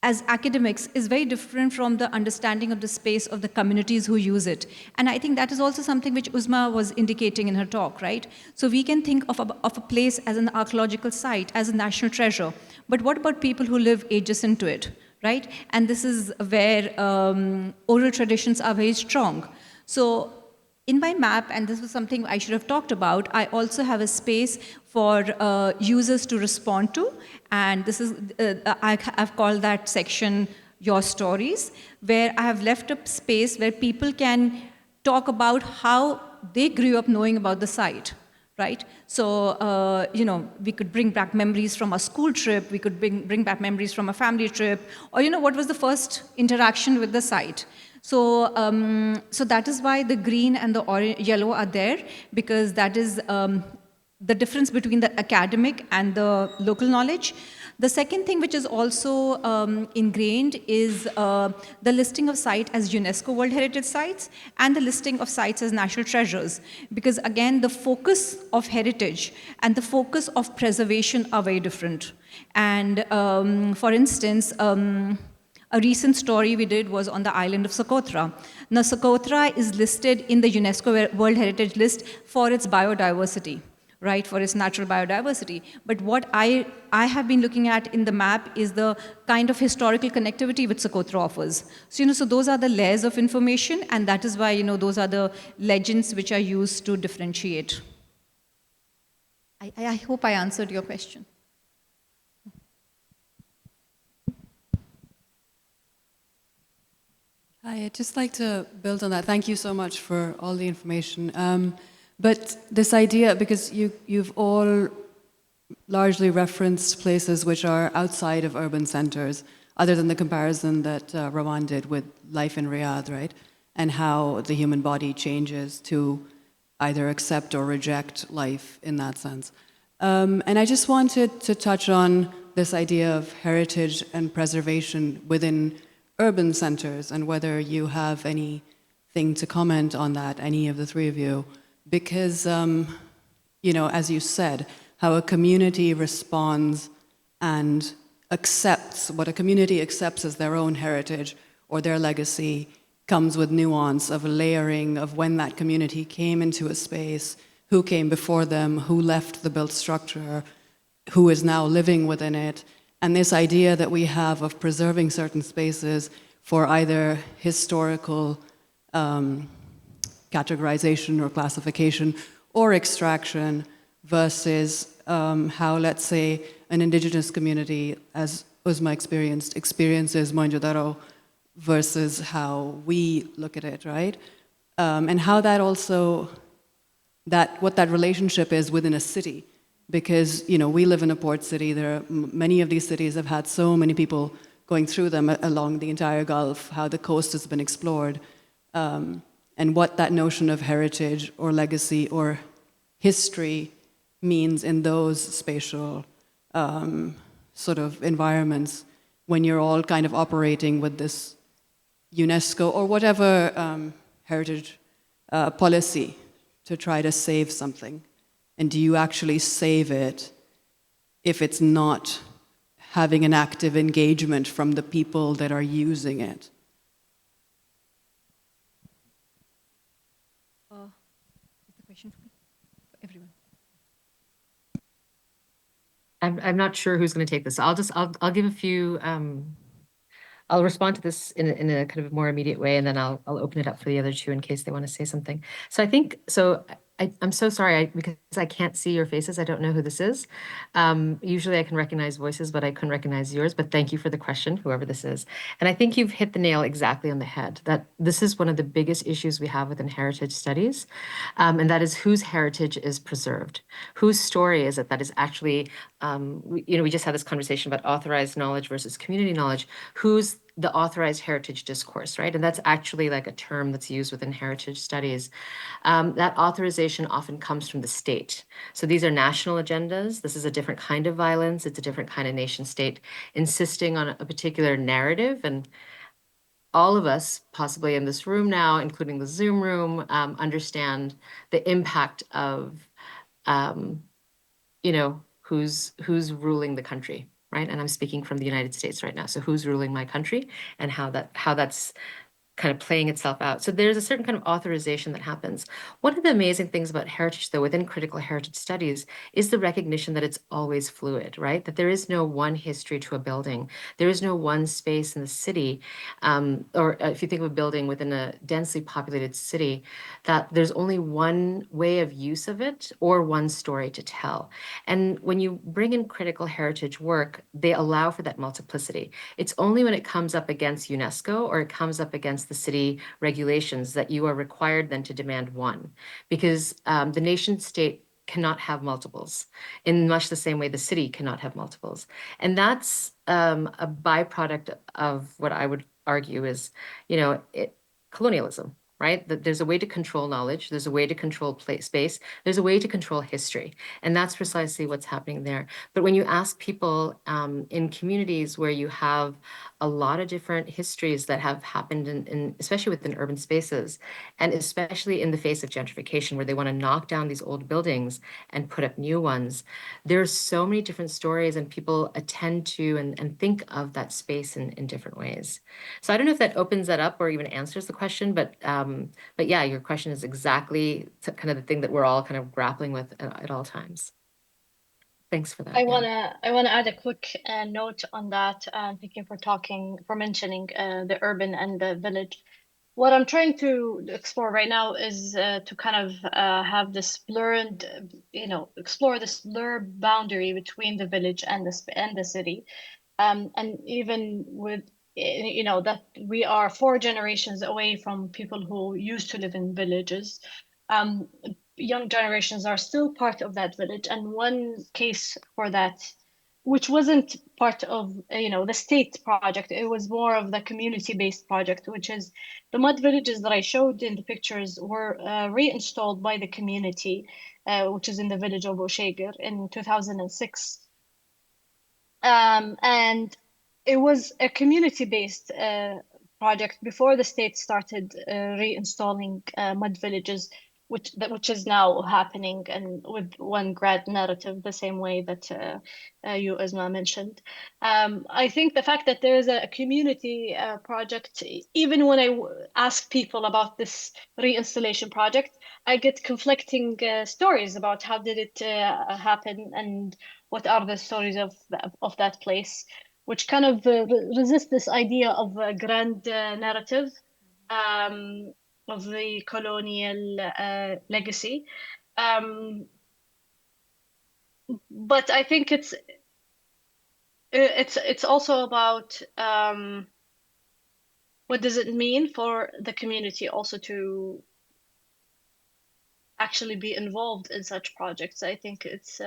as academics is very different from the understanding of the space of the communities who use it. And I think that is also something which Uzma was indicating in her talk, right? So we can think of a place as an archaeological site, as a national treasure. But what about people who live adjacent to it, right? And this is where oral traditions are very strong. So in my map, and this was something I should have talked about, I also have a space for users to respond to. And this is, I've called that section Your Stories, where I have left a space where people can talk about how they grew up knowing about the site, right? So, we could bring back memories from a school trip, we could bring back memories from a family trip, or, what was the first interaction with the site. So, so that is why the green and the yellow are there, because that is the difference between the academic and the local knowledge. The second thing which is also ingrained is the listing of sites as UNESCO World Heritage Sites and the listing of sites as national treasures. Because again, the focus of heritage and the focus of preservation are very different. And for instance, a recent story we did was on the island of Socotra. Now, Socotra is listed in the UNESCO World Heritage List for its biodiversity, right, for its natural biodiversity. But what I have been looking at in the map is the kind of historical connectivity which Socotra offers. So, so those are the layers of information, and that is why, those are the legends which are used to differentiate. I hope I answered your question. Hi, I'd just like to build on that. Thank you so much for all the information. But this idea, because you've all largely referenced places which are outside of urban centers, other than the comparison that Rawan did with life in Riyadh, right? And how the human body changes to either accept or reject life in that sense. And I just wanted to touch on this idea of heritage and preservation within urban centers, and whether you have anything to comment on that, any of the three of you, because, as you said, how a community responds and accepts, what a community accepts as their own heritage or their legacy comes with nuance of a layering of when that community came into a space, who came before them, who left the built structure, who is now living within it, and this idea that we have of preserving certain spaces for either historical categorization or classification or extraction versus how, let's say, an indigenous community, as Uzma experiences Mohenjo-Daro versus how we look at it, right? And how that also, what that relationship is within a city. Because, we live in a port city. Many of these cities have had so many people going through them along the entire Gulf, how the coast has been explored, and what that notion of heritage or legacy or history means in those spatial sort of environments when you're all kind of operating with this UNESCO or whatever heritage policy to try to save something. And do you actually save it if it's not having an active engagement from the people that are using it? Is the question for everyone? I'm not sure who's going to take this. I'll give a few. I'll respond to this in a kind of more immediate way, and then I'll open it up for the other two in case they want to say something. So I think so. I'm so sorry because I can't see your faces. I don't know who this is. Usually I can recognize voices, but I couldn't recognize yours. But thank you for the question, whoever this is. And I think you've hit the nail exactly on the head, that this is one of the biggest issues we have within heritage studies. And that is whose heritage is preserved. Whose story is it that is actually, we just had this conversation about authorized knowledge versus community knowledge. Who's the authorized heritage discourse, right? And that's actually like a term that's used within heritage studies. That authorization often comes from the state. So these are national agendas. This is a different kind of violence. It's a different kind of nation state insisting on a particular narrative. And all of us, possibly in this room now, including the Zoom room, understand the impact of, who's ruling the country, right? And I'm speaking from the United States right now. So who's ruling my country and how that's kind of playing itself out. So there's a certain kind of authorization that happens. One of the amazing things about heritage, though, within critical heritage studies is the recognition that it's always fluid, right? That there is no one history to a building. There is no one space in the city, or if you think of a building within a densely populated city, that there's only one way of use of it or one story to tell. And when you bring in critical heritage work, they allow for that multiplicity. It's only when it comes up against UNESCO or it comes up against the city regulations that you are required then to demand one, because the nation state cannot have multiples in much the same way the city cannot have multiples. And that's a byproduct of what I would argue is, colonialism, right? That there's a way to control knowledge, there's a way to control space, there's a way to control history. And that's precisely what's happening there. But when you ask people in communities where you have a lot of different histories that have happened in especially within urban spaces, and especially in the face of gentrification, where they want to knock down these old buildings and put up new ones, there's so many different stories, and people attend to and think of that space in different ways. So I don't know if that opens that up or even answers the question, but yeah, your question is exactly kind of the thing that we're all kind of grappling with at all times. Thanks for that. I wanna add a quick note on that. Thank you for mentioning the urban and the village. What I'm trying to explore right now is to kind of have this blurred, explore this blurred boundary between the village and the city, and even with that we are 4 generations away from people who used to live in villages. Young generations are still part of that village, and one case for that, which wasn't part of the state project, it was more of the community-based project, which is the mud villages that I showed in the pictures were reinstalled by the community, which is in the village of Oshagir in 2006. And it was a community-based project before the state started reinstalling mud villages, which is now happening, and with one grand narrative, the same way that you, Uzma, mentioned. I think the fact that there is a community project, even when I ask people about this reinstallation project, I get conflicting stories about how did it happen and what are the stories of that place, which kind of resist this idea of a grand narrative of the colonial legacy. But I think it's also about what does it mean for the community also to actually be involved in such projects. I think it's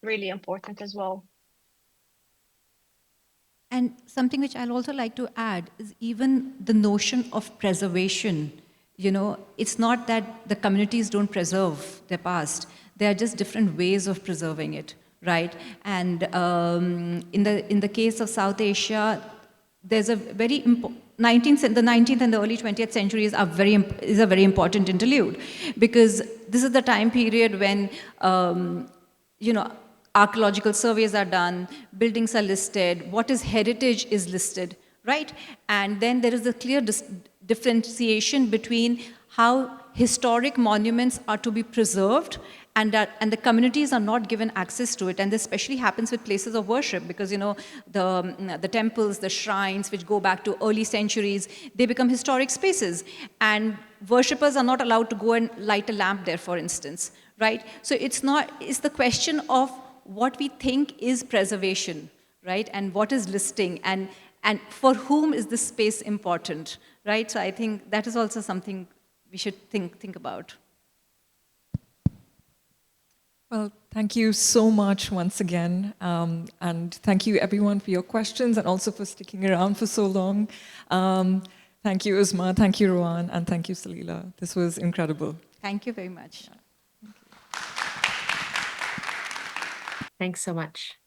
really important as well. And something which I'll also like to add is even the notion of preservation. You know, it's not that the communities don't preserve their past. There are just different ways of preserving it, right? And in the case of South Asia, there's a very the 19th and the early 20th centuries is a very important interlude, because this is the time period when you know, archaeological surveys are done, buildings are listed, what is heritage is listed, right? And then there is a clear differentiation between how historic monuments are to be preserved and the communities are not given access to it. And this especially happens with places of worship, because, you know, the temples, the shrines, which go back to early centuries, they become historic spaces. And worshippers are not allowed to go and light a lamp there, for instance, right? So it's the question of what we think is preservation, right? And what is listing, and for whom is this space important, right? So I think that is also something we should think about. Well, thank you so much once again. And thank you everyone for your questions and also for sticking around for so long. Thank you, Uzma, thank you, Rawan, and thank you, Salila. This was incredible. Thank you very much. Thanks so much.